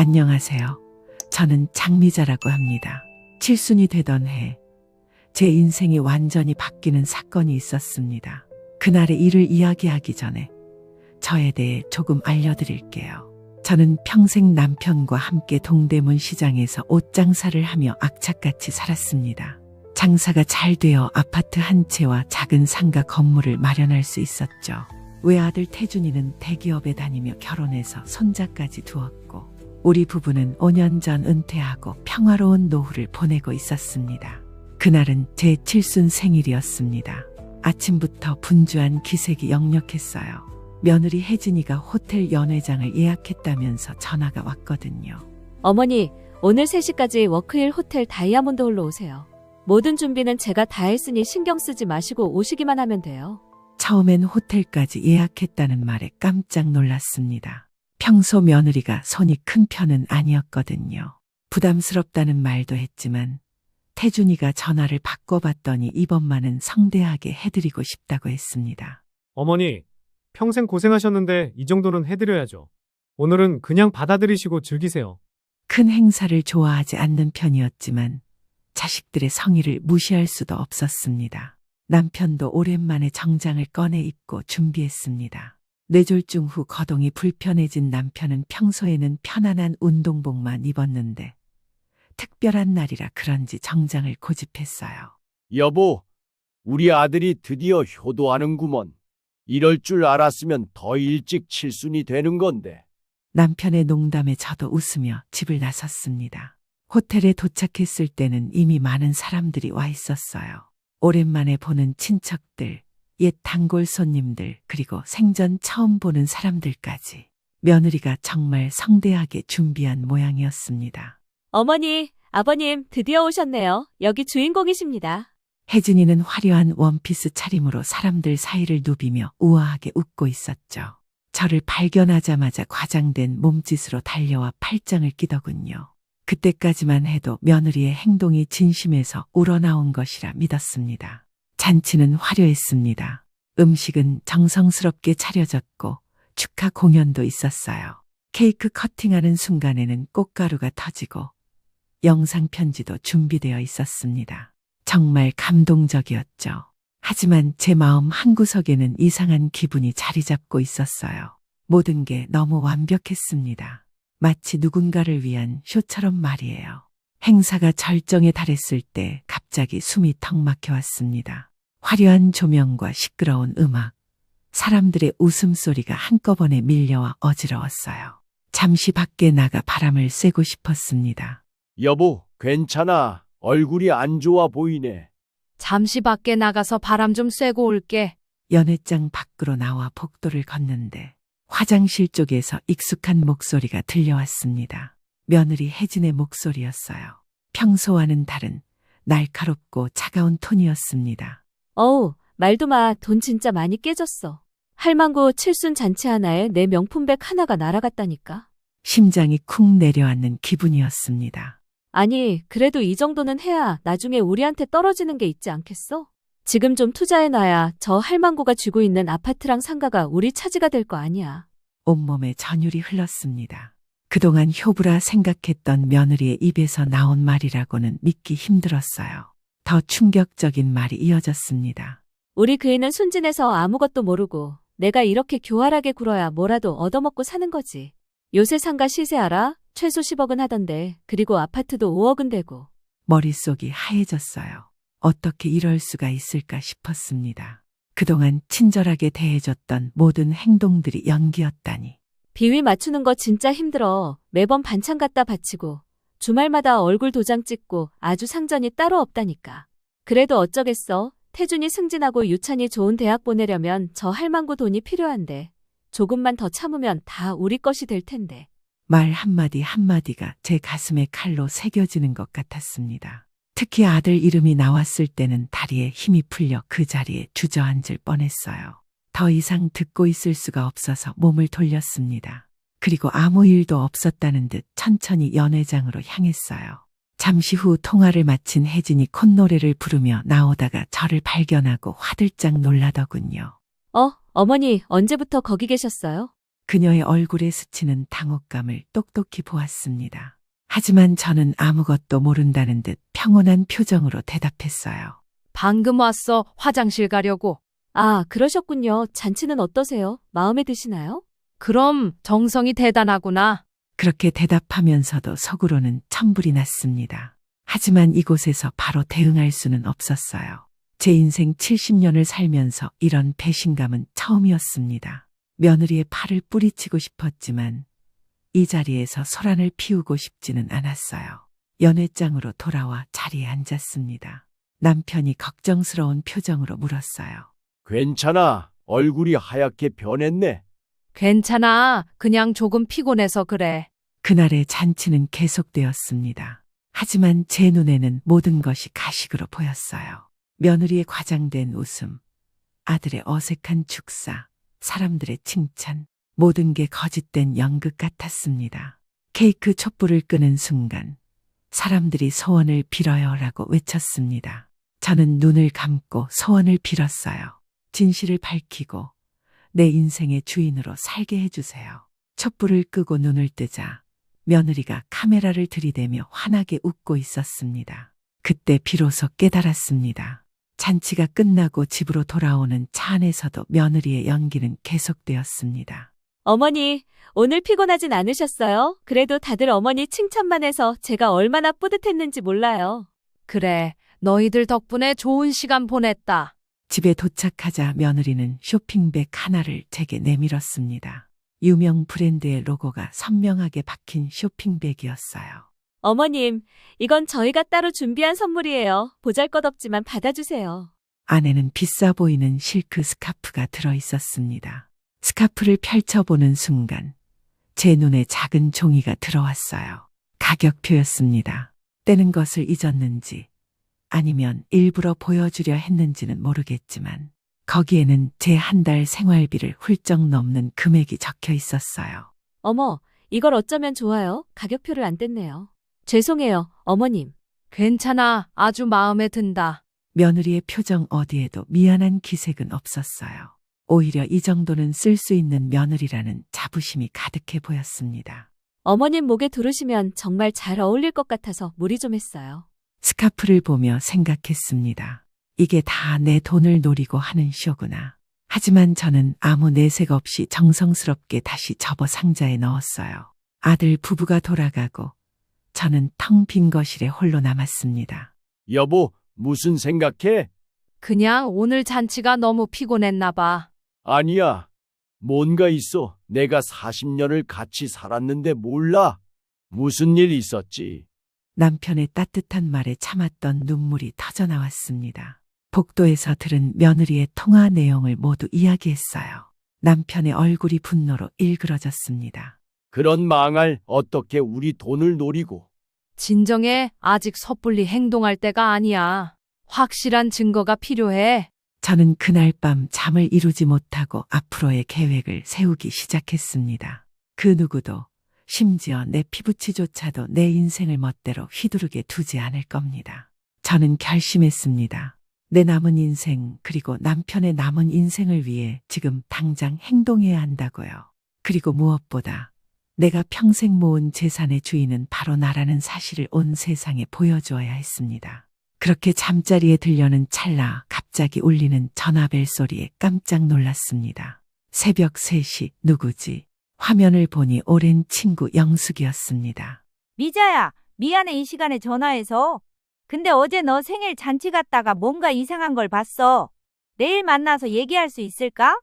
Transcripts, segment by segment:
안녕하세요. 저는 장미자라고 합니다. 칠순이 되던 해, 제 인생이 완전히 바뀌는 사건이 있었습니다. 그날의 일을 이야기하기 전에 저에 대해 조금 알려드릴게요. 저는 평생 남편과 함께 동대문 시장에서 옷 장사를 하며 악착같이 살았습니다. 장사가 잘 되어 아파트 한 채와 작은 상가 건물을 마련할 수 있었죠. 외아들 태준이는 대기업에 다니며 결혼해서 손자까지 두었고, 우리 부부는 5년 전 은퇴하고 평화로운 노후를 보내고 있었습니다. 그날은 제 칠순 생일이었습니다. 아침부터 분주한 기색이 역력했어요. 며느리 혜진이가 호텔 연회장을 예약했다면서 전화가 왔거든요. 어머니, 오늘 3시까지 워크힐 호텔 다이아몬드 홀로 오세요. 모든 준비는 제가 다 했으니 신경 쓰지 마시고 오시기만 하면 돼요. 처음엔 호텔까지 예약했다는 말에 깜짝 놀랐습니다. 평소 며느리가 손이 큰 편은 아니었거든요. 부담스럽다는 말도 했지만 태준이가 전화를 바꿔봤더니 이번만은 성대하게 해드리고 싶다고 했습니다. 어머니, 평생 고생하셨는데 이 정도는 해드려야죠. 오늘은 그냥 받아들이시고 즐기세요. 큰 행사를 좋아하지 않는 편이었지만 자식들의 성의를 무시할 수도 없었습니다. 남편도 오랜만에 정장을 꺼내 입고 준비했습니다. 뇌졸중 후 거동이 불편해진 남편은 평소에는 편안한 운동복만 입었는데 특별한 날이라 그런지 정장을 고집했어요. 여보, 우리 아들이 드디어 효도하는구먼. 이럴 줄 알았으면 더 일찍 칠순이 되는 건데. 남편의 농담에 저도 웃으며 집을 나섰습니다. 호텔에 도착했을 때는 이미 많은 사람들이 와 있었어요. 오랜만에 보는 친척들, 옛 단골 손님들, 그리고 생전 처음 보는 사람들까지. 며느리가 정말 성대하게 준비한 모양이었습니다. 어머니, 아버님 드디어 오셨네요. 여기 주인공이십니다. 혜진이는 화려한 원피스 차림으로 사람들 사이를 누비며 우아하게 웃고 있었죠. 저를 발견하자마자 과장된 몸짓으로 달려와 팔짱을 끼더군요. 그때까지만 해도 며느리의 행동이 진심에서 우러나온 것이라 믿었습니다. 잔치는 화려했습니다. 음식은 정성스럽게 차려졌고 축하 공연도 있었어요. 케이크 커팅하는 순간에는 꽃가루가 터지고 영상 편지도 준비되어 있었습니다. 정말 감동적이었죠. 하지만 제 마음 한구석에는 이상한 기분이 자리 잡고 있었어요. 모든 게 너무 완벽했습니다. 마치 누군가를 위한 쇼처럼 말이에요. 행사가 절정에 달했을 때 갑자기 숨이 턱 막혀왔습니다. 화려한 조명과 시끄러운 음악, 사람들의 웃음소리가 한꺼번에 밀려와 어지러웠어요. 잠시 밖에 나가 바람을 쐬고 싶었습니다. 여보, 괜찮아. 얼굴이 안 좋아 보이네. 잠시 밖에 나가서 바람 좀 쐬고 올게. 연회장 밖으로 나와 복도를 걷는데 화장실 쪽에서 익숙한 목소리가 들려왔습니다. 며느리 혜진의 목소리였어요. 평소와는 다른 날카롭고 차가운 톤이었습니다. 어우, 말도 마. 돈 진짜 많이 깨졌어. 할망구 칠순 잔치 하나에 내 명품백 하나가 날아갔다니까. 심장이 쿵 내려앉는 기분이었습니다. 아니, 그래도 이 정도는 해야 나중에 우리한테 떨어지는 게 있지 않겠어? 지금 좀 투자해놔야 저 할망구가 쥐고 있는 아파트랑 상가가 우리 차지가 될 거 아니야. 온몸에 전율이 흘렀습니다. 그동안 효부라 생각했던 며느리의 입에서 나온 말이라고는 믿기 힘들었어요. 더 충격적인 말이 이어졌습니다. 우리 그 애는 순진해서 아무것도 모르고 내가 이렇게 교활하게 굴어야 뭐라도 얻어먹고 사는 거지. 요새 상가 시세 알아? 최소 10억은 하던데. 그리고 아파트도 5억은 되고. 머릿속이 하얘졌어요. 어떻게 이럴 수가 있을까 싶었습니다. 그동안 친절하게 대해줬던 모든 행동들이 연기였다니. 비위 맞추는 거 진짜 힘들어. 매번 반찬 갖다 바치고 주말마다 얼굴 도장 찍고 아주 상전이 따로 없다니까. 그래도 어쩌겠어. 태준이 승진하고 유찬이 좋은 대학 보내려면 저 할망구 돈이 필요한데 조금만 더 참으면 다 우리 것이 될 텐데. 말 한마디 한마디가 제 가슴에 칼로 새겨지는 것 같았습니다. 특히 아들 이름이 나왔을 때는 다리에 힘이 풀려 그 자리에 주저앉을 뻔했어요. 더 이상 듣고 있을 수가 없어서 몸을 돌렸습니다. 그리고 아무 일도 없었다는 듯 천천히 연회장으로 향했어요. 잠시 후 통화를 마친 혜진이 콧노래를 부르며 나오다가 저를 발견하고 화들짝 놀라더군요. 어머니 언제부터 거기 계셨어요? 그녀의 얼굴에 스치는 당혹감을 똑똑히 보았습니다. 하지만 저는 아무것도 모른다는 듯 평온한 표정으로 대답했어요. 방금 왔어. 화장실 가려고. 아, 그러셨군요. 잔치는 어떠세요? 마음에 드시나요? 그럼 정성이 대단하구나. 그렇게 대답하면서도 속으로는 천불이 났습니다. 하지만 이곳에서 바로 대응할 수는 없었어요. 제 인생 70년을 살면서 이런 배신감은 처음이었습니다. 며느리의 팔을 뿌리치고 싶었지만 이 자리에서 소란을 피우고 싶지는 않았어요. 연회장으로 돌아와 자리에 앉았습니다. 남편이 걱정스러운 표정으로 물었어요. 괜찮아. 얼굴이 하얗게 변했네. 괜찮아. 그냥 조금 피곤해서 그래. 그날의 잔치는 계속되었습니다. 하지만 제 눈에는 모든 것이 가식으로 보였어요. 며느리의 과장된 웃음, 아들의 어색한 축사, 사람들의 칭찬, 모든 게 거짓된 연극 같았습니다. 케이크 촛불을 끄는 순간 사람들이 소원을 빌어요라고 외쳤습니다. 저는 눈을 감고 소원을 빌었어요. 진실을 밝히고 내 인생의 주인으로 살게 해주세요. 촛불을 끄고 눈을 뜨자 며느리가 카메라를 들이대며 환하게 웃고 있었습니다. 그때 비로소 깨달았습니다. 잔치가 끝나고 집으로 돌아오는 차 안에서도 며느리의 연기는 계속되었습니다. 어머니, 오늘 피곤하진 않으셨어요? 그래도 다들 어머니 칭찬만 해서 제가 얼마나 뿌듯했는지 몰라요. 그래. 너희들 덕분에 좋은 시간 보냈다. 집에 도착하자 며느리는 쇼핑백 하나를 제게 내밀었습니다. 유명 브랜드의 로고가 선명하게 박힌 쇼핑백이었어요. 어머님, 이건 저희가 따로 준비한 선물이에요. 보잘것없지만 받아주세요. 안에는 비싸 보이는 실크 스카프가 들어 있었습니다. 스카프를 펼쳐보는 순간 제 눈에 작은 종이가 들어왔어요. 가격표였습니다. 떼는 것을 잊었는지 아니면 일부러 보여주려 했는지는 모르겠지만 거기에는 제 한 달 생활비를 훌쩍 넘는 금액이 적혀 있었어요. 어머, 이걸 어쩌면 좋아요? 가격표를 안 뗐네요. 죄송해요, 어머님. 괜찮아. 아주 마음에 든다. 며느리의 표정 어디에도 미안한 기색은 없었어요. 오히려 이 정도는 쓸 수 있는 며느리라는 자부심이 가득해 보였습니다. 어머님 목에 두르시면 정말 잘 어울릴 것 같아서 무리 좀 했어요. 스카프를 보며 생각했습니다. 이게 다 내 돈을 노리고 하는 쇼구나. 하지만 저는 아무 내색 없이 정성스럽게 다시 접어 상자에 넣었어요. 아들 부부가 돌아가고 저는 텅 빈 거실에 홀로 남았습니다. 여보, 무슨 생각해? 그냥 오늘 잔치가 너무 피곤했나 봐. 아니야. 뭔가 있어. 내가 40년을 같이 살았는데 몰라. 무슨 일 있었지? 남편의 따뜻한 말에 참았던 눈물이 터져나왔습니다. 복도에서 들은 며느리의 통화 내용을 모두 이야기했어요. 남편의 얼굴이 분노로 일그러졌습니다. 그런 망할 어떻게 우리 돈을 노리고. 진정해. 아직 섣불리 행동할 때가 아니야. 확실한 증거가 필요해. 저는 그날 밤 잠을 이루지 못하고 앞으로의 계획을 세우기 시작했습니다. 그 누구도 심지어 내 피부치조차도 내 인생을 멋대로 휘두르게 두지 않을 겁니다. 저는 결심했습니다. 내 남은 인생 그리고 남편의 남은 인생을 위해 지금 당장 행동해야 한다고요. 그리고 무엇보다 내가 평생 모은 재산의 주인은 바로 나라는 사실을 온 세상에 보여주어야 했습니다. 그렇게 잠자리에 들려는 찰나 갑자기 울리는 전화벨 소리에 깜짝 놀랐습니다. 새벽 3시 누구지? 화면을 보니 오랜 친구 영숙이었습니다. 미자야, 미안해 이 시간에 전화해서. 근데 어제 너 생일 잔치 갔다가 뭔가 이상한 걸 봤어. 내일 만나서 얘기할 수 있을까?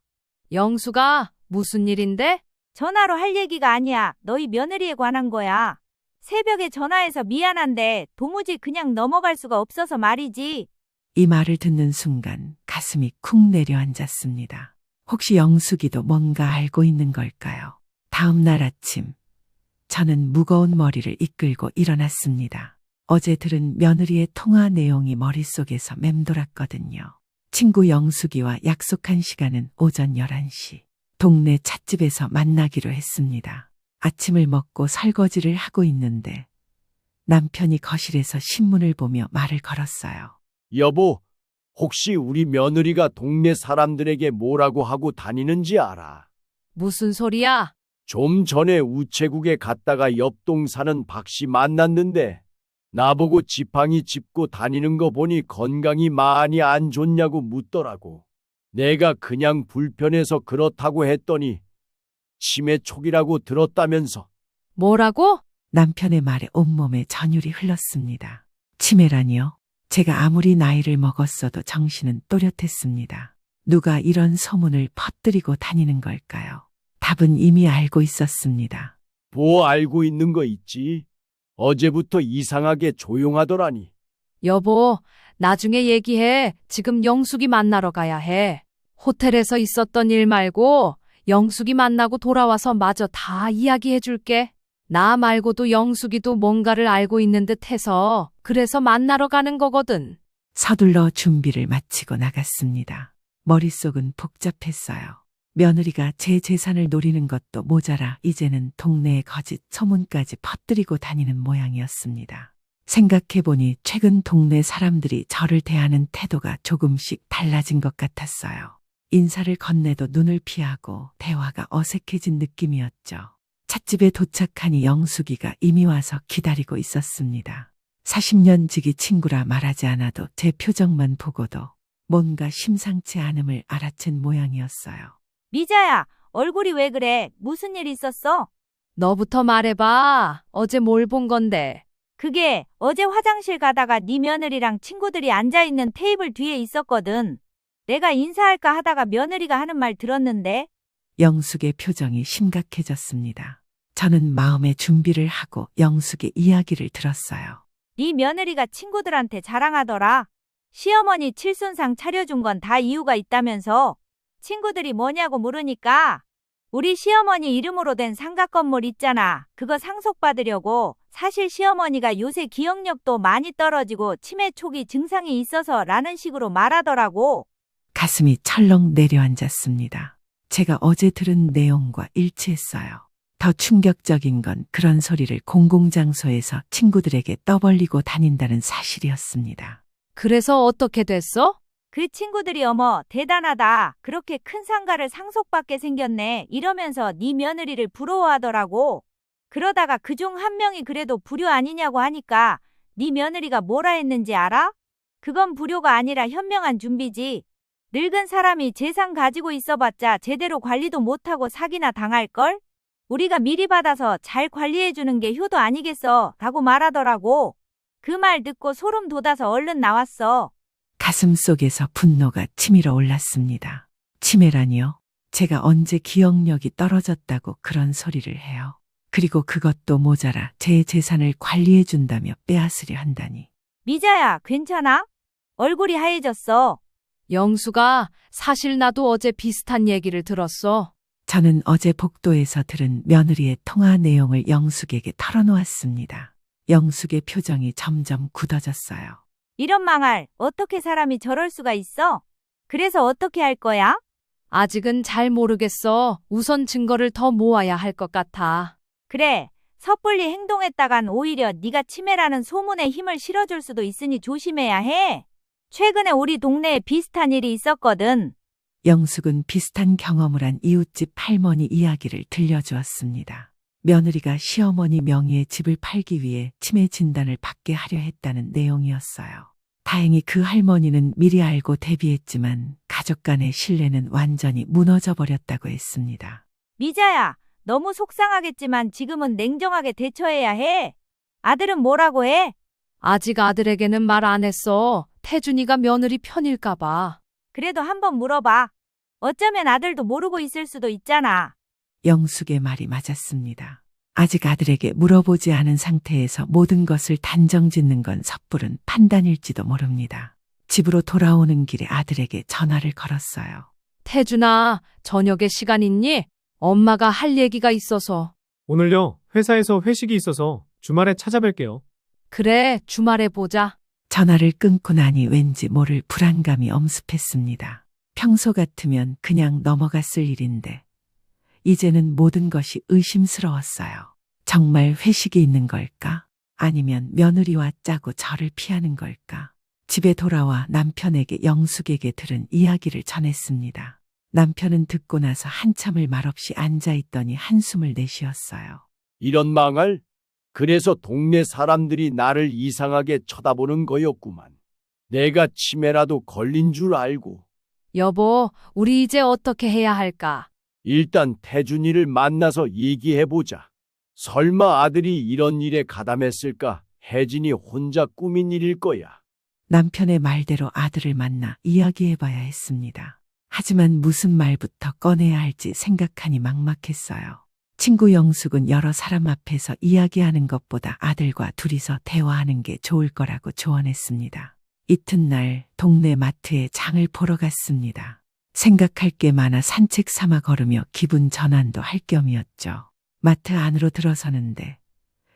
영수가 무슨 일인데? 전화로 할 얘기가 아니야. 너희 며느리에 관한 거야. 새벽에 전화해서 미안한데 도무지 그냥 넘어갈 수가 없어서 말이지. 이 말을 듣는 순간 가슴이 쿵 내려앉았습니다. 혹시 영숙이도 뭔가 알고 있는 걸까요? 다음 날 아침 저는 무거운 머리를 이끌고 일어났습니다. 어제 들은 며느리의 통화 내용이 머릿속에서 맴돌았거든요. 친구 영숙이와 약속한 시간은 오전 11시. 동네 찻집에서 만나기로 했습니다. 아침을 먹고 설거지를 하고 있는데 남편이 거실에서 신문을 보며 말을 걸었어요. 여보, 혹시 우리 며느리가 동네 사람들에게 뭐라고 하고 다니는지 알아? 무슨 소리야? 좀 전에 우체국에 갔다가 옆동 사는 박씨 만났는데 나보고 지팡이 짚고 다니는 거 보니 건강이 많이 안 좋냐고 묻더라고. 내가 그냥 불편해서 그렇다고 했더니 치매 초기라고 들었다면서. 뭐라고? 남편의 말에 온몸에 전율이 흘렀습니다. 치매라니요? 제가 아무리 나이를 먹었어도 정신은 또렷했습니다. 누가 이런 소문을 퍼뜨리고 다니는 걸까요? 답은 이미 알고 있었습니다. 뭐 알고 있는 거 있지? 어제부터 이상하게 조용하더라니. 여보, 나중에 얘기해. 지금 영숙이 만나러 가야 해. 호텔에서 있었던 일 말고 영숙이 만나고 돌아와서 마저 다 이야기해 줄게. 나 말고도 영숙이도 뭔가를 알고 있는 듯 해서 그래서 만나러 가는 거거든. 서둘러 준비를 마치고 나갔습니다. 머릿속은 복잡했어요. 며느리가 제 재산을 노리는 것도 모자라 이제는 동네에 거짓 소문까지 퍼뜨리고 다니는 모양이었습니다. 생각해보니 최근 동네 사람들이 저를 대하는 태도가 조금씩 달라진 것 같았어요. 인사를 건네도 눈을 피하고 대화가 어색해진 느낌이었죠. 찻집에 도착하니 영숙이가 이미 와서 기다리고 있었습니다. 40년 지기 친구라 말하지 않아도 제 표정만 보고도 뭔가 심상치 않음을 알아챈 모양이었어요. 미자야, 얼굴이 왜 그래? 무슨 일 있었어? 너부터 말해봐. 어제 뭘 본 건데. 그게 어제 화장실 가다가 네 며느리랑 친구들이 앉아있는 테이블 뒤에 있었거든. 내가 인사할까 하다가 며느리가 하는 말 들었는데. 영숙의 표정이 심각해졌습니다. 저는 마음의 준비를 하고 영숙의 이야기를 들었어요. 네 며느리가 친구들한테 자랑하더라. 시어머니 칠순상 차려준 건 다 이유가 있다면서. 친구들이 뭐냐고 물으니까 우리 시어머니 이름으로 된 상가 건물 있잖아. 그거 상속받으려고. 사실 시어머니가 요새 기억력도 많이 떨어지고 치매 초기 증상이 있어서 라는 식으로 말하더라고. 가슴이 철렁 내려앉았습니다. 제가 어제 들은 내용과 일치했어요. 더 충격적인 건 그런 소리를 공공장소에서 친구들에게 떠벌리고 다닌다는 사실이었습니다. 그래서 어떻게 됐어? 그 친구들이 어머 대단하다. 그렇게 큰 상가를 상속받게 생겼네. 이러면서 네 며느리를 부러워하더라고. 그러다가 그중 한 명이 그래도 불효 아니냐고 하니까 네 며느리가 뭐라 했는지 알아? 그건 불효가 아니라 현명한 준비지. 늙은 사람이 재산 가지고 있어봤자 제대로 관리도 못하고 사기나 당할걸? 우리가 미리 받아서 잘 관리해주는 게 효도 아니겠어? 라고 말하더라고. 그 말 듣고 소름 돋아서 얼른 나왔어. 가슴 속에서 분노가 치밀어 올랐습니다. 치매라니요? 제가 언제 기억력이 떨어졌다고 그런 소리를 해요. 그리고 그것도 모자라 제 재산을 관리해준다며 빼앗으려 한다니. 미자야, 괜찮아? 얼굴이 하얘졌어. 영수가 사실 나도 어제 비슷한 얘기를 들었어. 저는 어제 복도에서 들은 며느리의 통화 내용을 영숙에게 털어놓았습니다. 영숙의 표정이 점점 굳어졌어요. 이런 망할, 어떻게 사람이 저럴 수가 있어? 그래서 어떻게 할 거야? 아직은 잘 모르겠어. 우선 증거를 더 모아야 할 것 같아. 그래, 섣불리 행동했다간 오히려 네가 치매라는 소문에 힘을 실어줄 수도 있으니 조심해야 해. 최근에 우리 동네에 비슷한 일이 있었거든. 영숙은 비슷한 경험을 한 이웃집 할머니 이야기를 들려주었습니다. 며느리가 시어머니 명의의 집을 팔기 위해 치매 진단을 받게 하려 했다는 내용이었어요. 다행히 그 할머니는 미리 알고 대비했지만 가족 간의 신뢰는 완전히 무너져 버렸다고 했습니다. 미자야, 너무 속상하겠지만 지금은 냉정하게 대처해야 해. 아들은 뭐라고 해? 아직 아들에게는 말 안 했어. 태준이가 며느리 편일까 봐. 그래도 한번 물어봐. 어쩌면 아들도 모르고 있을 수도 있잖아. 영숙의 말이 맞았습니다. 아직 아들에게 물어보지 않은 상태에서 모든 것을 단정짓는 건 섣부른 판단일지도 모릅니다. 집으로 돌아오는 길에 아들에게 전화를 걸었어요. 태준아, 저녁에 시간 있니? 엄마가 할 얘기가 있어서. 오늘요, 회사에서 회식이 있어서 주말에 찾아뵐게요. 그래, 주말에 보자. 전화를 끊고 나니 왠지 모를 불안감이 엄습했습니다. 평소 같으면 그냥 넘어갔을 일인데 이제는 모든 것이 의심스러웠어요. 정말 회식이 있는 걸까? 아니면 며느리와 짜고 저를 피하는 걸까? 집에 돌아와 남편에게 영숙에게 들은 이야기를 전했습니다. 남편은 듣고 나서 한참을 말없이 앉아 있더니 한숨을 내쉬었어요. 이런 망할? 그래서 동네 사람들이 나를 이상하게 쳐다보는 거였구만. 내가 치매라도 걸린 줄 알고. 여보, 우리 이제 어떻게 해야 할까? 일단 태준이를 만나서 얘기해보자. 설마 아들이 이런 일에 가담했을까? 혜진이 혼자 꾸민 일일 거야. 남편의 말대로 아들을 만나 이야기해봐야 했습니다. 하지만 무슨 말부터 꺼내야 할지 생각하니 막막했어요. 친구 영숙은 여러 사람 앞에서 이야기하는 것보다 아들과 둘이서 대화하는 게 좋을 거라고 조언했습니다. 이튿날 동네 마트에 장을 보러 갔습니다. 생각할 게 많아 산책 삼아 걸으며 기분 전환도 할 겸이었죠. 마트 안으로 들어서는데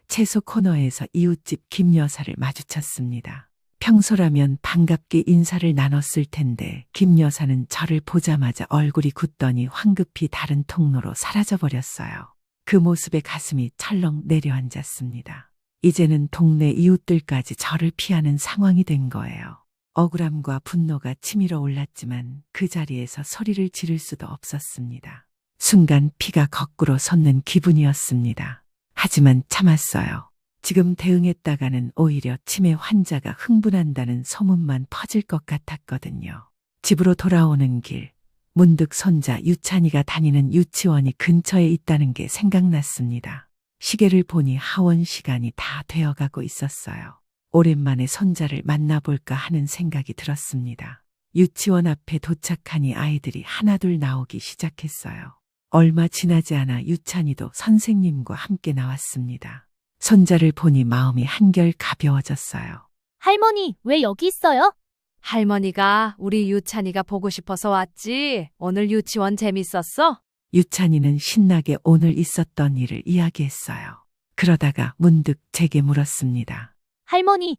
채소 코너에서 이웃집 김 여사를 마주쳤습니다. 평소라면 반갑게 인사를 나눴을 텐데 김 여사는 저를 보자마자 얼굴이 굳더니 황급히 다른 통로로 사라져버렸어요. 그 모습에 가슴이 철렁 내려앉았습니다. 이제는 동네 이웃들까지 저를 피하는 상황이 된 거예요. 억울함과 분노가 치밀어 올랐지만 그 자리에서 소리를 지를 수도 없었습니다. 순간 피가 거꾸로 솟는 기분이었습니다. 하지만 참았어요. 지금 대응했다가는 오히려 치매 환자가 흥분한다는 소문만 퍼질 것 같았거든요. 집으로 돌아오는 길, 문득 손자 유찬이가 다니는 유치원이 근처에 있다는 게 생각났습니다. 시계를 보니 하원 시간이 다 되어가고 있었어요. 오랜만에 손자를 만나볼까 하는 생각이 들었습니다. 유치원 앞에 도착하니 아이들이 하나둘 나오기 시작했어요. 얼마 지나지 않아 유찬이도 선생님과 함께 나왔습니다. 손자를 보니 마음이 한결 가벼워졌어요. 할머니, 왜 여기 있어요? 할머니가 우리 유찬이가 보고 싶어서 왔지. 오늘 유치원 재밌었어? 유찬이는 신나게 오늘 있었던 일을 이야기했어요. 그러다가 문득 제게 물었습니다. 할머니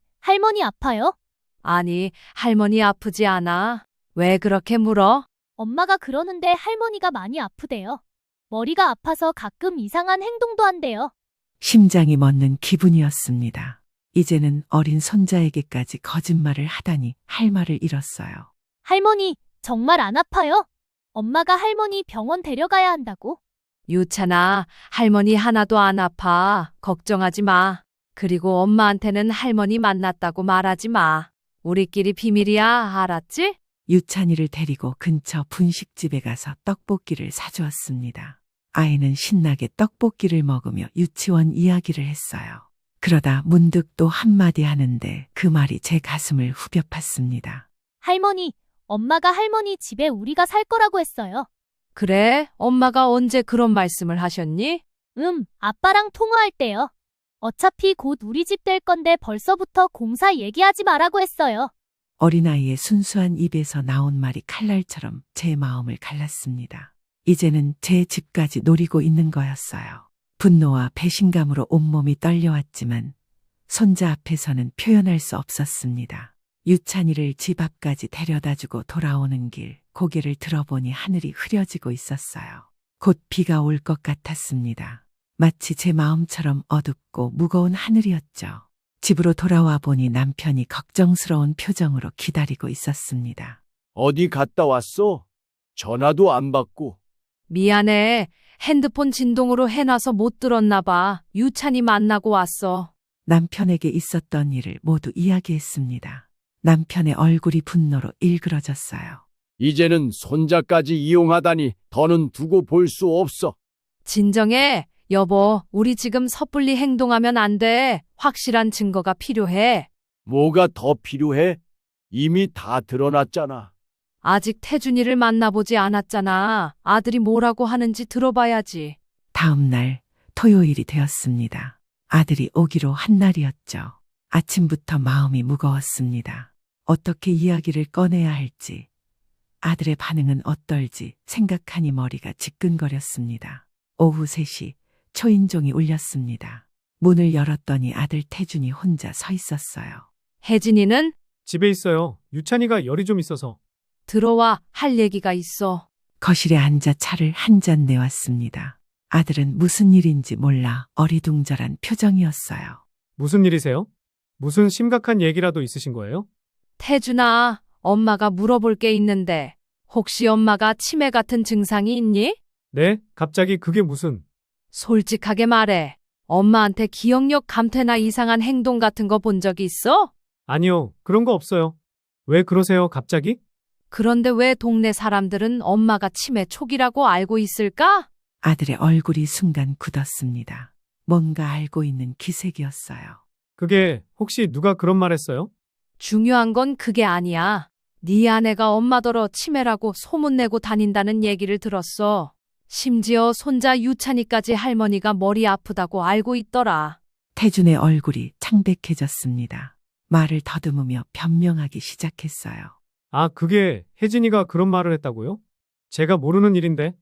아파요? 아니, 할머니 아프지 않아. 왜 그렇게 물어? 엄마가 그러는데 할머니가 많이 아프대요. 머리가 아파서 가끔 이상한 행동도 한대요. 심장이 멎는 기분이었습니다. 이제는 어린 손자에게까지 거짓말을 하다니 할 말을 잃었어요. 할머니, 정말 안 아파요? 엄마가 할머니 병원 데려가야 한다고. 유찬아, 할머니 하나도 안 아파. 걱정하지 마. 그리고 엄마한테는 할머니 만났다고 말하지 마. 우리끼리 비밀이야, 알았지? 유찬이를 데리고 근처 분식집에 가서 떡볶이를 사주었습니다. 아이는 신나게 떡볶이를 먹으며 유치원 이야기를 했어요. 그러다 문득 또 한마디 하는데 그 말이 제 가슴을 후벼 팠습니다. 할머니, 엄마가 할머니 집에 우리가 살 거라고 했어요. 그래? 엄마가 언제 그런 말씀을 하셨니? 아빠랑 통화할 때요. 어차피 곧 우리 집 될 건데 벌써부터 공사 얘기하지 말라고 했어요. 어린아이의 순수한 입에서 나온 말이 칼날처럼 제 마음을 갈랐습니다. 이제는 제 집까지 노리고 있는 거였어요. 분노와 배신감으로 온몸이 떨려왔지만 손자 앞에서는 표현할 수 없었습니다. 유찬이를 집 앞까지 데려다주고 돌아오는 길 고개를 들어보니 하늘이 흐려지고 있었어요. 곧 비가 올 것 같았습니다. 마치 제 마음처럼 어둡고 무거운 하늘이었죠. 집으로 돌아와 보니 남편이 걱정스러운 표정으로 기다리고 있었습니다. 어디 갔다 왔어? 전화도 안 받고. 미안해. 핸드폰 진동으로 해놔서 못 들었나 봐. 유찬이 만나고 왔어. 남편에게 있었던 일을 모두 이야기했습니다. 남편의 얼굴이 분노로 일그러졌어요. 이제는 손자까지 이용하다니 더는 두고 볼 수 없어. 진정해. 여보, 우리 지금 섣불리 행동하면 안 돼. 확실한 증거가 필요해. 뭐가 더 필요해? 이미 다 드러났잖아. 아직 태준이를 만나보지 않았잖아. 아들이 뭐라고 하는지 들어봐야지. 다음 날 토요일이 되었습니다. 아들이 오기로 한 날이었죠. 아침부터 마음이 무거웠습니다. 어떻게 이야기를 꺼내야 할지, 아들의 반응은 어떨지 생각하니 머리가 지끈거렸습니다. 오후 3시 초인종이 울렸습니다. 문을 열었더니 아들 태준이 혼자 서 있었어요. 혜진이는? 집에 있어요. 유찬이가 열이 좀 있어서. 들어와. 할 얘기가 있어. 거실에 앉아 차를 한 잔 내왔습니다. 아들은 무슨 일인지 몰라 어리둥절한 표정이었어요. 무슨 일이세요? 무슨 심각한 얘기라도 있으신 거예요? 태준아, 엄마가 물어볼 게 있는데 혹시 엄마가 치매 같은 증상이 있니? 네? 갑자기 그게 무슨? 솔직하게 말해. 엄마한테 기억력 감퇴나 이상한 행동 같은 거 본 적이 있어? 아니요, 그런 거 없어요. 왜 그러세요, 갑자기? 그런데 왜 동네 사람들은 엄마가 치매 초기라고 알고 있을까? 아들의 얼굴이 순간 굳었습니다. 뭔가 알고 있는 기색이었어요. 그게 혹시 누가 그런 말 했어요? 중요한 건 그게 아니야. 네 아내가 엄마더러 치매라고 소문내고 다닌다는 얘기를 들었어. 심지어 손자 유찬이까지 할머니가 머리 아프다고 알고 있더라. 태준의 얼굴이 창백해졌습니다. 말을 더듬으며 변명하기 시작했어요. 아, 그게 혜진이가 그런 말을 했다고요? 제가 모르는 일인데.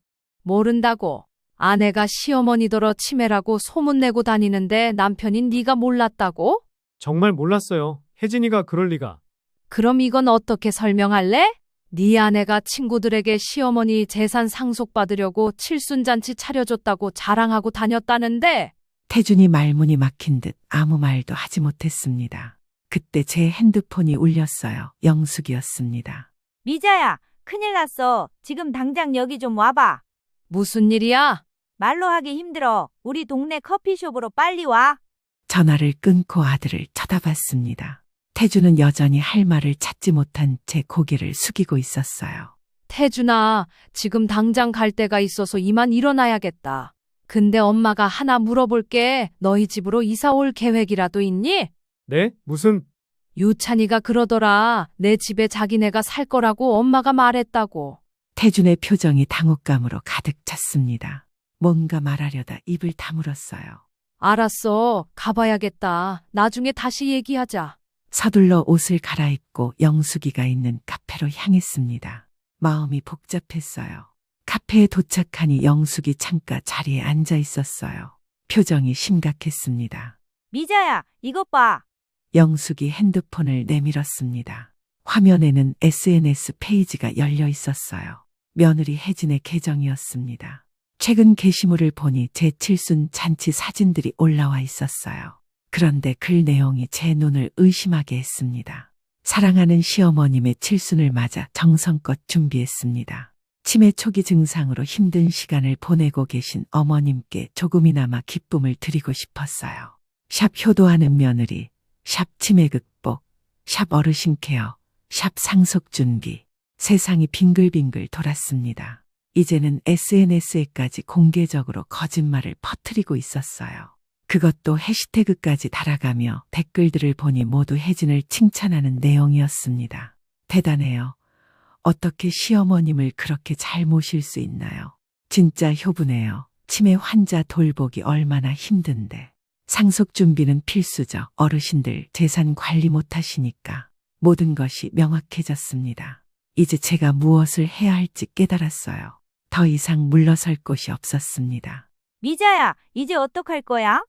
모른다고. 아내가 시어머니더러 치매라고 소문내고 다니는데 남편인 네가 몰랐다고? 정말 몰랐어요. 혜진이가 그럴 리가. 그럼 이건 어떻게 설명할래? 네 아내가 친구들에게 시어머니 재산 상속받으려고 칠순잔치 차려줬다고 자랑하고 다녔다는데 태준이 말문이 막힌 듯 아무 말도 하지 못했습니다. 그때 제 핸드폰이 울렸어요. 영숙이었습니다. 미자야, 큰일 났어. 지금 당장 여기 좀 와봐. 무슨 일이야? 말로 하기 힘들어. 우리 동네 커피숍으로 빨리 와. 전화를 끊고 아들을 쳐다봤습니다. 태준은 여전히 할 말을 찾지 못한 제 고개를 숙이고 있었어요. 태준아, 지금 당장 갈 데가 있어서 이만 일어나야겠다. 근데 엄마가 하나 물어볼게. 너희 집으로 이사 올 계획이라도 있니? 네? 무슨? 유찬이가 그러더라. 내 집에 자기네가 살 거라고 엄마가 말했다고. 태준의 표정이 당혹감으로 가득 찼습니다. 뭔가 말하려다 입을 다물었어요. 알았어. 가봐야겠다. 나중에 다시 얘기하자. 서둘러 옷을 갈아입고 영숙이가 있는 카페로 향했습니다. 마음이 복잡했어요. 카페에 도착하니 영숙이 창가 자리에 앉아 있었어요. 표정이 심각했습니다. 미자야, 이것 봐. 영숙이 핸드폰을 내밀었습니다. 화면에는 SNS 페이지가 열려 있었어요. 며느리 혜진의 계정이었습니다. 최근 게시물을 보니 제 칠순 잔치 사진들이 올라와 있었어요. 그런데 글 내용이 제 눈을 의심하게 했습니다. 사랑하는 시어머님의 칠순을 맞아 정성껏 준비했습니다. 치매 초기 증상으로 힘든 시간을 보내고 계신 어머님께 조금이나마 기쁨을 드리고 싶었어요. 샵 효도하는 며느리, 샵 치매 극복, 샵 어르신 케어, 샵 상속 준비. 세상이 빙글빙글 돌았습니다. 이제는 SNS에까지 공개적으로 거짓말을 퍼뜨리고 있었어요. 그것도 해시태그까지 달아가며 댓글들을 보니 모두 혜진을 칭찬하는 내용이었습니다. 대단해요. 어떻게 시어머님을 그렇게 잘 모실 수 있나요? 진짜 효부네요. 치매 환자 돌보기 얼마나 힘든데. 상속 준비는 필수죠. 어르신들 재산 관리 못하시니까. 모든 것이 명확해졌습니다. 이제 제가 무엇을 해야 할지 깨달았어요. 더 이상 물러설 곳이 없었습니다. 미자야, 이제 어떡할 거야?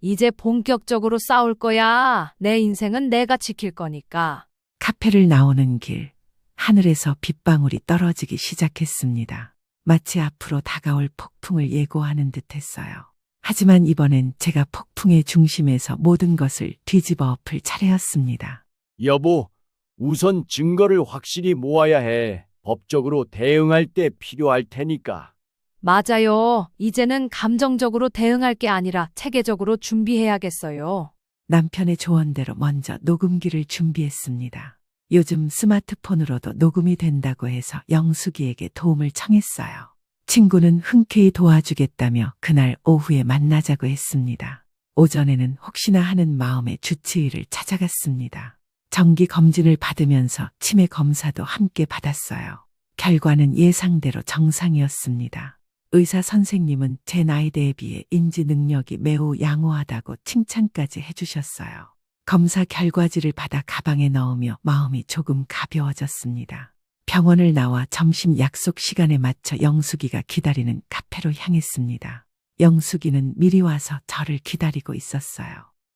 이제 본격적으로 싸울 거야. 내 인생은 내가 지킬 거니까. 카페를 나오는 길, 하늘에서 빗방울이 떨어지기 시작했습니다. 마치 앞으로 다가올 폭풍을 예고하는 듯했어요. 하지만 이번엔 제가 폭풍의 중심에서 모든 것을 뒤집어 엎을 차례였습니다. 여보, 우선 증거를 확실히 모아야 해. 법적으로 대응할 때 필요할 테니까. 맞아요. 이제는 감정적으로 대응할 게 아니라 체계적으로 준비해야겠어요. 남편의 조언대로 먼저 녹음기를 준비했습니다. 요즘 스마트폰으로도 녹음이 된다고 해서 영숙이에게 도움을 청했어요. 친구는 흔쾌히 도와주겠다며 그날 오후에 만나자고 했습니다. 오전에는 혹시나 하는 마음에 주치의를 찾아갔습니다. 정기 검진을 받으면서 치매 검사도 함께 받았어요. 결과는 예상대로 정상이었습니다. 의사 선생님은 제 나이대에 비해 인지 능력이 매우 양호하다고 칭찬까지 해주셨어요. 검사 결과지를 받아 가방에 넣으며 마음이 조금 가벼워졌습니다. 병원을 나와 점심 약속 시간에 맞춰 영숙이가 기다리는 카페로 향했습니다. 영숙이는 미리 와서 저를 기다리고 있었어요.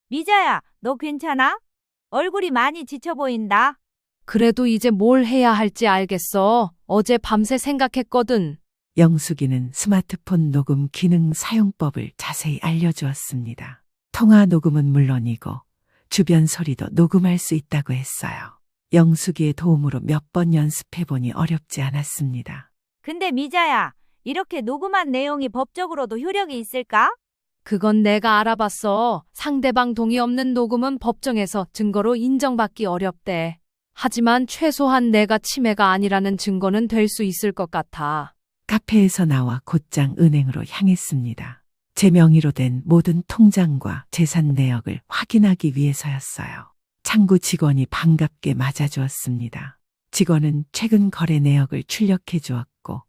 미자야, 너 괜찮아? 얼굴이 많이 지쳐 보인다. 그래도 이제 뭘 해야 할지 알겠어. 어제 밤새 생각했거든. 영숙이는 스마트폰 녹음 기능 사용법을 자세히 알려주었습니다. 통화 녹음은 물론이고 주변 소리도 녹음할 수 있다고 했어요. 영숙이의 도움으로 몇 번 연습해보니 어렵지 않았습니다. 근데 미자야, 이렇게 녹음한 내용이 법적으로도 효력이 있을까? 그건 내가 알아봤어. 상대방 동의 없는 녹음은 법정에서 증거로 인정받기 어렵대. 하지만 최소한 내가 침해가 아니라는 증거는 될 수 있을 것 같아. 카페에서 나와 곧장 은행으로 향했습니다. 제 명의로 된 모든 통장과 재산 내역을 확인하기 위해서였어요. 창구 직원이 반갑게 맞아주었습니다. 직원은 최근 거래 내역을 출력해 주었고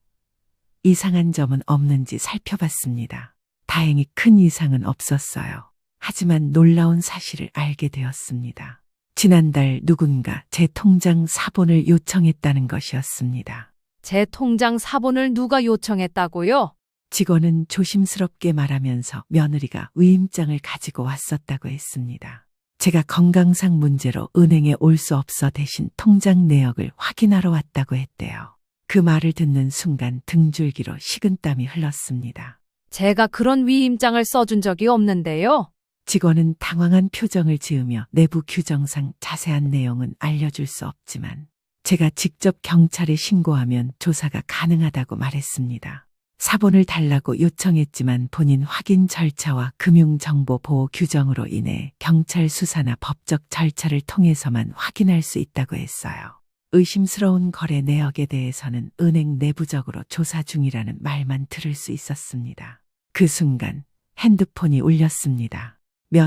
이상한 점은 없는지 살펴봤습니다. 다행히 큰 이상은 없었어요. 하지만 놀라운 사실을 알게 되었습니다. 지난달 누군가 제 통장 사본을 요청했다는 것이었습니다. 제 통장 사본을 누가 요청했다고요? 직원은 조심스럽게 말하면서 며느리가 위임장을 가지고 왔었다고 했습니다. 제가 건강상 문제로 은행에 올 수 없어 대신 통장 내역을 확인하러 왔다고 했대요. 그 말을 듣는 순간 등줄기로 식은땀이 흘렀습니다. 제가 그런 위임장을 써준 적이 없는데요. 직원은 당황한 표정을 지으며 내부 규정상 자세한 내용은 알려줄 수 없지만 제가 직접 경찰에 신고하면 조사가 가능하다고 말했습니다. 사본을 달라고 요청했지만 본인 확인 절차와 금융정보보호 규정으로 인해 경찰 수사나 법적 절차를 통해서만 확인할 수 있다고 했어요. 의심스러운 거래 내역에 대해서는 은행 내부적으로 조사 중이라는 말만 들을 수 있었습니다. 그 순간 핸드폰이 울렸습니다.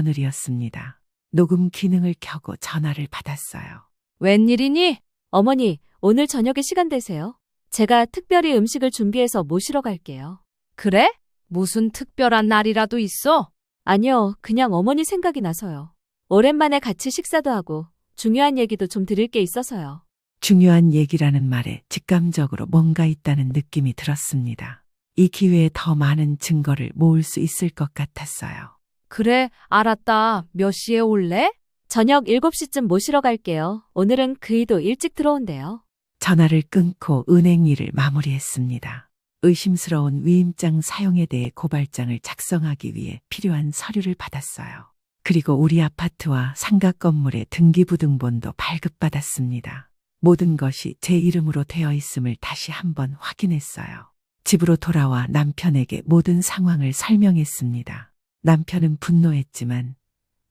며느리였습니다. 녹음 기능을 켜고 전화를 받았어요. 웬일이니? 어머니, 오늘 저녁에 시간 되세요? 제가 특별히 음식을 준비해서 모시러 갈게요. 그래? 무슨 특별한 날이라도 있어? 아니요, 그냥 어머니 생각이 나서요. 오랜만에 같이 식사도 하고 중요한 얘기도 좀 드릴 게 있어서요. 중요한 얘기라는 말에 직감적으로 뭔가 있다는 느낌이 들었습니다. 이 기회에 더 많은 증거를 모을 수 있을 것 같았어요. 그래, 알았다. 몇 시에 올래? 저녁 7시쯤 모시러 갈게요. 오늘은 그이도 일찍 들어온대요. 전화를 끊고 은행 일을 마무리했습니다. 의심스러운 위임장 사용에 대해 고발장을 작성하기 위해 필요한 서류를 받았어요. 그리고 우리 아파트와 상가 건물의 등기부등본도 발급받았습니다. 모든 것이 제 이름으로 되어 있음을 다시 한번 확인했어요. 집으로 돌아와 남편에게 모든 상황을 설명했습니다. 남편은 분노했지만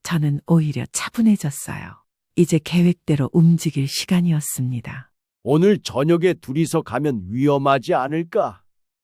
저는 오히려 차분해졌어요. 이제 계획대로 움직일 시간이었습니다. 오늘 저녁에 둘이서 가면 위험하지 않을까?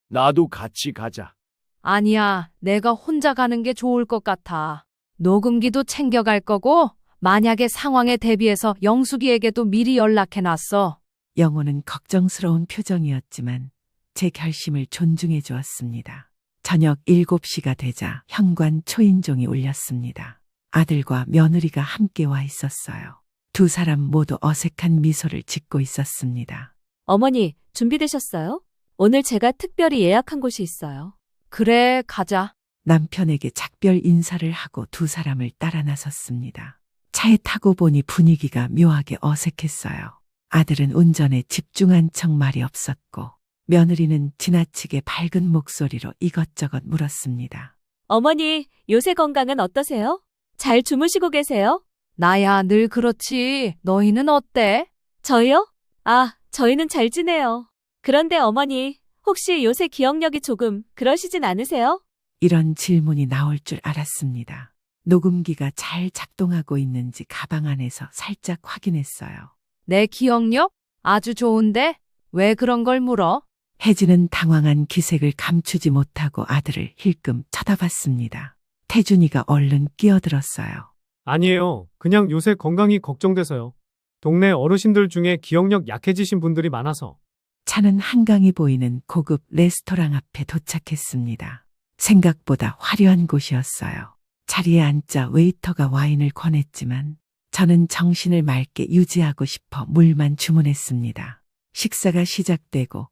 나도 같이 가자. 아니야, 내가 혼자 가는 게 좋을 것 같아. 녹음기도 챙겨갈 거고, 만약에 상황에 대비해서 영숙이에게도 미리 연락해놨어. 영호는 걱정스러운 표정이었지만 제 결심을 존중해 주었습니다. 저녁 7시가 되자 현관 초인종이 울렸습니다. 아들과 며느리가 함께 와 있었어요. 두 사람 모두 어색한 미소를 짓고 있었습니다. 어머니, 준비되셨어요? 오늘 제가 특별히 예약한 곳이 있어요. 그래, 가자. 남편에게 작별 인사를 하고 두 사람을 따라 나섰습니다. 차에 타고 보니 분위기가 묘하게 어색했어요. 아들은 운전에 집중한 척 말이 없었고 며느리는 지나치게 밝은 목소리로 이것저것 물었습니다. 어머니, 요새 건강은 어떠세요? 잘 주무시고 계세요? 나야 늘 그렇지. 너희는 어때? 저희요? 아, 저희는 잘 지내요. 그런데 어머니, 혹시 요새 기억력이 조금 그러시진 않으세요? 이런 질문이 나올 줄 알았습니다. 녹음기가 잘 작동하고 있는지 가방 안에서 살짝 확인했어요. 내 기억력? 아주 좋은데? 왜 그런 걸 물어? 혜진은 당황한 기색을 감추지 못하고 아들을 힐끔 쳐다봤습니다. 태준이가 얼른 끼어들었어요. 아니에요. 그냥 요새 건강이 걱정돼서요. 동네 어르신들 중에 기억력 약해지신 분들이 많아서. 차는 한강이 보이는 고급 레스토랑 앞에 도착했습니다. 생각보다 화려한 곳이었어요. 자리에 앉자 웨이터가 와인을 권했지만 저는 정신을 맑게 유지하고 싶어 물만 주문했습니다. 식사가 시작되고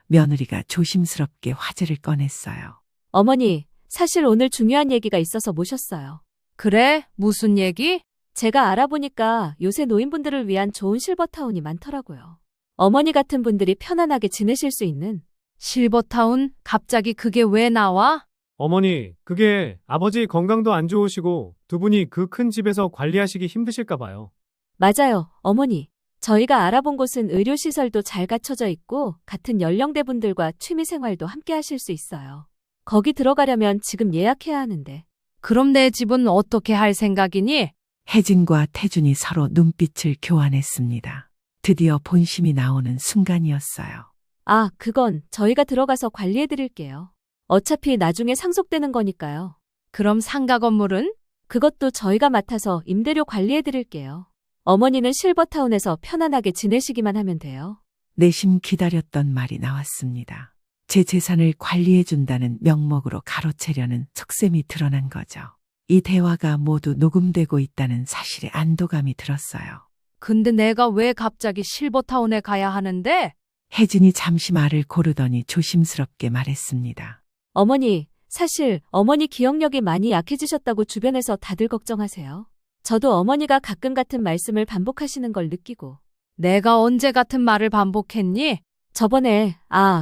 며느리가 조심스럽게 화제를 꺼냈어요. 어머니, 사실 오늘 중요한 얘기가 있어서 모셨어요. 그래? 무슨 얘기? 제가 알아보니까 요새 노인분들을 위한 좋은 실버타운이 많더라고요. 어머니 같은 분들이 편안하게 지내실 수 있는. 실버타운? 갑자기 그게 왜 나와? 어머니, 그게 아버지 건강도 안 좋으시고 두 분이 그 큰 집에서 관리하시기 힘드실까 봐요. 맞아요, 어머니. 저희가 알아본 곳은 의료시설도 잘 갖춰져 있고 같은 연령대 분들과 취미생활도 함께 하실 수 있어요. 거기 들어가려면 지금 예약해야 하는데. 그럼 내 집은 어떻게 할 생각이니? 혜진과 태준이 서로 눈빛을 교환했습니다. 드디어 본심이 나오는 순간이었어요. 아, 그건 저희가 들어가서 관리해 드릴게요. 어차피 나중에 상속되는 거니까요. 그럼 상가 건물은? 그것도 저희가 맡아서 임대료 관리해 드릴게요. 어머니는 실버타운에서 편안하게 지내시기만 하면 돼요. 내심 기다렸던 말이 나왔습니다. 제 재산을 관리해준다는 명목으로 가로채려는 속셈이 드러난 거죠. 이 대화가 모두 녹음되고 있다는 사실에 안도감이 들었어요. 근데 내가 왜 갑자기 실버타운에 가야 하는데? 혜진이 잠시 말을 고르더니 조심스럽게 말했습니다. 어머니, 사실 어머니 기억력이 많이 약해지셨다고 주변에서 다들 걱정하세요. 저도 어머니가 가끔 같은 말씀을 반복하시는 걸 느끼고. 내가 언제 같은 말을 반복했니? 저번에,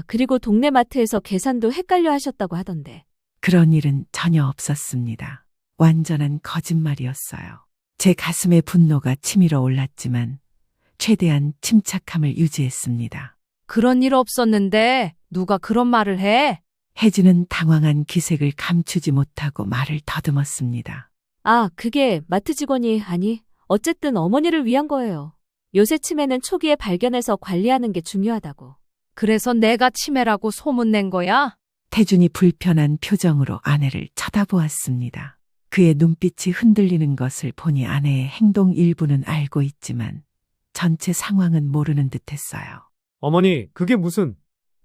그리고 동네 마트에서 계산도 헷갈려 하셨다고 하던데. 그런 일은 전혀 없었습니다. 완전한 거짓말이었어요. 제 가슴에 분노가 치밀어 올랐지만 최대한 침착함을 유지했습니다. 그런 일 없었는데 누가 그런 말을 해? 혜진은 당황한 기색을 감추지 못하고 말을 더듬었습니다. 그게 마트 직원이 어쨌든 어머니를 위한 거예요. 요새 치매는 초기에 발견해서 관리하는 게 중요하다고. 그래서 내가 치매라고 소문낸 거야? 태준이 불편한 표정으로 아내를 쳐다보았습니다. 그의 눈빛이 흔들리는 것을 보니 아내의 행동 일부는 알고 있지만 전체 상황은 모르는 듯했어요. 어머니, 그게 무슨...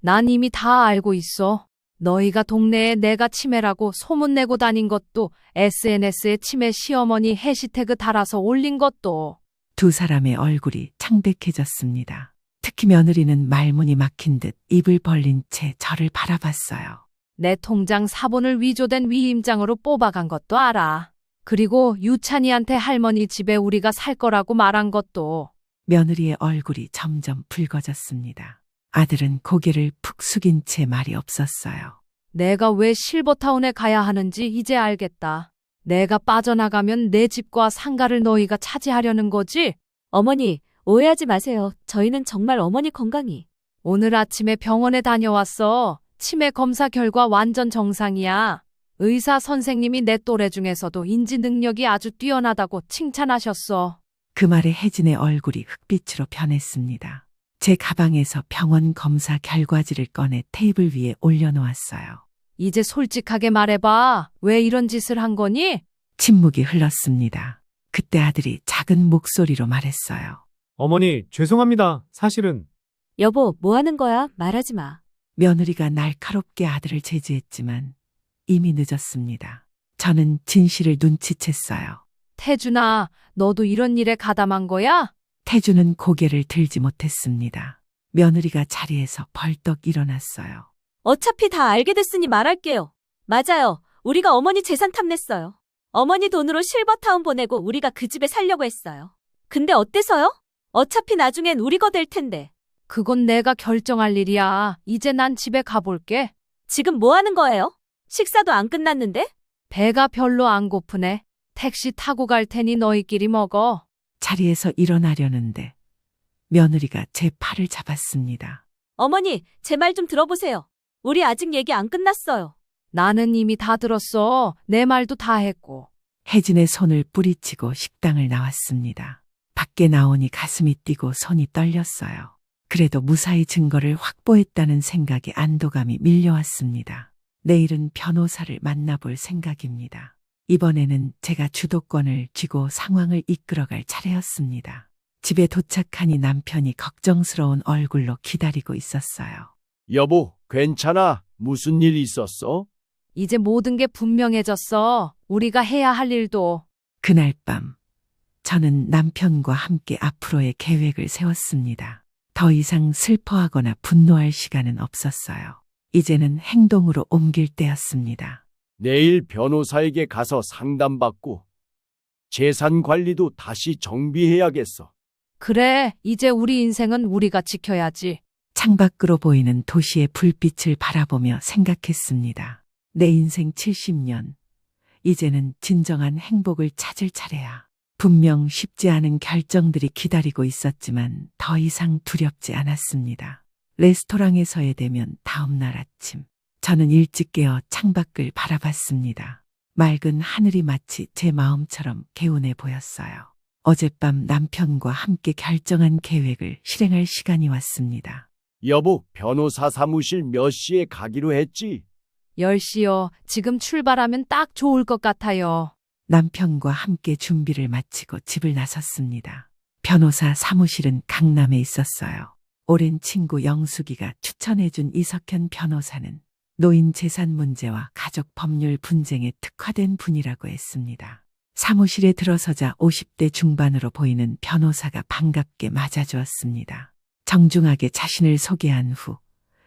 난 이미 다 알고 있어. 너희가 동네에 내가 치매라고 소문내고 다닌 것도 SNS에 치매 시어머니 해시태그 달아서 올린 것도. 두 사람의 얼굴이 창백해졌습니다. 특히 며느리는 말문이 막힌 듯 입을 벌린 채 저를 바라봤어요. 내 통장 사본을 위조된 위임장으로 뽑아간 것도 알아. 그리고 유찬이한테 할머니 집에 우리가 살 거라고 말한 것도. 며느리의 얼굴이 점점 붉어졌습니다. 아들은 고개를 푹 숙인 채 말이 없었어요. 내가 왜 실버타운에 가야 하는지 이제 알겠다. 내가 빠져나가면 내 집과 상가를 너희가 차지하려는 거지? 어머니, 오해하지 마세요. 저희는 정말 어머니 건강이. 오늘 아침에 병원에 다녀왔어. 치매 검사 결과 완전 정상이야. 의사 선생님이 내 또래 중에서도 인지 능력이 아주 뛰어나다고 칭찬하셨어. 그 말에 혜진의 얼굴이 흑빛으로 변했습니다. 제 가방에서 병원 검사 결과지를 꺼내 테이블 위에 올려놓았어요. 이제 솔직하게 말해봐. 왜 이런 짓을 한 거니? 침묵이 흘렀습니다. 그때 아들이 작은 목소리로 말했어요. 어머니, 죄송합니다. 사실은... 여보, 뭐 하는 거야? 말하지 마. 며느리가 날카롭게 아들을 제지했지만 이미 늦었습니다. 저는 진실을 눈치챘어요. 태준아, 너도 이런 일에 가담한 거야? 태준은 고개를 들지 못했습니다. 며느리가 자리에서 벌떡 일어났어요. 어차피 다 알게 됐으니 말할게요. 맞아요. 우리가 어머니 재산 탐냈어요. 어머니 돈으로 실버타운 보내고 우리가 그 집에 살려고 했어요. 근데 어때서요? 어차피 나중엔 우리 거 될 텐데. 그건 내가 결정할 일이야. 이제 난 집에 가볼게. 지금 뭐 하는 거예요? 식사도 안 끝났는데? 배가 별로 안 고프네. 택시 타고 갈 테니 너희끼리 먹어. 자리에서 일어나려는데 며느리가 제 팔을 잡았습니다. 어머니, 제 말 좀 들어보세요. 우리 아직 얘기 안 끝났어요. 나는 이미 다 들었어. 내 말도 다 했고. 혜진의 손을 뿌리치고 식당을 나왔습니다. 밖에 나오니 가슴이 뛰고 손이 떨렸어요. 그래도 무사히 증거를 확보했다는 생각에 안도감이 밀려왔습니다. 내일은 변호사를 만나볼 생각입니다. 이번에는 제가 주도권을 쥐고 상황을 이끌어갈 차례였습니다. 집에 도착하니 남편이 걱정스러운 얼굴로 기다리고 있었어요. 여보, 괜찮아? 무슨 일 있었어? 이제 모든 게 분명해졌어. 우리가 해야 할 일도. 그날 밤 저는 남편과 함께 앞으로의 계획을 세웠습니다. 더 이상 슬퍼하거나 분노할 시간은 없었어요. 이제는 행동으로 옮길 때였습니다. 내일 변호사에게 가서 상담받고 재산 관리도 다시 정비해야겠어. 그래, 이제 우리 인생은 우리가 지켜야지. 창밖으로 보이는 도시의 불빛을 바라보며 생각했습니다. 내 인생 70년. 이제는 진정한 행복을 찾을 차례야. 분명 쉽지 않은 결정들이 기다리고 있었지만 더 이상 두렵지 않았습니다. 레스토랑에서의 대면 다음 날 아침, 저는 일찍 깨어 창밖을 바라봤습니다. 맑은 하늘이 마치 제 마음처럼 개운해 보였어요. 어젯밤 남편과 함께 결정한 계획을 실행할 시간이 왔습니다. 여보, 변호사 사무실 몇 시에 가기로 했지? 10시요. 지금 출발하면 딱 좋을 것 같아요. 남편과 함께 준비를 마치고 집을 나섰습니다. 변호사 사무실은 강남에 있었어요. 오랜 친구 영숙이가 추천해준 이석현 변호사는 노인 재산 문제와 가족 법률 분쟁에 특화된 분이라고 했습니다. 사무실에 들어서자 50대 중반으로 보이는 변호사가 반갑게 맞아주었습니다. 정중하게 자신을 소개한 후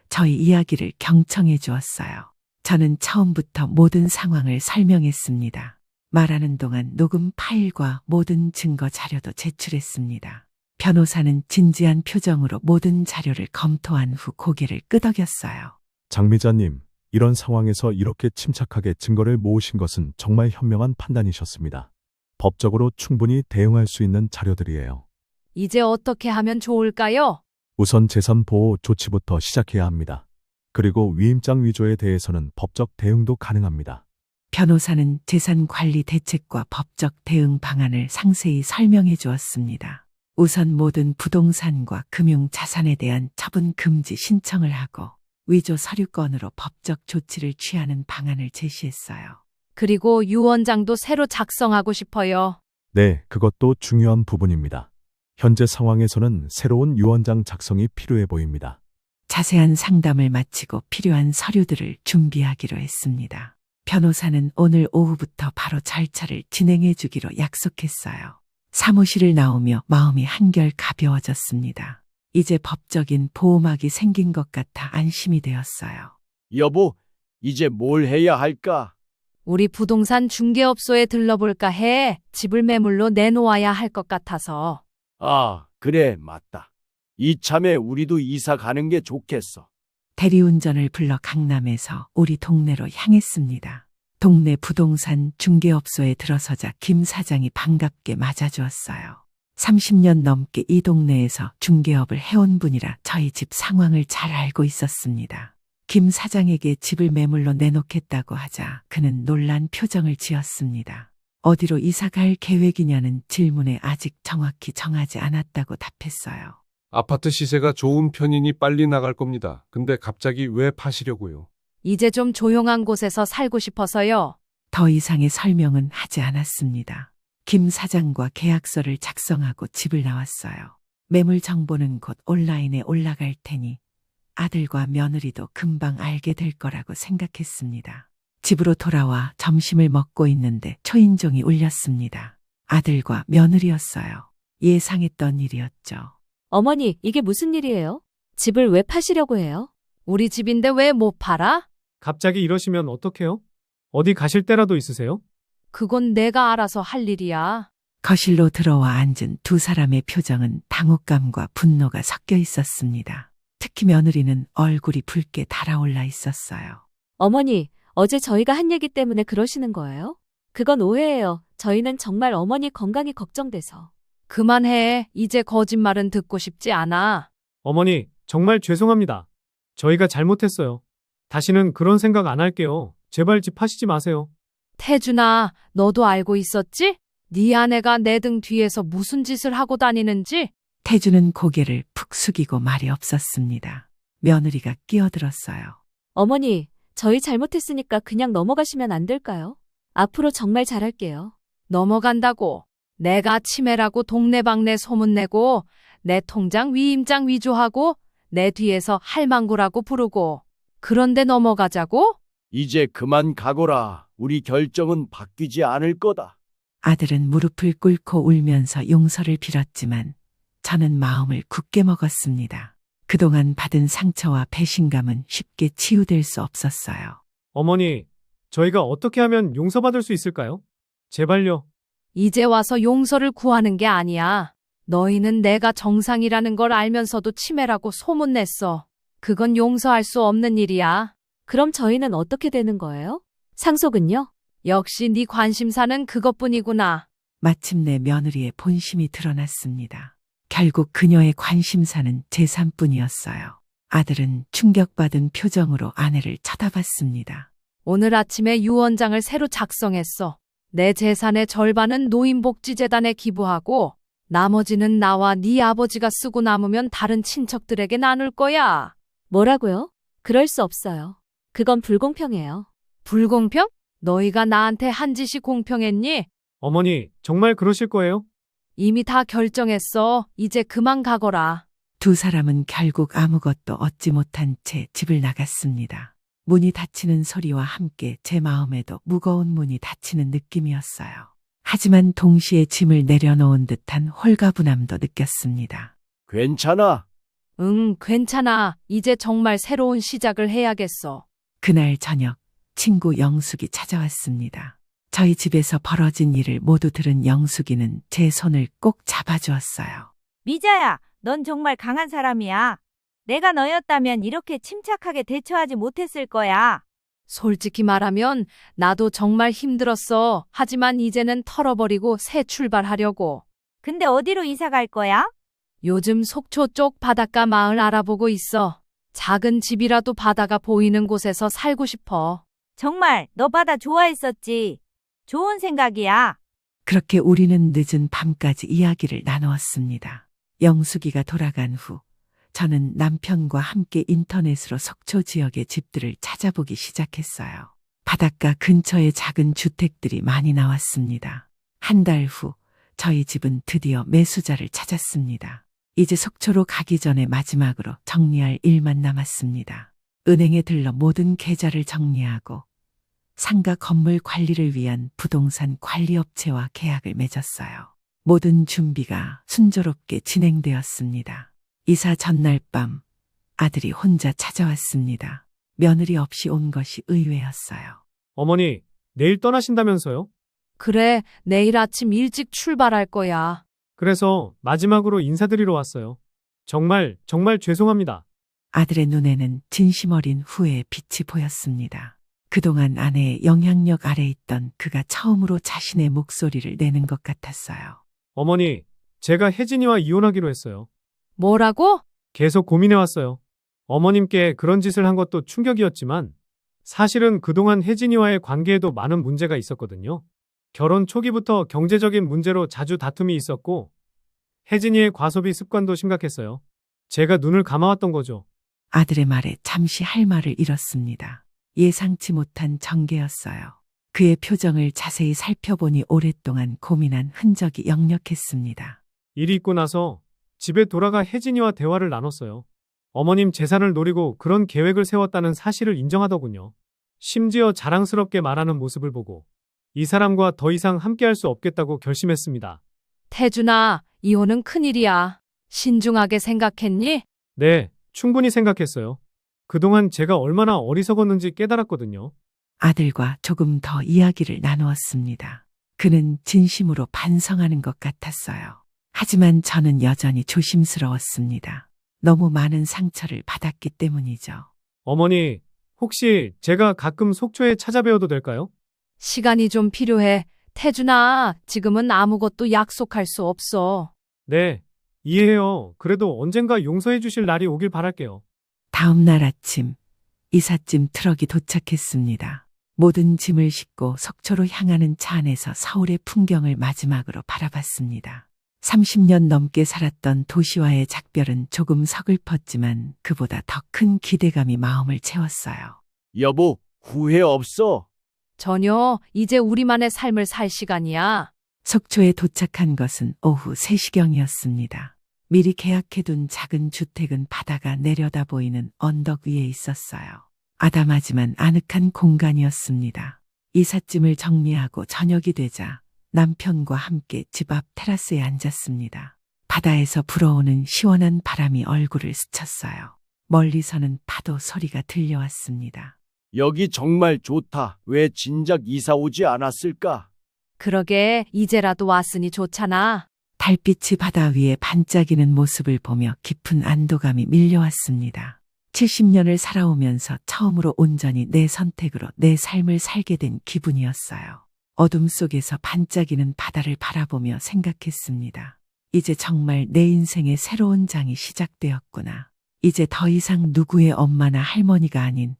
저희 이야기를 경청해 주었어요. 저는 처음부터 모든 상황을 설명했습니다. 말하는 동안 녹음 파일과 모든 증거 자료도 제출했습니다. 변호사는 진지한 표정으로 모든 자료를 검토한 후 고개를 끄덕였어요. 장 미자님, 이런 상황에서 이렇게 침착하게 증거를 모으신 것은 정말 현명한 판단이셨습니다. 법적으로 충분히 대응할 수 있는 자료들이에요. 이제 어떻게 하면 좋을까요? 우선 재산 보호 조치부터 시작해야 합니다. 그리고 위임장 위조에 대해서는 법적 대응도 가능합니다. 변호사는 재산 관리 대책과 법적 대응 방안을 상세히 설명해 주었습니다. 우선 모든 부동산과 금융 자산에 대한 처분 금지 신청을 하고 위조 서류건으로 법적 조치를 취하는 방안을 제시했어요. 그리고 유언장도 새로 작성하고 싶어요. 네, 그것도 중요한 부분입니다. 현재 상황에서는 새로운 유언장 작성이 필요해 보입니다. 자세한 상담을 마치고 필요한 서류들을 준비하기로 했습니다. 변호사는 오늘 오후부터 바로 절차를 진행해 주기로 약속했어요. 사무실을 나오며 마음이 한결 가벼워졌습니다. 이제 법적인 보호막이 생긴 것 같아 안심이 되었어요. 여보, 이제 뭘 해야 할까? 우리 부동산 중개업소에 들러볼까 해. 집을 매물로 내놓아야 할 것 같아서. 아, 그래, 맞다. 이참에 우리도 이사 가는 게 좋겠어. 대리운전을 불러 강남에서 우리 동네로 향했습니다. 동네 부동산 중개업소에 들어서자 김 사장이 반갑게 맞아주었어요. 30년 넘게 이 동네에서 중개업을 해온 분이라 저희 집 상황을 잘 알고 있었습니다. 김 사장에게 집을 매물로 내놓겠다고 하자 그는 놀란 표정을 지었습니다. 어디로 이사 갈 계획이냐는 질문에 아직 정확히 정하지 않았다고 답했어요. 아파트 시세가 좋은 편이니 빨리 나갈 겁니다. 근데 갑자기 왜 파시려고요? 이제 좀 조용한 곳에서 살고 싶어서요. 더 이상의 설명은 하지 않았습니다. 김 사장과 계약서를 작성하고 집을 나왔어요. 매물 정보는 곧 온라인에 올라갈 테니 아들과 며느리도 금방 알게 될 거라고 생각했습니다. 집으로 돌아와 점심을 먹고 있는데 초인종이 울렸습니다. 아들과 며느리였어요. 예상했던 일이었죠. 어머니, 이게 무슨 일이에요? 집을 왜 파시려고 해요? 우리 집인데 왜 못 팔아? 갑자기 이러시면 어떡해요? 어디 가실 때라도 있으세요? 그건 내가 알아서 할 일이야. 거실로 들어와 앉은 두 사람의 표정은 당혹감과 분노가 섞여 있었습니다. 특히 며느리는 얼굴이 붉게 달아올라 있었어요. 어머니, 어제 저희가 한 얘기 때문에 그러시는 거예요? 그건 오해예요. 저희는 정말 어머니 건강이 걱정돼서. 그만해. 이제 거짓말은 듣고 싶지 않아. 어머니, 정말 죄송합니다. 저희가 잘못했어요. 다시는 그런 생각 안 할게요. 제발 집 파시지 마세요. 태준아, 너도 알고 있었지? 네 아내가 내 등 뒤에서 무슨 짓을 하고 다니는지? 태주는 고개를 푹 숙이고 말이 없었습니다. 며느리가 끼어들었어요. 어머니, 저희 잘못했으니까 그냥 넘어가시면 안 될까요? 앞으로 정말 잘할게요. 넘어간다고. 내가 치매라고 동네방네 소문내고 내 통장 위임장 위조하고 내 뒤에서 할망구라고 부르고 그런데 넘어가자고? 이제 그만 가거라. 우리 결정은 바뀌지 않을 거다. 아들은 무릎을 꿇고 울면서 용서를 빌었지만 저는 마음을 굳게 먹었습니다. 그동안 받은 상처와 배신감은 쉽게 치유될 수 없었어요. 어머니, 저희가 어떻게 하면 용서받을 수 있을까요? 제발요. 이제 와서 용서를 구하는 게 아니야. 너희는 내가 정상이라는 걸 알면서도 치매라고 소문냈어. 그건 용서할 수 없는 일이야. 그럼 저희는 어떻게 되는 거예요? 상속은요? 역시 네 관심사는 그것뿐이구나. 마침내 며느리의 본심이 드러났습니다. 결국 그녀의 관심사는 재산뿐이었어요. 아들은 충격받은 표정으로 아내를 쳐다봤습니다. 오늘 아침에 유언장을 새로 작성했어. 내 재산의 절반은 노인복지재단에 기부하고 나머지는 나와 네 아버지가 쓰고 남으면 다른 친척들에게 나눌 거야. 뭐라고요? 그럴 수 없어요. 그건 불공평해요. 불공평? 너희가 나한테 한 짓이 공평했니? 어머니, 정말 그러실 거예요? 이미 다 결정했어. 이제 그만 가거라. 두 사람은 결국 아무것도 얻지 못한 채 집을 나갔습니다. 문이 닫히는 소리와 함께 제 마음에도 무거운 문이 닫히는 느낌이었어요. 하지만 동시에 짐을 내려놓은 듯한 홀가분함도 느꼈습니다. 괜찮아. 응, 괜찮아. 이제 정말 새로운 시작을 해야겠어. 그날 저녁 친구 영숙이 찾아왔습니다. 저희 집에서 벌어진 일을 모두 들은 영숙이는 제 손을 꼭 잡아주었어요. 미자야, 넌 정말 강한 사람이야. 내가 너였다면 이렇게 침착하게 대처하지 못했을 거야. 솔직히 말하면 나도 정말 힘들었어. 하지만 이제는 털어버리고 새 출발하려고. 근데 어디로 이사 갈 거야? 요즘 속초 쪽 바닷가 마을 알아보고 있어. 작은 집이라도 바다가 보이는 곳에서 살고 싶어. 정말 너 바다 좋아했었지. 좋은 생각이야. 그렇게 우리는 늦은 밤까지 이야기를 나누었습니다. 영숙이가 돌아간 후 저는 남편과 함께 인터넷으로 속초 지역의 집들을 찾아보기 시작했어요. 바닷가 근처에 작은 주택들이 많이 나왔습니다. 한 달 후 저희 집은 드디어 매수자를 찾았습니다. 이제 속초로 가기 전에 마지막으로 정리할 일만 남았습니다. 은행에 들러 모든 계좌를 정리하고 상가 건물 관리를 위한 부동산 관리업체와 계약을 맺었어요. 모든 준비가 순조롭게 진행되었습니다. 이사 전날 밤 아들이 혼자 찾아왔습니다. 며느리 없이 온 것이 의외였어요. 어머니, 내일 떠나신다면서요? 그래, 내일 아침 일찍 출발할 거야. 그래서 마지막으로 인사드리러 왔어요. 정말 죄송합니다. 아들의 눈에는 진심 어린 후회의 빛이 보였습니다. 그동안 아내의 영향력 아래 있던 그가 처음으로 자신의 목소리를 내는 것 같았어요. 어머니, 제가 혜진이와 이혼하기로 했어요. 뭐라고? 계속 고민해왔어요. 어머님께 그런 짓을 한 것도 충격이었지만 사실은 그동안 혜진이와의 관계에도 많은 문제가 있었거든요. 결혼 초기부터 경제적인 문제로 자주 다툼이 있었고 혜진이의 과소비 습관도 심각했어요. 제가 눈을 감아왔던 거죠. 아들의 말에 잠시 할 말을 잃었습니다. 예상치 못한 전개였어요. 그의 표정을 자세히 살펴보니 오랫동안 고민한 흔적이 역력했습니다. 일이 있고 나서 집에 돌아가 혜진이와 대화를 나눴어요. 어머님 재산을 노리고 그런 계획을 세웠다는 사실을 인정하더군요. 심지어 자랑스럽게 말하는 모습을 보고 이 사람과 더 이상 함께할 수 없겠다고 결심했습니다. 태준아, 이혼은 큰일이야. 신중하게 생각했니? 네, 충분히 생각했어요. 그동안 제가 얼마나 어리석었는지 깨달았거든요. 아들과 조금 더 이야기를 나누었습니다. 그는 진심으로 반성하는 것 같았어요. 하지만 저는 여전히 조심스러웠습니다. 너무 많은 상처를 받았기 때문이죠. 어머니, 혹시 제가 가끔 속초에 찾아뵈어도 될까요? 시간이 좀 필요해. 태준아, 지금은 아무것도 약속할 수 없어. 네, 이해해요. 그래도 언젠가 용서해 주실 날이 오길 바랄게요. 다음 날 아침 이삿짐 트럭이 도착했습니다. 모든 짐을 싣고 속초로 향하는 차 안에서 서울의 풍경을 마지막으로 바라봤습니다. 30년 넘게 살았던 도시와의 작별은 조금 서글펐지만 그보다 더 큰 기대감이 마음을 채웠어요. 여보, 후회 없어? 전혀, 이제 우리만의 삶을 살 시간이야. 속초에 도착한 것은 오후 3시경이었습니다. 미리 계약해둔 작은 주택은 바다가 내려다 보이는 언덕 위에 있었어요. 아담하지만 아늑한 공간이었습니다. 이삿짐을 정리하고 저녁이 되자 남편과 함께 집 앞 테라스에 앉았습니다. 바다에서 불어오는 시원한 바람이 얼굴을 스쳤어요. 멀리서는 파도 소리가 들려왔습니다. 여기 정말 좋다. 왜 진작 이사 오지 않았을까? 그러게, 이제라도 왔으니 좋잖아. 달빛이 바다 위에 반짝이는 모습을 보며 깊은 안도감이 밀려왔습니다. 70년을 살아오면서 처음으로 온전히 내 선택으로 내 삶을 살게 된 기분이었어요. 어둠 속에서 반짝이는 바다를 바라보며 생각했습니다. 이제 정말 내 인생의 새로운 장이 시작되었구나. 이제 더 이상 누구의 엄마나 할머니가 아닌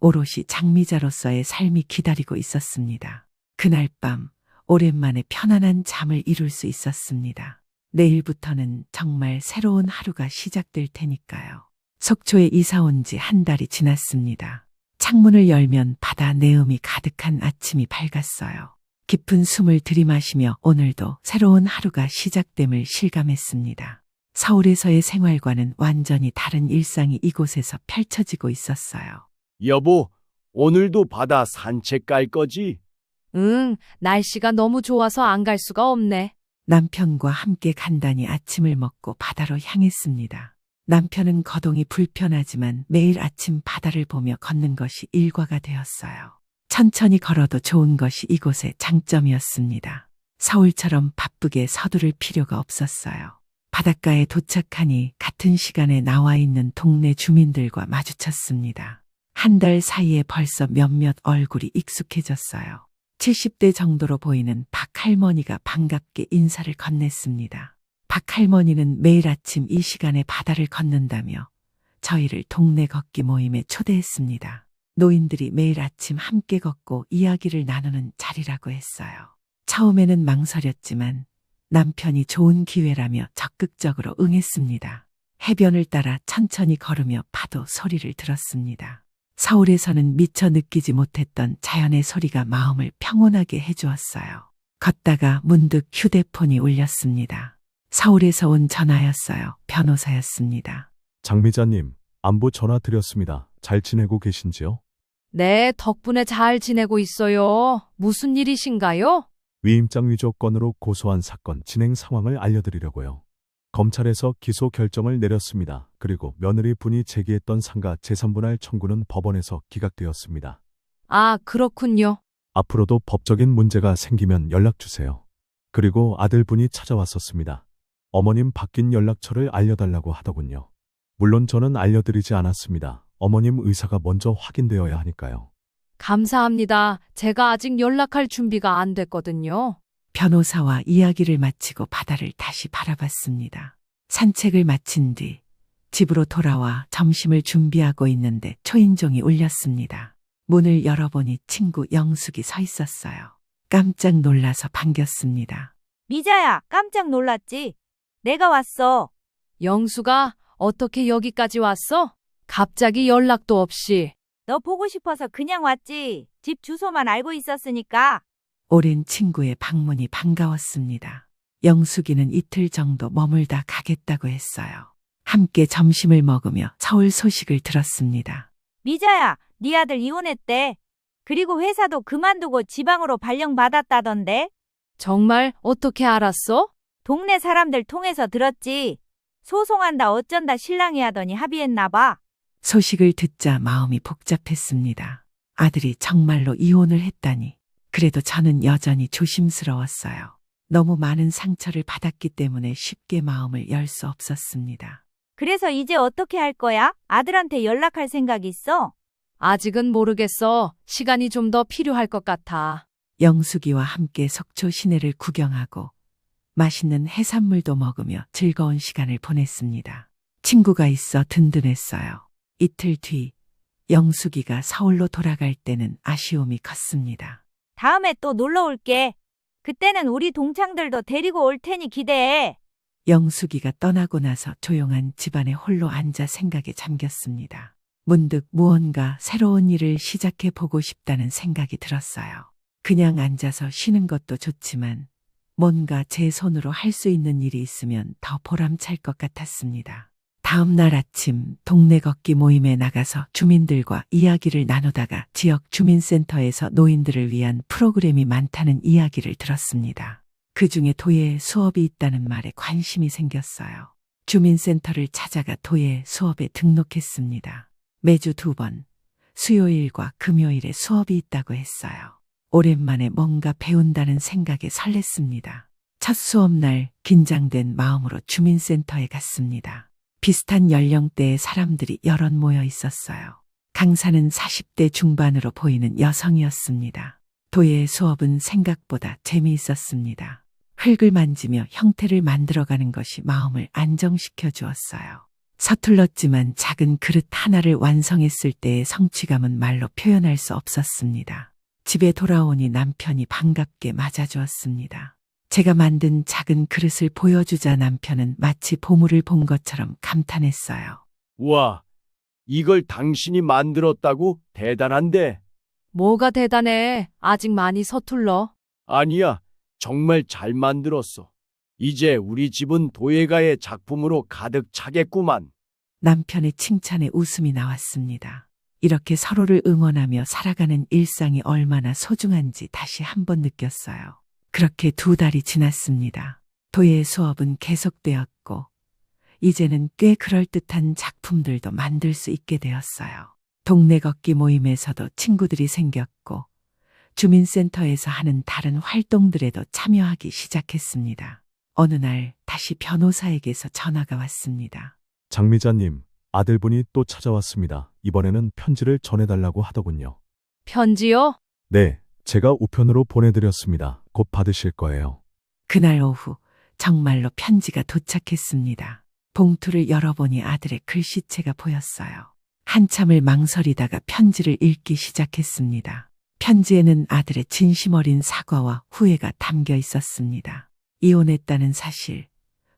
오롯이 장미자로서의 삶이 기다리고 있었습니다. 그날 밤 오랜만에 편안한 잠을 이룰 수 있었습니다. 내일부터는 정말 새로운 하루가 시작될 테니까요. 속초에 이사 온 지 한 달이 지났습니다. 창문을 열면 바다 내음이 가득한 아침이 밝았어요. 깊은 숨을 들이마시며 오늘도 새로운 하루가 시작됨을 실감했습니다. 서울에서의 생활과는 완전히 다른 일상이 이곳에서 펼쳐지고 있었어요. 여보, 오늘도 바다 산책 갈 거지? 응, 날씨가 너무 좋아서 안 갈 수가 없네. 남편과 함께 간단히 아침을 먹고 바다로 향했습니다. 남편은 거동이 불편하지만 매일 아침 바다를 보며 걷는 것이 일과가 되었어요. 천천히 걸어도 좋은 것이 이곳의 장점이었습니다. 서울처럼 바쁘게 서두를 필요가 없었어요. 바닷가에 도착하니 같은 시간에 나와 있는 동네 주민들과 마주쳤습니다. 한 달 사이에 벌써 몇몇 얼굴이 익숙해졌어요. 70대 정도로 보이는 박 할머니가 반갑게 인사를 건넸습니다. 박 할머니는 매일 아침 이 시간에 바다를 걷는다며 저희를 동네 걷기 모임에 초대했습니다. 노인들이 매일 아침 함께 걷고 이야기를 나누는 자리라고 했어요. 처음에는 망설였지만 남편이 좋은 기회라며 적극적으로 응했습니다. 해변을 따라 천천히 걸으며 파도 소리를 들었습니다. 서울에서는 미처 느끼지 못했던 자연의 소리가 마음을 평온하게 해주었어요. 걷다가 문득 휴대폰이 울렸습니다. 서울에서 온 전화였어요. 변호사였습니다. 장미자님, 안부 전화 드렸습니다. 잘 지내고 계신지요? 네, 덕분에 잘 지내고 있어요. 무슨 일이신가요? 위임장 위조 건으로 고소한 사건 진행 상황을 알려드리려고요. 검찰에서 기소 결정을 내렸습니다. 그리고 며느리 분이 제기했던 상가 재산분할 청구는 법원에서 기각되었습니다. 아, 그렇군요. 앞으로도 법적인 문제가 생기면 연락주세요. 그리고 아들분이 찾아왔었습니다. 어머님 바뀐 연락처를 알려달라고 하더군요. 물론 저는 알려드리지 않았습니다. 어머님 의사가 먼저 확인되어야 하니까요. 감사합니다. 제가 아직 연락할 준비가 안 됐거든요. 변호사와 이야기를 마치고 바다를 다시 바라봤습니다. 산책을 마친 뒤 집으로 돌아와 점심을 준비하고 있는데 초인종이 울렸습니다. 문을 열어보니 친구 영숙이 서 있었어요. 깜짝 놀라서 반겼습니다. 미자야, 깜짝 놀랐지? 내가 왔어. 영수가 어떻게 여기까지 왔어? 갑자기 연락도 없이. 너 보고 싶어서 그냥 왔지. 집 주소만 알고 있었으니까. 오랜 친구의 방문이 반가웠습니다. 영숙이는 이틀 정도 머물다 가겠다고 했어요. 함께 점심을 먹으며 서울 소식을 들었습니다. 미자야, 네 아들 이혼했대. 그리고 회사도 그만두고 지방으로 발령받았다던데? 정말 어떻게 알았어? 동네 사람들 통해서 들었지. 소송한다 어쩐다 신랑이 하더니 합의했나 봐. 소식을 듣자 마음이 복잡했습니다. 아들이 정말로 이혼을 했다니. 그래도 저는 여전히 조심스러웠어요. 너무 많은 상처를 받았기 때문에 쉽게 마음을 열 수 없었습니다. 그래서 이제 어떻게 할 거야? 아들한테 연락할 생각 있어? 아직은 모르겠어. 시간이 좀 더 필요할 것 같아. 영숙이와 함께 속초 시내를 구경하고 맛있는 해산물도 먹으며 즐거운 시간을 보냈습니다. 친구가 있어 든든했어요. 이틀 뒤 영숙이가 서울로 돌아갈 때는 아쉬움이 컸습니다. 다음에 또 놀러 올게. 그때는 우리 동창들도 데리고 올 테니 기대해. 영숙이가 떠나고 나서 조용한 집안에 홀로 앉아 생각에 잠겼습니다. 문득 무언가 새로운 일을 시작해 보고 싶다는 생각이 들었어요. 그냥 앉아서 쉬는 것도 좋지만 뭔가 제 손으로 할 수 있는 일이 있으면 더 보람찰 것 같았습니다. 다음 날 아침 동네 걷기 모임에 나가서 주민들과 이야기를 나누다가 지역 주민센터에서 노인들을 위한 프로그램이 많다는 이야기를 들었습니다. 그중에 도예 수업이 있다는 말에 관심이 생겼어요. 주민센터를 찾아가 도예 수업에 등록했습니다. 매주 2번, 수요일과 금요일에 수업이 있다고 했어요. 오랜만에 뭔가 배운다는 생각에 설렜습니다. 첫 수업날 긴장된 마음으로 주민센터에 갔습니다. 비슷한 연령대의 사람들이 여럿 모여 있었어요. 강사는 40대 중반으로 보이는 여성이었습니다. 도예의 수업은 생각보다 재미있었습니다. 흙을 만지며 형태를 만들어가는 것이 마음을 안정시켜 주었어요. 서툴렀지만 작은 그릇 하나를 완성했을 때의 성취감은 말로 표현할 수 없었습니다. 집에 돌아오니 남편이 반갑게 맞아주었습니다. 제가 만든 작은 그릇을 보여주자 남편은 마치 보물을 본 것처럼 감탄했어요. 우와, 이걸 당신이 만들었다고? 대단한데. 뭐가 대단해. 아직 많이 서툴러. 아니야, 정말 잘 만들었어. 이제 우리 집은 도예가의 작품으로 가득 차겠구만. 남편의 칭찬에 웃음이 나왔습니다. 이렇게 서로를 응원하며 살아가는 일상이 얼마나 소중한지 다시 한번 느꼈어요. 그렇게 2달이 지났습니다. 도예 수업은 계속되었고 이제는 꽤 그럴듯한 작품들도 만들 수 있게 되었어요. 동네 걷기 모임에서도 친구들이 생겼고 주민센터에서 하는 다른 활동들에도 참여하기 시작했습니다. 어느 날 다시 변호사에게서 전화가 왔습니다. 장미자님, 아들분이 또 찾아왔습니다. 이번에는 편지를 전해달라고 하더군요. 편지요? 네, 제가 우편으로 보내드렸습니다. 곧 받으실 거예요. 그날 오후 정말로 편지가 도착했습니다. 봉투를 열어보니 아들의 글씨체가 보였어요. 한참을 망설이다가 편지를 읽기 시작했습니다. 편지에는 아들의 진심 어린 사과와 후회가 담겨 있었습니다. 이혼했다는 사실,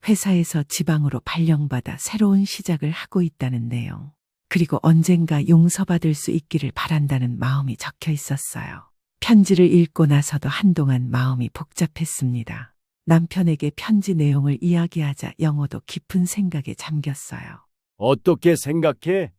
회사에서 지방으로 발령받아 새로운 시작을 하고 있다는 내용, 그리고 언젠가 용서받을 수 있기를 바란다는 마음이 적혀 있었어요. 편지를 읽고 나서도 한동안 마음이 복잡했습니다. 남편에게 편지 내용을 이야기하자 영호도 깊은 생각에 잠겼어요. 어떻게 생각해?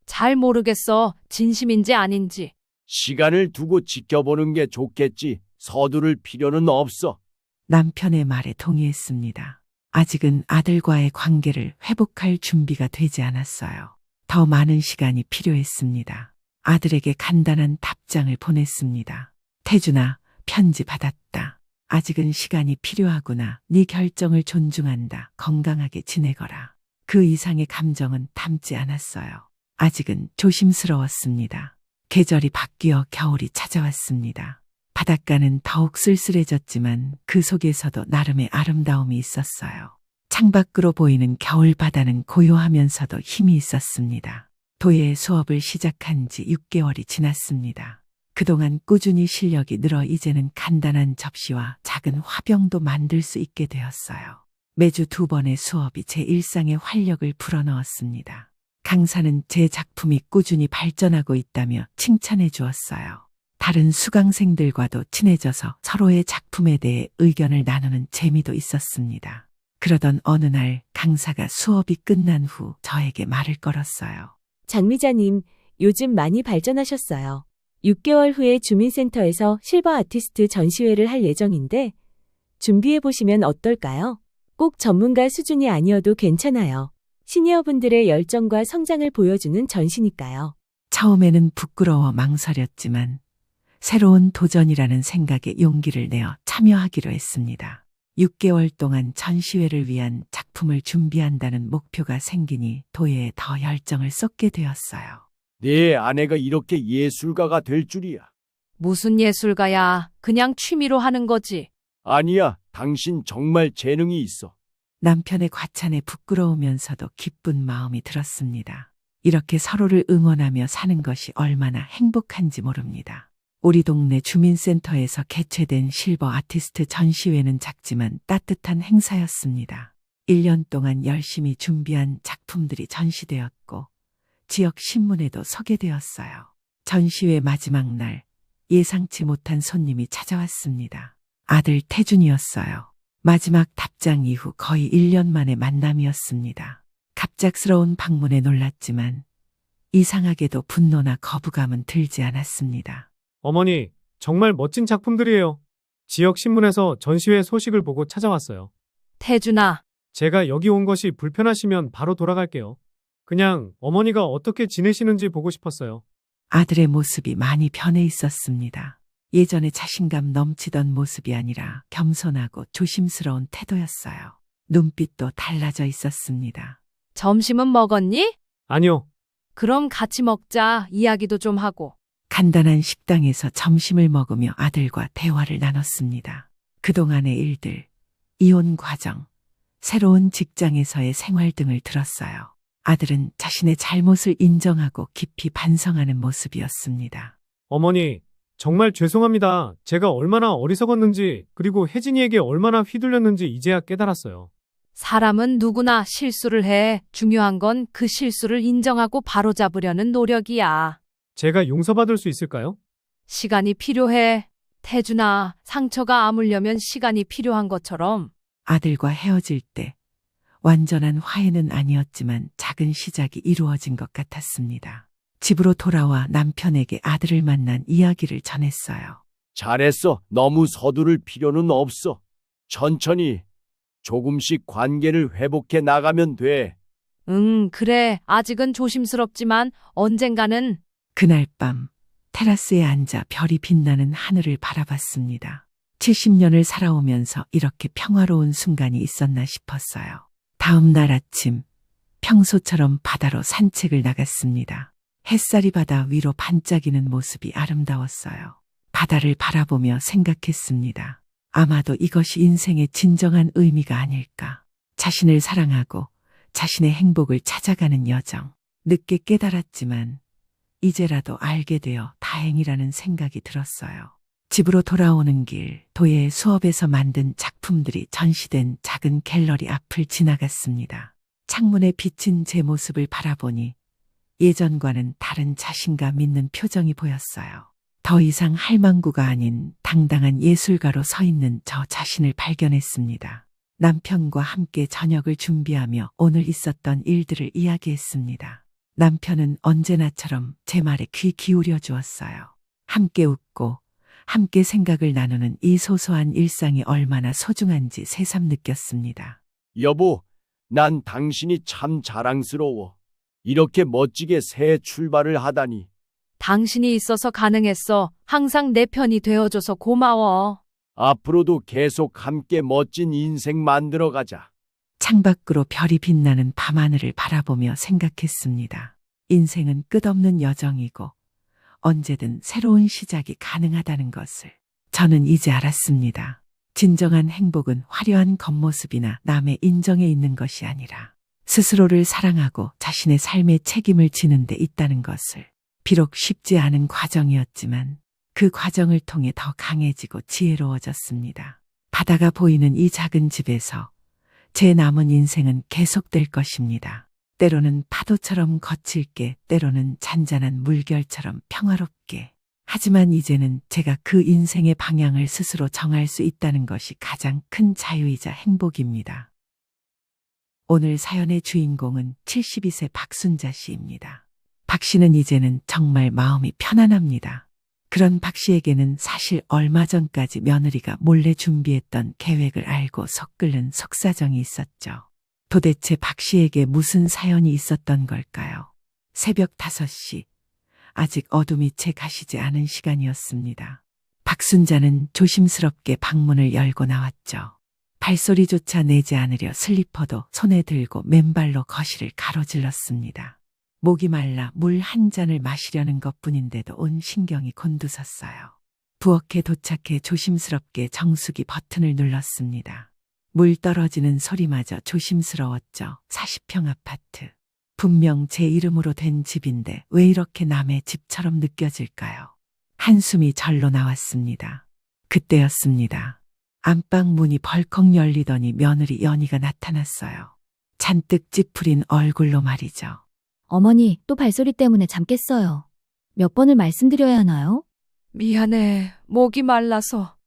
잘 모르겠어. 진심인지 아닌지. 시간을 두고 지켜보는 게 좋겠지. 서두를 필요는 없어. 남편의 말에 동의했습니다. 아직은 아들과의 관계를 회복할 준비가 되지 않았어요. 더 많은 시간이 필요했습니다. 아들에게 간단한 답장을 보냈습니다. 태준아, 편지 받았다. 아직은 시간이 필요하구나. 네 결정을 존중한다. 건강하게 지내거라. 그 이상의 감정은 담지 않았어요. 아직은 조심스러웠습니다. 계절이 바뀌어 겨울이 찾아왔습니다. 바닷가는 더욱 쓸쓸해졌지만 그 속에서도 나름의 아름다움이 있었어요. 창밖으로 보이는 겨울 바다는 고요하면서도 힘이 있었습니다. 도예 수업을 시작한 지 6개월이 지났습니다. 그동안 꾸준히 실력이 늘어 이제는 간단한 접시와 작은 화병도 만들 수 있게 되었어요. 매주 2번의 수업이 제 일상에 활력을 불어넣었습니다. 강사는 제 작품이 꾸준히 발전하고 있다며 칭찬해 주었어요. 다른 수강생들과도 친해져서 서로의 작품에 대해 의견을 나누는 재미도 있었습니다. 그러던 어느 날 강사가 수업이 끝난 후 저에게 말을 걸었어요. 장미자님, 요즘 많이 발전하셨어요. 6개월 후에 주민센터에서 실버 아티스트 전시회를 할 예정인데 준비해보시면 어떨까요? 꼭 전문가 수준이 아니어도 괜찮아요. 시니어분들의 열정과 성장을 보여주는 전시니까요. 처음에는 부끄러워 망설였지만 새로운 도전이라는 생각에 용기를 내어 참여하기로 했습니다. 6개월 동안 전시회를 위한 작품을 준비한다는 목표가 생기니 도예에 더 열정을 쏟게 되었어요. 내 아내가 이렇게 예술가가 될 줄이야. 무슨 예술가야. 그냥 취미로 하는 거지. 아니야, 당신 정말 재능이 있어. 남편의 과찬에 부끄러우면서도 기쁜 마음이 들었습니다. 이렇게 서로를 응원하며 사는 것이 얼마나 행복한지 모릅니다. 우리 동네 주민센터에서 개최된 실버 아티스트 전시회는 작지만 따뜻한 행사였습니다. 1년 동안 열심히 준비한 작품들이 전시되었고 지역 신문에도 소개되었어요. 전시회 마지막 날 예상치 못한 손님이 찾아왔습니다. 아들 태준이었어요. 마지막 답장 이후 거의 1년 만의 만남이었습니다. 갑작스러운 방문에 놀랐지만 이상하게도 분노나 거부감은 들지 않았습니다. 어머니, 정말 멋진 작품들이에요. 지역 신문에서 전시회 소식을 보고 찾아왔어요. 태준아, 제가 여기 온 것이 불편하시면 바로 돌아갈게요. 그냥 어머니가 어떻게 지내시는지 보고 싶었어요. 아들의 모습이 많이 변해 있었습니다. 예전에 자신감 넘치던 모습이 아니라 겸손하고 조심스러운 태도였어요. 눈빛도 달라져 있었습니다. 점심은 먹었니? 아니요. 그럼 같이 먹자. 이야기도 좀 하고. 간단한 식당에서 점심을 먹으며 아들과 대화를 나눴습니다. 그동안의 일들, 이혼 과정, 새로운 직장에서의 생활 등을 들었어요. 아들은 자신의 잘못을 인정하고 깊이 반성하는 모습이었습니다. 어머니, 정말 죄송합니다. 제가 얼마나 어리석었는지, 그리고 혜진이에게 얼마나 휘둘렸는지 이제야 깨달았어요. 사람은 누구나 실수를 해. 중요한 건 그 실수를 인정하고 바로잡으려는 노력이야. 제가 용서받을 수 있을까요? 시간이 필요해. 태준아, 상처가 아물려면 시간이 필요한 것처럼. 아들과 헤어질 때 완전한 화해는 아니었지만 작은 시작이 이루어진 것 같았습니다. 집으로 돌아와 남편에게 아들을 만난 이야기를 전했어요. 잘했어. 너무 서두를 필요는 없어. 천천히 조금씩 관계를 회복해 나가면 돼. 그래. 아직은 조심스럽지만 언젠가는. 그날 밤 테라스에 앉아 별이 빛나는 하늘을 바라봤습니다. 70년을 살아오면서 이렇게 평화로운 순간이 있었나 싶었어요. 다음 날 아침 평소처럼 바다로 산책을 나갔습니다. 햇살이 바다 위로 반짝이는 모습이 아름다웠어요. 바다를 바라보며 생각했습니다. 아마도 이것이 인생의 진정한 의미가 아닐까. 자신을 사랑하고 자신의 행복을 찾아가는 여정. 늦게 깨달았지만 이제라도 알게 되어 다행이라는 생각이 들었어요. 집으로 돌아오는 길, 도예의 수업에서 만든 작품들이 전시된 작은 갤러리 앞을 지나갔습니다. 창문에 비친 제 모습을 바라보니 예전과는 다른 자신감 있는 표정이 보였어요. 더 이상 할망구가 아닌 당당한 예술가로 서 있는 저 자신을 발견했습니다. 남편과 함께 저녁을 준비하며 오늘 있었던 일들을 이야기했습니다. 남편은 언제나처럼 제 말에 귀 기울여 주었어요. 함께 웃고 함께 생각을 나누는 이 소소한 일상이 얼마나 소중한지 새삼 느꼈습니다. 여보, 난 당신이 참 자랑스러워. 이렇게 멋지게 새 출발을 하다니. 당신이 있어서 가능했어. 항상 내 편이 되어줘서 고마워. 앞으로도 계속 함께 멋진 인생 만들어가자. 창밖으로 별이 빛나는 밤하늘을 바라보며 생각했습니다. 인생은 끝없는 여정이고 언제든 새로운 시작이 가능하다는 것을 저는 이제 알았습니다. 진정한 행복은 화려한 겉모습이나 남의 인정에 있는 것이 아니라 스스로를 사랑하고 자신의 삶의 책임을 지는 데 있다는 것을. 비록 쉽지 않은 과정이었지만 그 과정을 통해 더 강해지고 지혜로워졌습니다. 바다가 보이는 이 작은 집에서 제 남은 인생은 계속될 것입니다. 때로는 파도처럼 거칠게, 때로는 잔잔한 물결처럼 평화롭게. 하지만 이제는 제가 그 인생의 방향을 스스로 정할 수 있다는 것이 가장 큰 자유이자 행복입니다. 오늘 사연의 주인공은 72세 박순자 씨입니다. 박 씨는 이제는 정말 마음이 편안합니다. 그런 박 씨에게는 사실 얼마 전까지 며느리가 몰래 준비했던 계획을 알고 속 끓는 속사정이 있었죠. 도대체 박 씨에게 무슨 사연이 있었던 걸까요? 새벽 5시, 아직 어둠이 채 가시지 않은 시간이었습니다. 박순자는 조심스럽게 방문을 열고 나왔죠. 발소리조차 내지 않으려 슬리퍼도 손에 들고 맨발로 거실을 가로질렀습니다. 목이 말라 물 한 잔을 마시려는 것뿐인데도 온 신경이 곤두섰어요. 부엌에 도착해 조심스럽게 정수기 버튼을 눌렀습니다. 물 떨어지는 소리마저 조심스러웠죠. 40평 아파트. 분명 제 이름으로 된 집인데 왜 이렇게 남의 집처럼 느껴질까요? 한숨이 절로 나왔습니다. 그때였습니다. 안방 문이 벌컥 열리더니 며느리 연희가 나타났어요. 잔뜩 찌푸린 얼굴로 말이죠. 어머니, 또 발소리 때문에 잠 깼어요. 몇 번을 말씀드려야 하나요? 미안해. 목이 말라서.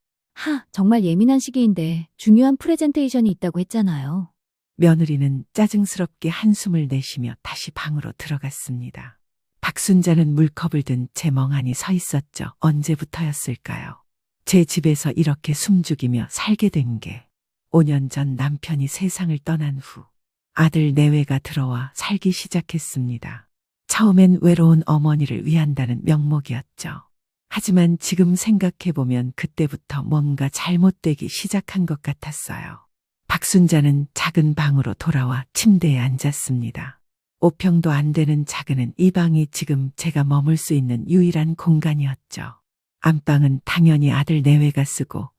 정말 예민한 시기인데 중요한 프레젠테이션이 있다고 했잖아요. 며느리는 짜증스럽게 한숨을 내쉬며 다시 방으로 들어갔습니다. 박순자는 물컵을 든 채 멍하니 서 있었죠. 언제부터였을까요? 제 집에서 이렇게 숨죽이며 살게 된 게 5년 전 남편이 세상을 떠난 후 아들 내외가 들어와 살기 시작했습니다. 처음엔 외로운 어머니를 위한다는 명목이었죠. 하지만 지금 생각해보면 그때부터 뭔가 잘못되기 시작한 것 같았어요. 박순자는 작은 방으로 돌아와 침대에 앉았습니다. 5평도 안 되는 작은 이 방이 지금 제가 머물 수 있는 유일한 공간이었죠. 안방은 당연히 아들 내외가 쓰고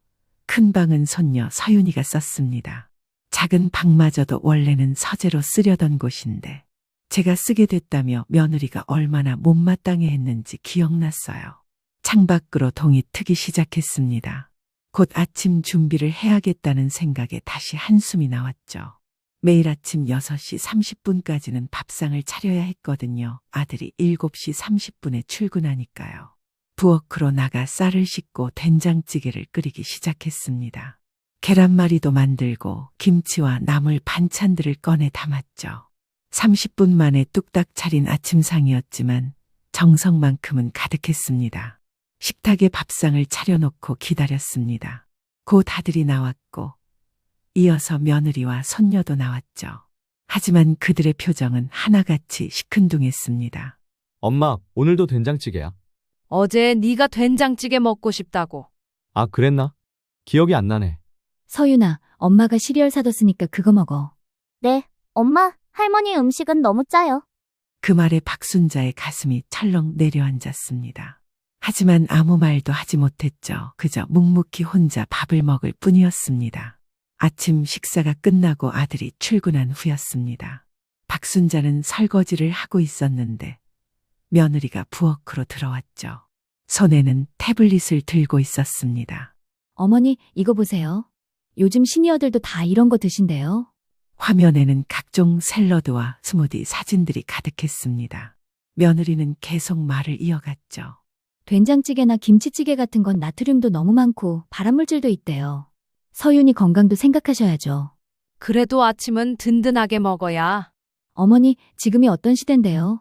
큰 방은 손녀 서윤이가 썼습니다. 작은 방마저도 원래는 서재로 쓰려던 곳인데 제가 쓰게 됐다며 며느리가 얼마나 못마땅해 했는지 기억났어요. 창밖으로 동이 트기 시작했습니다. 곧 아침 준비를 해야겠다는 생각에 다시 한숨이 나왔죠. 매일 아침 6시 30분까지는 밥상을 차려야 했거든요. 아들이 7시 30분에 출근하니까요. 부엌으로 나가 쌀을 씻고 된장찌개를 끓이기 시작했습니다. 계란말이도 만들고 김치와 나물 반찬들을 꺼내 담았죠. 30분 만에 뚝딱 차린 아침상이었지만 정성만큼은 가득했습니다. 식탁에 밥상을 차려놓고 기다렸습니다. 곧 아들이 나왔고 이어서 며느리와 손녀도 나왔죠. 하지만 그들의 표정은 하나같이 시큰둥했습니다. 엄마, 오늘도 된장찌개야. 어제 네가 된장찌개 먹고 싶다고. 아, 그랬나? 기억이 안 나네. 서윤아, 엄마가 시리얼 사뒀으니까 그거 먹어. 네, 엄마, 할머니 음식은 너무 짜요. 그 말에 박순자의 가슴이 철렁 내려앉았습니다. 하지만 아무 말도 하지 못했죠. 그저 묵묵히 혼자 밥을 먹을 뿐이었습니다. 아침 식사가 끝나고 아들이 출근한 후였습니다. 박순자는 설거지를 하고 있었는데 며느리가 부엌으로 들어왔죠. 손에는 태블릿을 들고 있었습니다. 어머니, 이거 보세요. 요즘 시니어들도 다 이런 거 드신대요. 화면에는 각종 샐러드와 스무디 사진들이 가득했습니다. 며느리는 계속 말을 이어갔죠. 된장찌개나 김치찌개 같은 건 나트륨도 너무 많고 발암물질도 있대요. 서윤이 건강도 생각하셔야죠. 그래도 아침은 든든하게 먹어야. 어머니, 지금이 어떤 시대인데요?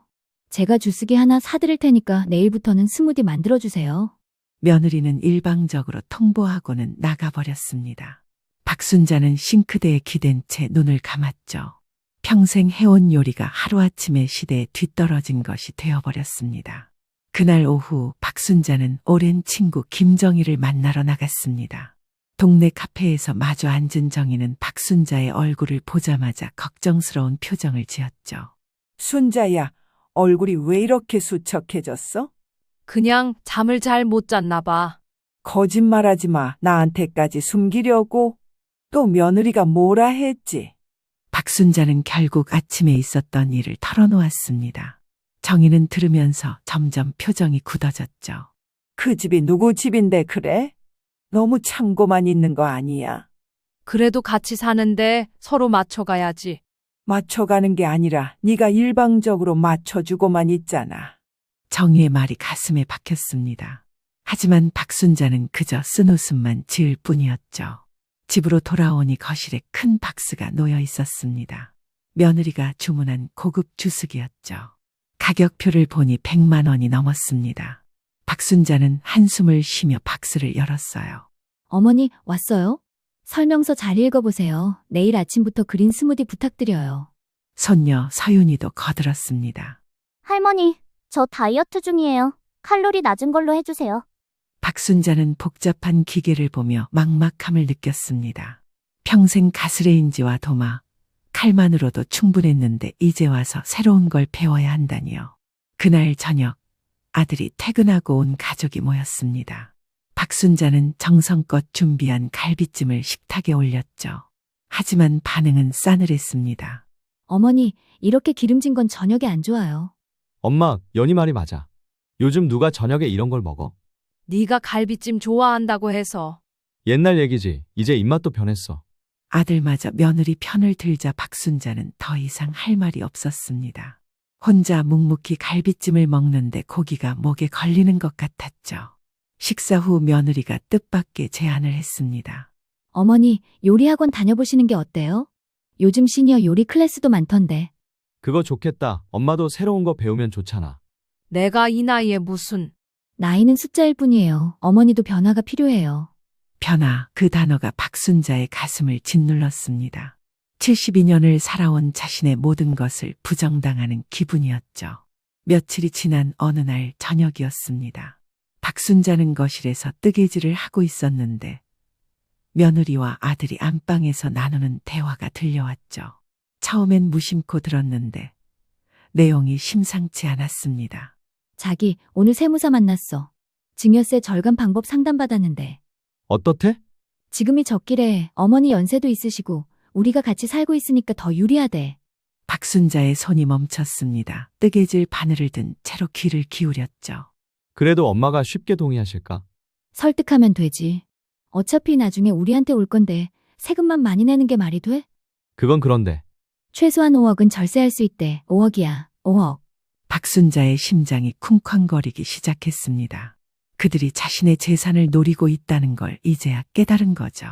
제가 주스기 하나 사드릴 테니까 내일부터는 스무디 만들어주세요. 며느리는 일방적으로 통보하고는 나가버렸습니다. 박순자는 싱크대에 기댄 채 눈을 감았죠. 평생 해온 요리가 하루아침에 시대에 뒤떨어진 것이 되어버렸습니다. 그날 오후 박순자는 오랜 친구 김정희를 만나러 나갔습니다. 동네 카페에서 마주 앉은 정희는 박순자의 얼굴을 보자마자 걱정스러운 표정을 지었죠. 순자야, 얼굴이 왜 이렇게 수척해졌어? 그냥 잠을 잘 못 잤나 봐. 거짓말하지 마. 나한테까지 숨기려고. 또 며느리가 뭐라 했지? 박순자는 결국 아침에 있었던 일을 털어놓았습니다. 정희는 들으면서 점점 표정이 굳어졌죠. 그 집이 누구 집인데 그래? 너무 참고만 있는 거 아니야? 그래도 같이 사는데 서로 맞춰가야지. 맞춰가는 게 아니라 네가 일방적으로 맞춰주고만 있잖아. 정희의 말이 가슴에 박혔습니다. 하지만 박순자는 그저 쓴웃음만 지을 뿐이었죠. 집으로 돌아오니 거실에 큰 박스가 놓여 있었습니다. 며느리가 주문한 고급 주스기였죠. 가격표를 보니 100만 원이 넘었습니다. 박순자는 한숨을 쉬며 박스를 열었어요. 어머니, 왔어요? 설명서 잘 읽어보세요. 내일 아침부터 그린 스무디 부탁드려요. 손녀 서윤이도 거들었습니다. 할머니, 저 다이어트 중이에요. 칼로리 낮은 걸로 해주세요. 박순자는 복잡한 기계를 보며 막막함을 느꼈습니다. 평생 가스레인지와 도마, 칼만으로도 충분했는데 이제 와서 새로운 걸 배워야 한다니요. 그날 저녁 아들이 퇴근하고 온 가족이 모였습니다. 박순자는 정성껏 준비한 갈비찜을 식탁에 올렸죠. 하지만 반응은 싸늘했습니다. 어머니, 이렇게 기름진 건 저녁에 안 좋아요. 엄마, 연희 말이 맞아. 요즘 누가 저녁에 이런 걸 먹어? 네가 갈비찜 좋아한다고 해서. 옛날 얘기지. 이제 입맛도 변했어. 아들마저 며느리 편을 들자 박순자는 더 이상 할 말이 없었습니다. 혼자 묵묵히 갈비찜을 먹는데 고기가 목에 걸리는 것 같았죠. 식사 후 며느리가 뜻밖의 제안을 했습니다. 어머니, 요리학원 다녀보시는 게 어때요? 요즘 시니어 요리 클래스도 많던데. 그거 좋겠다. 엄마도 새로운 거 배우면 좋잖아. 내가 이 나이에 무슨. 나이는 숫자일 뿐이에요. 어머니도 변화가 필요해요. 변화, 그 단어가 박순자의 가슴을 짓눌렀습니다. 72년을 살아온 자신의 모든 것을 부정당하는 기분이었죠. 며칠이 지난 어느 날 저녁이었습니다. 박순자는 거실에서 뜨개질을 하고 있었는데 며느리와 아들이 안방에서 나누는 대화가 들려왔죠. 처음엔 무심코 들었는데 내용이 심상치 않았습니다. 자기, 오늘 세무사 만났어. 증여세 절감 방법 상담받았는데. 어떻대? 지금이 적기래. 어머니 연세도 있으시고 우리가 같이 살고 있으니까 더 유리하대. 박순자의 손이 멈췄습니다. 뜨개질 바늘을 든 채로 귀를 기울였죠. 그래도 엄마가 쉽게 동의하실까? 설득하면 되지. 어차피 나중에 우리한테 올 건데 세금만 많이 내는 게 말이 돼? 그건 그런데. 최소한 5억은 절세할 수 있대. 5억이야. 5억. 박순자의 심장이 쿵쾅거리기 시작했습니다. 그들이 자신의 재산을 노리고 있다는 걸 이제야 깨달은 거죠.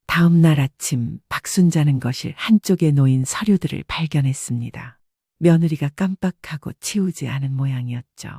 다음 날 아침 박순자는 거실 한쪽에 놓인 서류들을 발견했습니다. 며느리가 깜빡하고 치우지 않은 모양이었죠.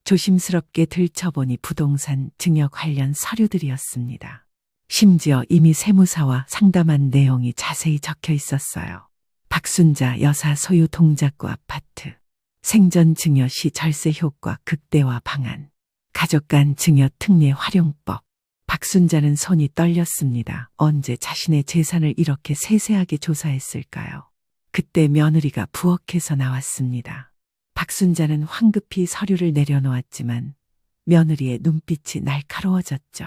조심스럽게 들춰보니 부동산 증여 관련 서류들이었습니다. 심지어 이미 세무사와 상담한 내용이 자세히 적혀 있었어요. 박순자 여사 소유 동작구 아파트, 생전 증여 시 절세 효과 극대화 방안, 가족 간 증여 특례 활용법. 박순자는 손이 떨렸습니다. 언제 자신의 재산을 이렇게 세세하게 조사했을까요? 그때 며느리가 부엌에서 나왔습니다. 박순자는 황급히 서류를 내려놓았지만 며느리의 눈빛이 날카로워졌죠.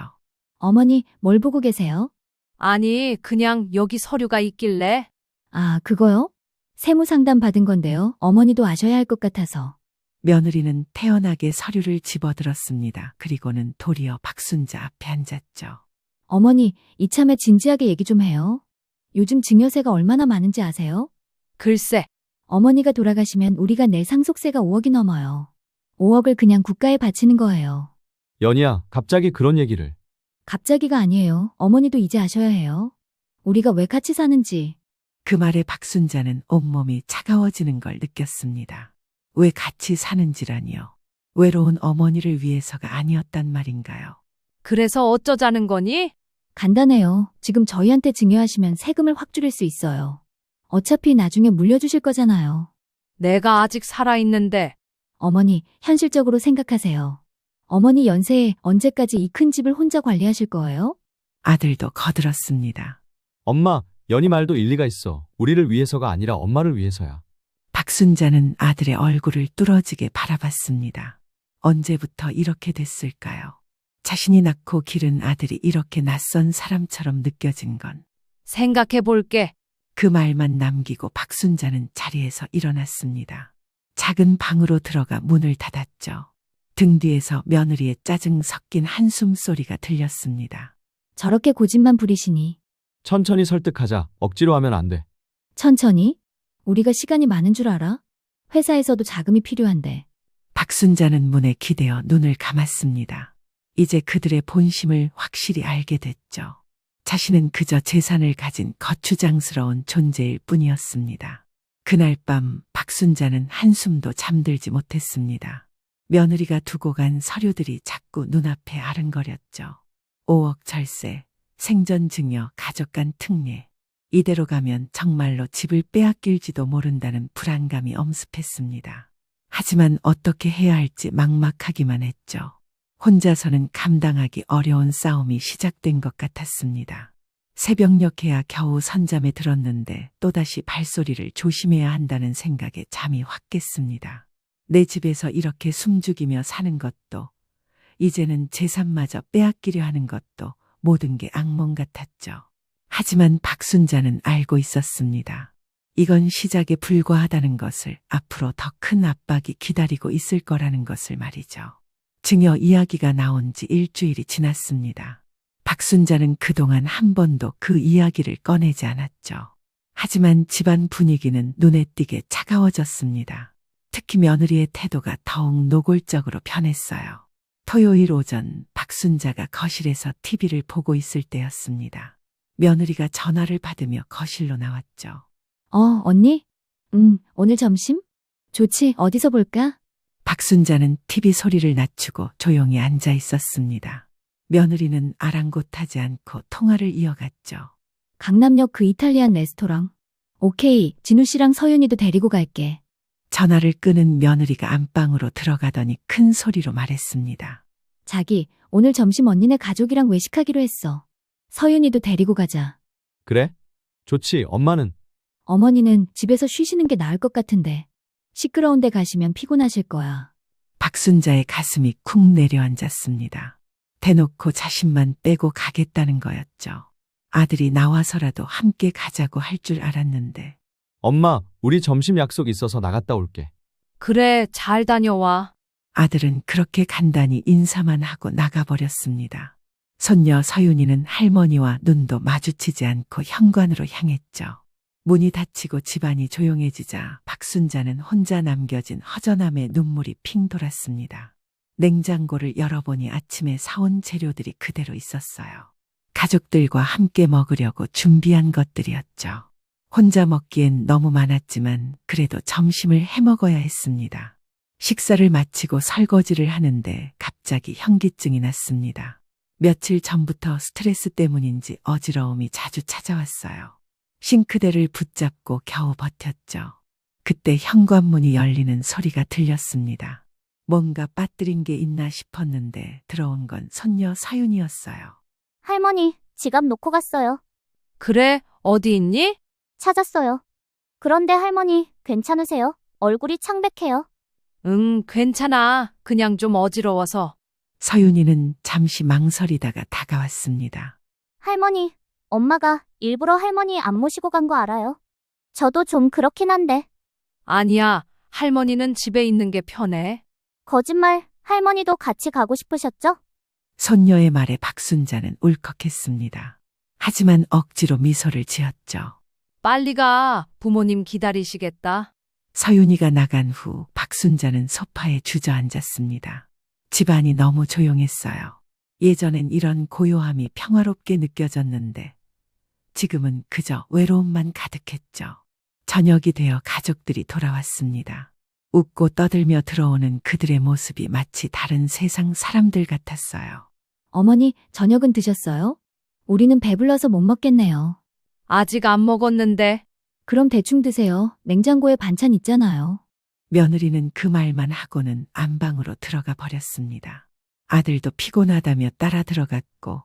어머니, 뭘 보고 계세요? 아니, 그냥 여기 서류가 있길래. 아, 그거요? 세무 상담 받은 건데요. 어머니도 아셔야 할 것 같아서. 며느리는 태연하게 서류를 집어들었습니다. 그리고는 도리어 박순자 앞에 앉았죠. 어머니, 이참에 진지하게 얘기 좀 해요. 요즘 증여세가 얼마나 많은지 아세요? 글쎄, 어머니가 돌아가시면 우리가 낼 상속세가 5억이 넘어요. 5억을 그냥 국가에 바치는 거예요. 연희야, 갑자기 그런 얘기를. 갑자기가 아니에요. 어머니도 이제 아셔야 해요. 우리가 왜 같이 사는지. 그 말에 박순자는 온몸이 차가워지는 걸 느꼈습니다. 왜 같이 사는지라니요. 외로운 어머니를 위해서가 아니었단 말인가요? 그래서 어쩌자는 거니? 간단해요. 지금 저희한테 증여하시면 세금을 확 줄일 수 있어요. 어차피 나중에 물려주실 거잖아요. 내가 아직 살아있는데. 어머니, 현실적으로 생각하세요. 어머니 연세에 언제까지 이 큰 집을 혼자 관리하실 거예요? 아들도 거들었습니다. 엄마, 연희 말도 일리가 있어. 우리를 위해서가 아니라 엄마를 위해서야. 박순자는 아들의 얼굴을 뚫어지게 바라봤습니다. 언제부터 이렇게 됐을까요? 자신이 낳고 기른 아들이 이렇게 낯선 사람처럼 느껴진 건. 생각해 볼게. 그 말만 남기고 박순자는 자리에서 일어났습니다. 작은 방으로 들어가 문을 닫았죠. 등 뒤에서 며느리의 짜증 섞인 한숨 소리가 들렸습니다. 저렇게 고집만 부리시니. 천천히 설득하자. 억지로 하면 안 돼. 천천히? 우리가 시간이 많은 줄 알아? 회사에서도 자금이 필요한데. 박순자는 문에 기대어 눈을 감았습니다. 이제 그들의 본심을 확실히 알게 됐죠. 자신은 그저 재산을 가진 거추장스러운 존재일 뿐이었습니다. 그날 밤 박순자는 한숨도 잠들지 못했습니다. 며느리가 두고 간 서류들이 자꾸 눈앞에 아른거렸죠. 5억 절세, 생전 증여, 가족 간 특례. 이대로 가면 정말로 집을 빼앗길지도 모른다는 불안감이 엄습했습니다. 하지만 어떻게 해야 할지 막막하기만 했죠. 혼자서는 감당하기 어려운 싸움이 시작된 것 같았습니다. 새벽녘에야 겨우 선잠에 들었는데 또다시 발소리를 조심해야 한다는 생각에 잠이 확 깼습니다. 내 집에서 이렇게 숨죽이며 사는 것도, 이제는 재산마저 빼앗기려 하는 것도 모든 게 악몽 같았죠. 하지만 박순자는 알고 있었습니다. 이건 시작에 불과하다는 것을, 앞으로 더 큰 압박이 기다리고 있을 거라는 것을 말이죠. 증여 이야기가 나온 지 일주일이 지났습니다. 박순자는 그동안 한 번도 그 이야기를 꺼내지 않았죠. 하지만 집안 분위기는 눈에 띄게 차가워졌습니다. 특히 며느리의 태도가 더욱 노골적으로 변했어요. 토요일 오전 박순자가 거실에서 TV를 보고 있을 때였습니다. 며느리가 전화를 받으며 거실로 나왔죠. 언니? 오늘 점심? 좋지, 어디서 볼까? 박순자는 TV 소리를 낮추고 조용히 앉아 있었습니다. 며느리는 아랑곳하지 않고 통화를 이어갔죠. 강남역 그 이탈리안 레스토랑. 오케이, 진우 씨랑 서윤이도 데리고 갈게. 전화를 끄는 며느리가 안방으로 들어가더니 큰 소리로 말했습니다. 자기, 오늘 점심 언니네 가족이랑 외식하기로 했어. 서윤이도 데리고 가자. 그래? 좋지. 엄마는? 어머니는 집에서 쉬시는 게 나을 것 같은데. 시끄러운 데 가시면 피곤하실 거야. 박순자의 가슴이 쿵 내려앉았습니다. 대놓고 자신만 빼고 가겠다는 거였죠. 아들이 나와서라도 함께 가자고 할 줄 알았는데. 엄마, 우리 점심 약속 있어서 나갔다 올게. 그래, 잘 다녀와. 아들은 그렇게 간단히 인사만 하고 나가버렸습니다. 손녀 서윤이는 할머니와 눈도 마주치지 않고 현관으로 향했죠. 문이 닫히고 집안이 조용해지자 박순자는 혼자 남겨진 허전함에 눈물이 핑 돌았습니다. 냉장고를 열어보니 아침에 사온 재료들이 그대로 있었어요. 가족들과 함께 먹으려고 준비한 것들이었죠. 혼자 먹기엔 너무 많았지만 그래도 점심을 해 먹어야 했습니다. 식사를 마치고 설거지를 하는데 갑자기 현기증이 났습니다. 며칠 전부터 스트레스 때문인지 어지러움이 자주 찾아왔어요. 싱크대를 붙잡고 겨우 버텼죠. 그때 현관문이 열리는 소리가 들렸습니다. 뭔가 빠뜨린 게 있나 싶었는데 들어온 건 손녀 서윤이었어요. 할머니, 지갑 놓고 갔어요. 그래, 어디 있니? 찾았어요. 그런데 할머니, 괜찮으세요? 얼굴이 창백해요. 응, 괜찮아. 그냥 좀 어지러워서. 서윤이는 잠시 망설이다가 다가왔습니다. 할머니, 엄마가 일부러 할머니 안 모시고 간 거 알아요? 저도 좀 그렇긴 한데. 아니야, 할머니는 집에 있는 게 편해. 거짓말, 할머니도 같이 가고 싶으셨죠? 손녀의 말에 박순자는 울컥했습니다. 하지만 억지로 미소를 지었죠. 빨리 가. 부모님 기다리시겠다. 서윤이가 나간 후 박순자는 소파에 주저앉았습니다. 집안이 너무 조용했어요. 예전엔 이런 고요함이 평화롭게 느껴졌는데 지금은 그저 외로움만 가득했죠. 저녁이 되어 가족들이 돌아왔습니다. 웃고 떠들며 들어오는 그들의 모습이 마치 다른 세상 사람들 같았어요. 어머니, 저녁은 드셨어요? 우리는 배불러서 못 먹겠네요. 아직 안 먹었는데. 그럼 대충 드세요. 냉장고에 반찬 있잖아요. 며느리는 그 말만 하고는 안방으로 들어가 버렸습니다. 아들도 피곤하다며 따라 들어갔고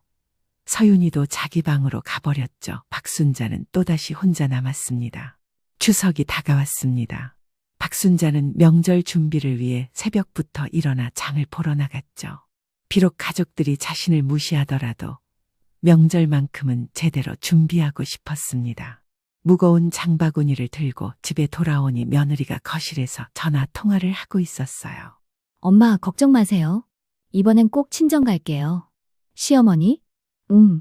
서윤이도 자기 방으로 가버렸죠. 박순자는 또다시 혼자 남았습니다. 추석이 다가왔습니다. 박순자는 명절 준비를 위해 새벽부터 일어나 장을 보러 나갔죠. 비록 가족들이 자신을 무시하더라도 명절만큼은 제대로 준비하고 싶었습니다. 무거운 장바구니를 들고 집에 돌아오니 며느리가 거실에서 전화 통화를 하고 있었어요. 엄마, 걱정 마세요. 이번엔 꼭 친정 갈게요. 시어머니?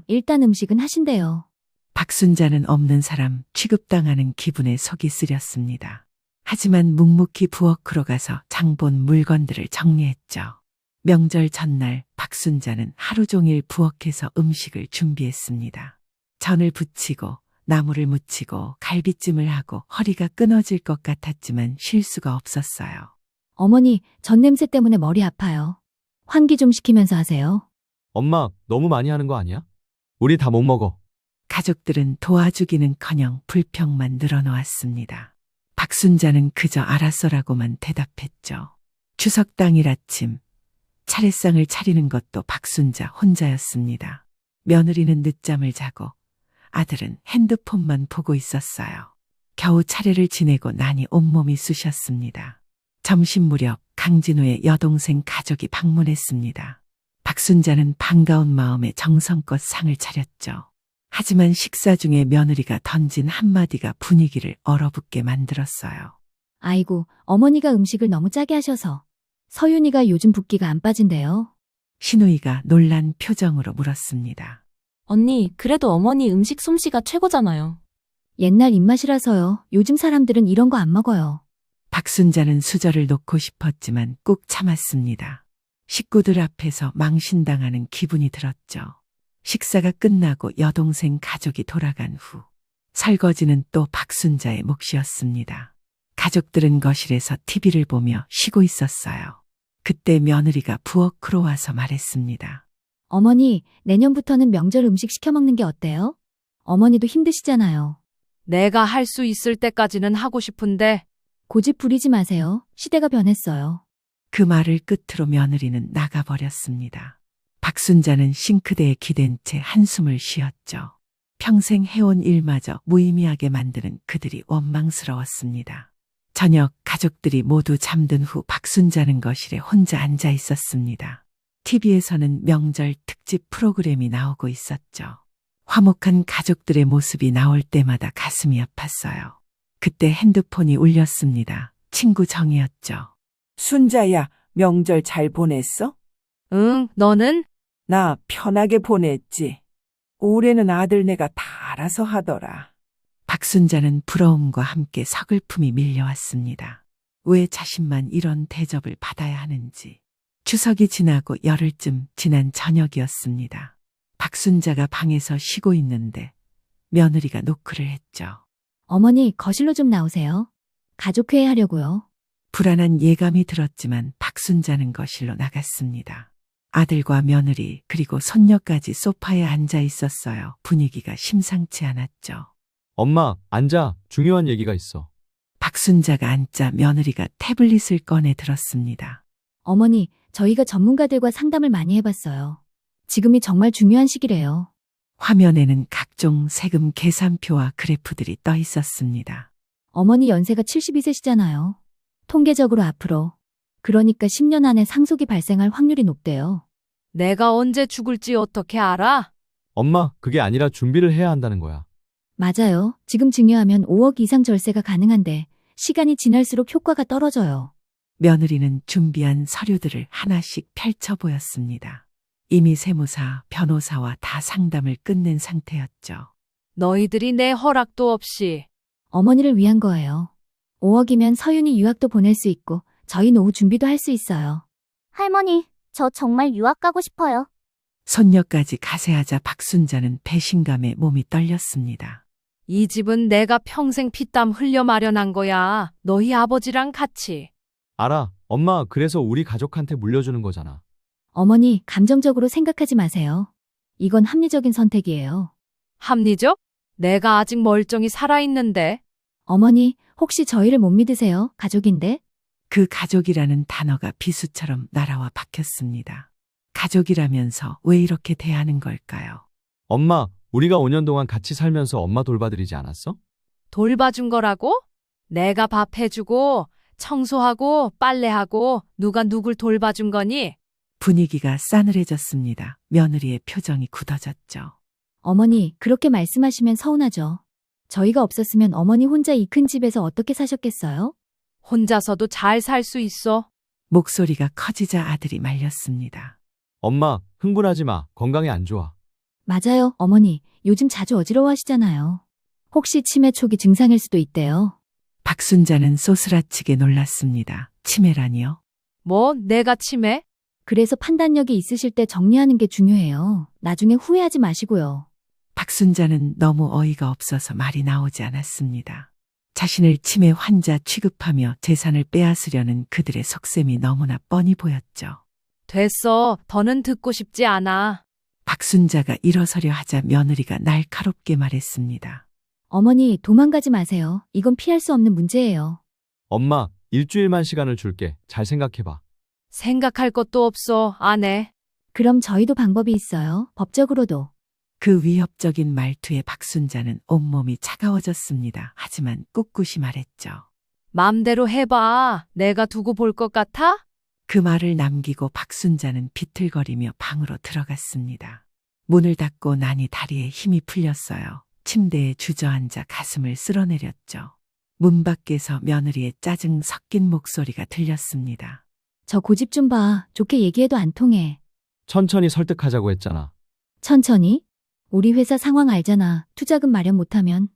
일단 음식은 하신대요. 박순자는 없는 사람 취급당하는 기분에 속이 쓰렸습니다. 하지만 묵묵히 부엌으로 가서 장본 물건들을 정리했죠. 명절 전날 박순자는 하루 종일 부엌에서 음식을 준비했습니다. 전을 부치고 나물을 무치고 갈비찜을 하고 허리가 끊어질 것 같았지만 쉴 수가 없었어요. 어머니, 전 냄새 때문에 머리 아파요. 환기 좀 시키면서 하세요. 엄마, 너무 많이 하는 거 아니야? 우리 다 못 먹어. 가족들은 도와주기는커녕 불평만 늘어놓았습니다. 박순자는 그저 알았어라고만 대답했죠. 추석 당일 아침 차례상을 차리는 것도 박순자 혼자였습니다. 며느리는 늦잠을 자고 아들은 핸드폰만 보고 있었어요. 겨우 차례를 지내고 나니 온몸이 쑤셨습니다. 점심 무렵 강진우의 여동생 가족이 방문했습니다. 박순자는 반가운 마음에 정성껏 상을 차렸죠. 하지만 식사 중에 며느리가 던진 한마디가 분위기를 얼어붙게 만들었어요. 아이고, 어머니가 음식을 너무 짜게 하셔서. 서윤이가 요즘 붓기가 안 빠진대요. 신우이가 놀란 표정으로 물었습니다. 언니, 그래도 어머니 음식 솜씨가 최고잖아요. 옛날 입맛이라서요. 요즘 사람들은 이런 거 안 먹어요. 박순자는 수저를 놓고 싶었지만 꾹 참았습니다. 식구들 앞에서 망신당하는 기분이 들었죠. 식사가 끝나고 여동생 가족이 돌아간 후 설거지는 또 박순자의 몫이었습니다. 가족들은 거실에서 TV를 보며 쉬고 있었어요. 그때 며느리가 부엌으로 와서 말했습니다. 어머니, 내년부터는 명절 음식 시켜 먹는 게 어때요? 어머니도 힘드시잖아요. 내가 할 수 있을 때까지는 하고 싶은데. 고집 부리지 마세요. 시대가 변했어요. 그 말을 끝으로 며느리는 나가버렸습니다. 박순자는 싱크대에 기댄 채 한숨을 쉬었죠. 평생 해온 일마저 무의미하게 만드는 그들이 원망스러웠습니다. 저녁 가족들이 모두 잠든 후 박순자는 거실에 혼자 앉아 있었습니다. TV에서는 명절 특집 프로그램이 나오고 있었죠. 화목한 가족들의 모습이 나올 때마다 가슴이 아팠어요. 그때 핸드폰이 울렸습니다. 친구 정이었죠. 순자야, 명절 잘 보냈어? 응, 너는? 나 편하게 보냈지. 올해는 아들네가 다 알아서 하더라. 박순자는 부러움과 함께 서글픔이 밀려왔습니다. 왜 자신만 이런 대접을 받아야 하는지. 추석이 지나고 열흘쯤 지난 저녁이었습니다. 박순자가 방에서 쉬고 있는데 며느리가 노크를 했죠. 어머니, 거실로 좀 나오세요. 가족회의 하려고요. 불안한 예감이 들었지만 박순자는 거실로 나갔습니다. 아들과 며느리 그리고 손녀까지 소파에 앉아 있었어요. 분위기가 심상치 않았죠. 엄마, 앉아. 중요한 얘기가 있어. 박순자가 앉자 며느리가 태블릿을 꺼내 들었습니다. 어머니, 저희가 전문가들과 상담을 많이 해봤어요. 지금이 정말 중요한 시기래요. 화면에는 각종 세금 계산표와 그래프들이 떠 있었습니다. 어머니 연세가 72세시잖아요. 통계적으로 앞으로. 그러니까 10년 안에 상속이 발생할 확률이 높대요. 내가 언제 죽을지 어떻게 알아? 엄마, 그게 아니라 준비를 해야 한다는 거야. 맞아요. 지금 증여하면 5억 이상 절세가 가능한데 시간이 지날수록 효과가 떨어져요. 며느리는 준비한 서류들을 하나씩 펼쳐 보였습니다. 이미 세무사, 변호사와 다 상담을 끝낸 상태였죠. 너희들이 내 허락도 없이. 어머니를 위한 거예요. 5억이면 서윤이 유학도 보낼 수 있고 저희 노후 준비도 할 수 있어요. 할머니, 저 정말 유학 가고 싶어요. 손녀까지 가세하자 박순자는 배신감에 몸이 떨렸습니다. 이 집은 내가 평생 피땀 흘려 마련한 거야. 너희 아버지랑 같이. 알아. 엄마, 그래서 우리 가족한테 물려주는 거잖아. 어머니, 감정적으로 생각하지 마세요. 이건 합리적인 선택이에요. 합리적? 내가 아직 멀쩡히 살아있는데. 어머니, 혹시 저희를 못 믿으세요? 가족인데? 그 가족이라는 단어가 비수처럼 날아와 박혔습니다. 가족이라면서 왜 이렇게 대하는 걸까요? 엄마, 우리가 5년 동안 같이 살면서 엄마 돌봐드리지 않았어? 돌봐준 거라고? 내가 밥 해주고 청소하고 빨래하고 누가 누굴 돌봐준 거니? 분위기가 싸늘해졌습니다. 며느리의 표정이 굳어졌죠. 어머니, 그렇게 말씀하시면 서운하죠. 저희가 없었으면 어머니 혼자 이 큰 집에서 어떻게 사셨겠어요? 혼자서도 잘 살 수 있어. 목소리가 커지자 아들이 말렸습니다. 엄마, 흥분하지 마. 건강에 안 좋아. 맞아요, 어머니. 요즘 자주 어지러워하시잖아요. 혹시 치매 초기 증상일 수도 있대요. 박순자는 소스라치게 놀랐습니다. 치매라니요? 뭐, 내가 치매? 그래서 판단력이 있으실 때 정리하는 게 중요해요. 나중에 후회하지 마시고요. 박순자는 너무 어이가 없어서 말이 나오지 않았습니다. 자신을 치매 환자 취급하며 재산을 빼앗으려는 그들의 속셈이 너무나 뻔히 보였죠. 됐어. 더는 듣고 싶지 않아. 박순자가 일어서려 하자 며느리가 날카롭게 말했습니다. 어머니, 도망가지 마세요. 이건 피할 수 없는 문제예요. 엄마, 일주일만 시간을 줄게. 잘 생각해봐. 생각할 것도 없어, 안 해. 그럼 저희도 방법이 있어요. 법적으로도. 그 위협적인 말투에 박순자는 온몸이 차가워졌습니다. 하지만 꿋꿋이 말했죠. 맘대로 해봐. 내가 두고 볼 것 같아? 그 말을 남기고 박순자는 비틀거리며 방으로 들어갔습니다. 문을 닫고 나니 다리에 힘이 풀렸어요. 침대에 주저앉아 가슴을 쓸어내렸죠. 문 밖에서 며느리의 짜증 섞인 목소리가 들렸습니다. 저 고집 좀 봐. 좋게 얘기해도 안 통해. 천천히 설득하자고 했잖아. 천천히? 우리 회사 상황 알잖아. 투자금 마련 못하면.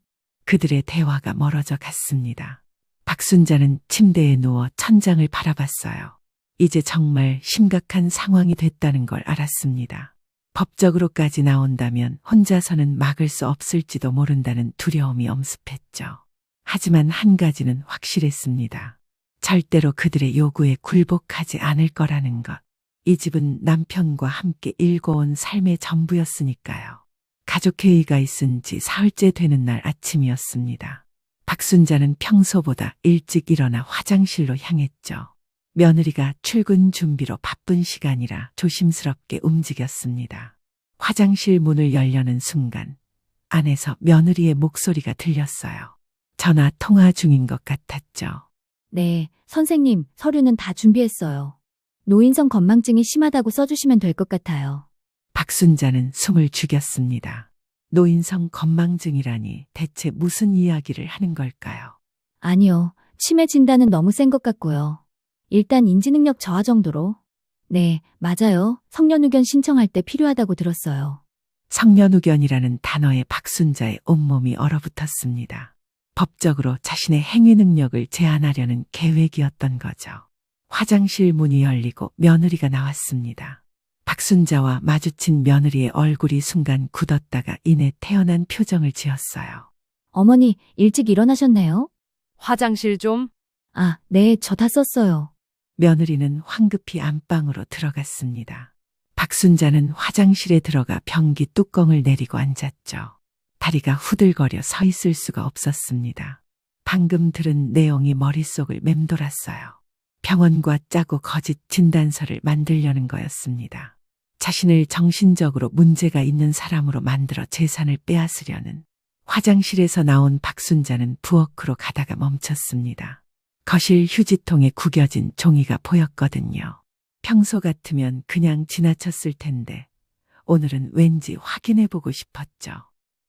그들의 대화가 멀어져 갔습니다. 박순자는 침대에 누워 천장을 바라봤어요. 이제 정말 심각한 상황이 됐다는 걸 알았습니다. 법적으로까지 나온다면 혼자서는 막을 수 없을지도 모른다는 두려움이 엄습했죠. 하지만 한 가지는 확실했습니다. 절대로 그들의 요구에 굴복하지 않을 거라는 것. 이 집은 남편과 함께 일궈온 삶의 전부였으니까요. 가족회의가 있은 지 사흘째 되는 날 아침이었습니다. 박순자는 평소보다 일찍 일어나 화장실로 향했죠. 며느리가 출근 준비로 바쁜 시간이라 조심스럽게 움직였습니다. 화장실 문을 열려는 순간 안에서 며느리의 목소리가 들렸어요. 전화 통화 중인 것 같았죠. 네, 선생님, 서류는 다 준비했어요. 노인성 건망증이 심하다고 써주시면 될 것 같아요. 박순자는 숨을 죽였습니다. 노인성 건망증이라니 대체 무슨 이야기를 하는 걸까요? 아니요, 치매 진단은 너무 센 것 같고요. 일단 인지능력 저하 정도로. 네, 맞아요. 성년후견 신청할 때 필요하다고 들었어요. 성년후견이라는 단어에 박순자의 온몸이 얼어붙었습니다. 법적으로 자신의 행위 능력을 제한하려는 계획이었던 거죠. 화장실 문이 열리고 며느리가 나왔습니다. 박순자와 마주친 며느리의 얼굴이 순간 굳었다가 이내 태연한 표정을 지었어요. 어머니, 일찍 일어나셨네요? 화장실 좀. 아, 네, 저 다 썼어요. 며느리는 황급히 안방으로 들어갔습니다. 박순자는 화장실에 들어가 변기 뚜껑을 내리고 앉았죠. 다리가 후들거려 서 있을 수가 없었습니다. 방금 들은 내용이 머릿속을 맴돌았어요. 병원과 짜고 거짓 진단서를 만들려는 거였습니다. 자신을 정신적으로 문제가 있는 사람으로 만들어 재산을 빼앗으려는. 화장실에서 나온 박순자는 부엌으로 가다가 멈췄습니다. 거실 휴지통에 구겨진 종이가 보였거든요. 평소 같으면 그냥 지나쳤을 텐데 오늘은 왠지 확인해보고 싶었죠.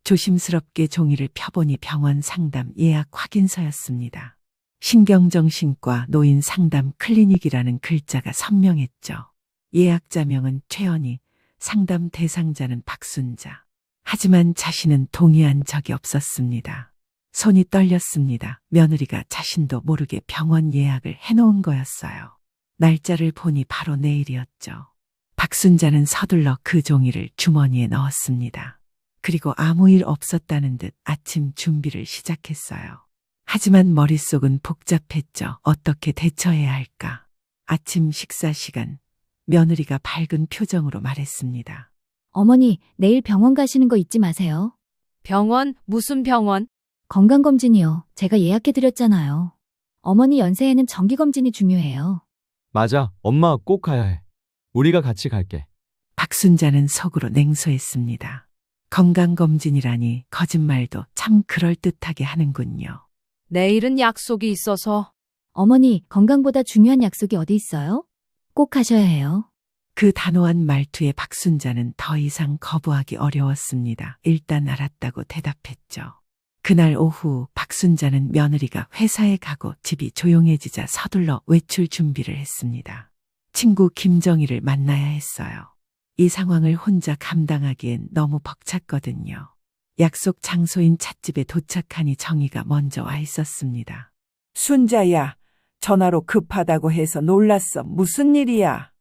조심스럽게 종이를 펴보니 병원 상담 예약 확인서였습니다. 신경정신과 노인 상담 클리닉이라는 글자가 선명했죠. 예약자명은 최연희, 상담 대상자는 박순자. 하지만 자신은 동의한 적이 없었습니다. 손이 떨렸습니다. 며느리가 자신도 모르게 병원 예약을 해놓은 거였어요. 날짜를 보니 바로 내일이었죠. 박순자는 서둘러 그 종이를 주머니에 넣었습니다. 그리고 아무 일 없었다는 듯 아침 준비를 시작했어요. 하지만 머릿속은 복잡했죠. 어떻게 대처해야 할까? 아침 식사 시간, 며느리가 밝은 표정으로 말했습니다. 어머니, 내일 병원 가시는 거 잊지 마세요. 병원? 무슨 병원? 건강검진이요. 제가 예약해드렸잖아요. 어머니 연세에는 정기검진이 중요해요. 맞아. 엄마 꼭 가야 해. 우리가 같이 갈게. 박순자는 속으로 냉소했습니다. 건강검진이라니 거짓말도 참 그럴듯하게 하는군요. 내일은 약속이 있어서. 어머니, 건강보다 중요한 약속이 어디 있어요? 꼭 가셔야 해요. 그 단호한 말투에 박순자는 더 이상 거부하기 어려웠습니다. 일단 알았다고 대답했죠. 그날 오후 박순자는 며느리가 회사에 가고 집이 조용해지자 서둘러 외출 준비를 했습니다. 친구 김정희를 만나야 했어요. 이 상황을 혼자 감당하기엔 너무 벅찼거든요. 약속 장소인 찻집에 도착하니 정희가 먼저 와 있었습니다. 순자야, 전화로 급하다고 해서 놀랐어. 무슨 일이야?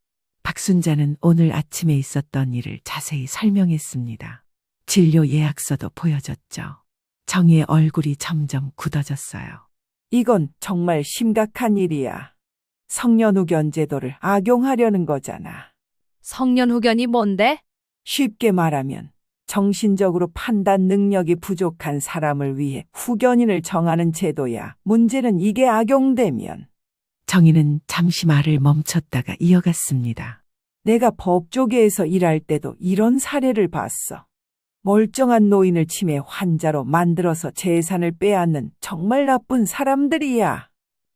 박순자는 오늘 아침에 있었던 일을 자세히 설명했습니다. 진료 예약서도 보여줬죠. 정희의 얼굴이 점점 굳어졌어요. 이건 정말 심각한 일이야. 성년후견 제도를 악용하려는 거잖아. 성년후견이 뭔데? 쉽게 말하면 정신적으로 판단 능력이 부족한 사람을 위해 후견인을 정하는 제도야. 문제는 이게 악용되면. 정희는 잠시 말을 멈췄다가 이어갔습니다. 내가 법조계에서 일할 때도 이런 사례를 봤어. 멀쩡한 노인을 치매 환자로 만들어서 재산을 빼앗는 정말 나쁜 사람들이야.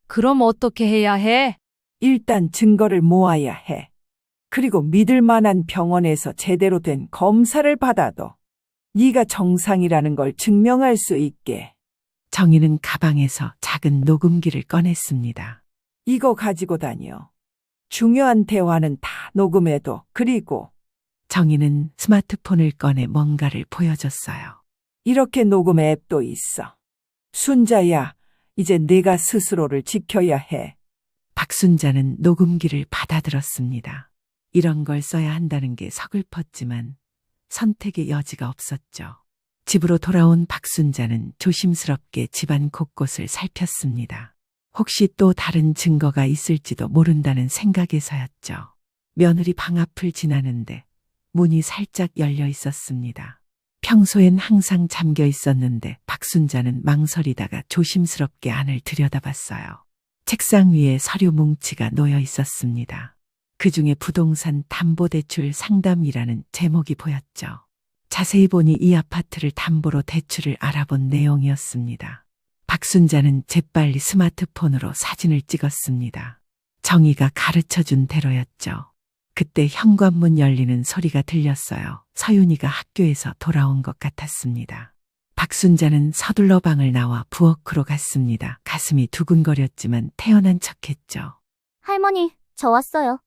그럼 어떻게 해야 해? 일단 증거를 모아야 해. 그리고 믿을 만한 병원에서 제대로 된 검사를 받아도 네가 정상이라는 걸 증명할 수 있게. 정희는 가방에서 작은 녹음기를 꺼냈습니다. 이거 가지고 다녀. 중요한 대화는 다 녹음해도. 그리고 정희는 스마트폰을 꺼내 뭔가를 보여줬어요. 이렇게 녹음 앱도 있어. 순자야, 이제 네가 스스로를 지켜야 해. 박순자는 녹음기를 받아들었습니다. 이런 걸 써야 한다는 게 서글펐지만 선택의 여지가 없었죠. 집으로 돌아온 박순자는 조심스럽게 집안 곳곳을 살폈습니다. 혹시 또 다른 증거가 있을지도 모른다는 생각에서였죠. 며느리 방 앞을 지나는데 문이 살짝 열려 있었습니다. 평소엔 항상 잠겨 있었는데 박순자는 망설이다가 조심스럽게 안을 들여다봤어요. 책상 위에 서류 뭉치가 놓여 있었습니다. 그중에 부동산 담보대출 상담이라는 제목이 보였죠. 자세히 보니 이 아파트를 담보로 대출을 알아본 내용이었습니다. 박순자는 재빨리 스마트폰으로 사진을 찍었습니다. 정희가 가르쳐준 대로였죠. 그때 현관문 열리는 소리가 들렸어요. 서윤이가 학교에서 돌아온 것 같았습니다. 박순자는 서둘러 방을 나와 부엌으로 갔습니다. 가슴이 두근거렸지만 태어난 척했죠. 할머니, 저 왔어요.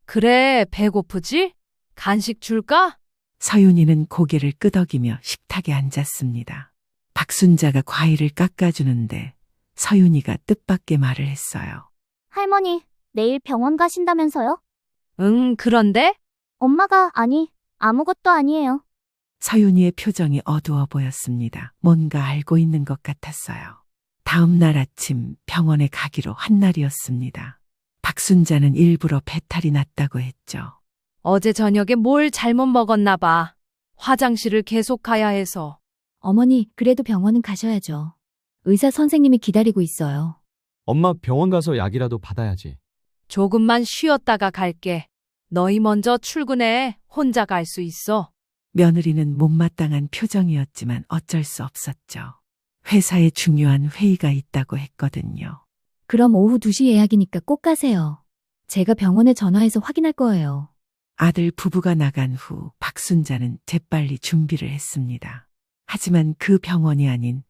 그래, 배고프지? 간식 줄까? 서윤이는 고개를 끄덕이며 식탁에 앉았습니다. 박순자가 과일을 깎아주는데 서윤이가 뜻밖의 말을 했어요. 할머니, 내일 병원 가신다면서요? 응, 그런데? 엄마가 아무것도 아니에요. 서윤이의 표정이 어두워 보였습니다. 뭔가 알고 있는 것 같았어요. 다음 날 아침 병원에 가기로 한 날이었습니다. 박순자는 일부러 배탈이 났다고 했죠. 어제 저녁에 뭘 잘못 먹었나 봐. 화장실을 계속 가야 해서. 어머니, 그래도 병원은 가셔야죠. 의사 선생님이 기다리고 있어요. 엄마 병원 가서 약이라도 받아야지. 조금만 쉬었다가 갈게. 너희 먼저 출근해. 혼자 갈 수 있어. 며느리는 못마땅한 표정이었지만 어쩔 수 없었죠. 회사에 중요한 회의가 있다고 했거든요. 그럼 오후 2시 예약이니까 꼭 가세요. 제가 병원에 전화해서 확인할 거예요. 아들 부부가 나간 후 박순자는 재빨리 준비를 했습니다. 하지만 그 병원이 아닌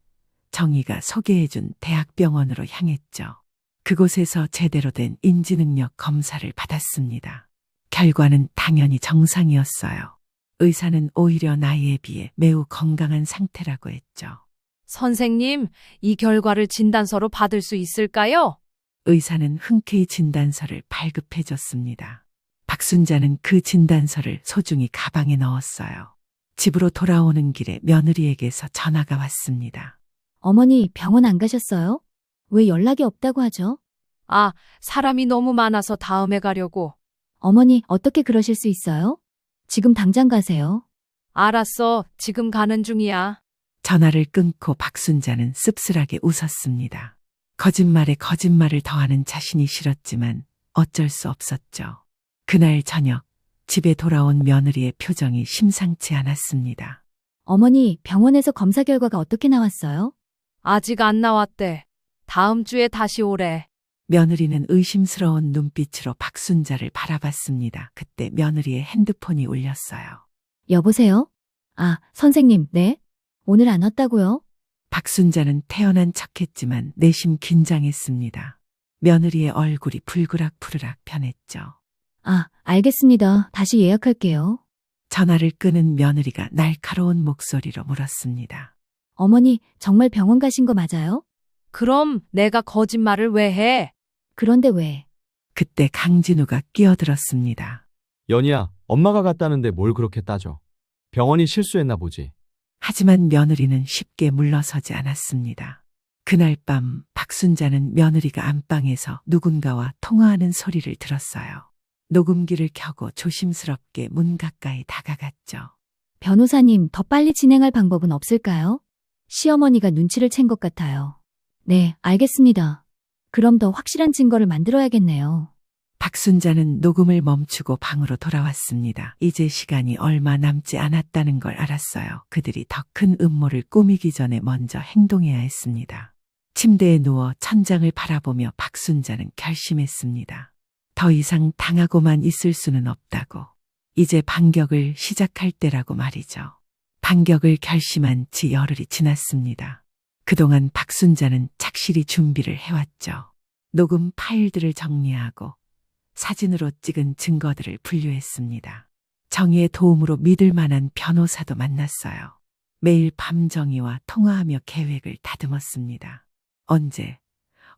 정희가 소개해준 대학병원으로 향했죠. 그곳에서 제대로 된 인지능력 검사를 받았습니다. 결과는 당연히 정상이었어요. 의사는 오히려 나이에 비해 매우 건강한 상태라고 했죠. 선생님, 이 결과를 진단서로 받을 수 있을까요? 의사는 흔쾌히 진단서를 발급해줬습니다. 박순자는 그 진단서를 소중히 가방에 넣었어요. 집으로 돌아오는 길에 며느리에게서 전화가 왔습니다. 어머니, 병원 안 가셨어요? 왜 연락이 없다고 하죠? 아, 사람이 너무 많아서 다음에 가려고. 어머니, 어떻게 그러실 수 있어요? 지금 당장 가세요. 알았어, 지금 가는 중이야. 전화를 끊고 박순자는 씁쓸하게 웃었습니다. 거짓말에 거짓말을 더하는 자신이 싫었지만 어쩔 수 없었죠. 그날 저녁 집에 돌아온 며느리의 표정이 심상치 않았습니다. 어머니, 병원에서 검사 결과가 어떻게 나왔어요? 아직 안 나왔대. 다음 주에 다시 오래. 며느리는 의심스러운 눈빛으로 박순자를 바라봤습니다. 그때 며느리의 핸드폰이 울렸어요. 여보세요? 아, 선생님, 네? 오늘 안 왔다고요? 박순자는 태어난 척했지만 내심 긴장했습니다. 며느리의 얼굴이 불그락푸르락 변했죠. 아, 알겠습니다. 다시 예약할게요. 전화를 끊은 며느리가 날카로운 목소리로 물었습니다. 어머니, 정말 병원 가신 거 맞아요? 그럼 내가 거짓말을 왜 해? 그런데 왜? 그때 강진우가 끼어들었습니다. 연희야, 엄마가 갔다는데 뭘 그렇게 따져. 병원이 실수했나 보지. 하지만 며느리는 쉽게 물러서지 않았습니다. 그날 밤 박순자는 며느리가 안방에서 누군가와 통화하는 소리를 들었어요. 녹음기를 켜고 조심스럽게 문 가까이 다가갔죠. 변호사님, 더 빨리 진행할 방법은 없을까요? 시어머니가 눈치를 챈 것 같아요. 네, 알겠습니다. 그럼 더 확실한 증거를 만들어야겠네요. 박순자는 녹음을 멈추고 방으로 돌아왔습니다. 이제 시간이 얼마 남지 않았다는 걸 알았어요. 그들이 더 큰 음모를 꾸미기 전에 먼저 행동해야 했습니다. 침대에 누워 천장을 바라보며 박순자는 결심했습니다. 더 이상 당하고만 있을 수는 없다고. 이제 반격을 시작할 때라고 말이죠. 반격을 결심한 지 열흘이 지났습니다. 그동안 박순자는 착실히 준비를 해왔죠. 녹음 파일들을 정리하고 사진으로 찍은 증거들을 분류했습니다. 정희의 도움으로 믿을 만한 변호사도 만났어요. 매일 밤 정희와 통화하며 계획을 다듬었습니다. 언제,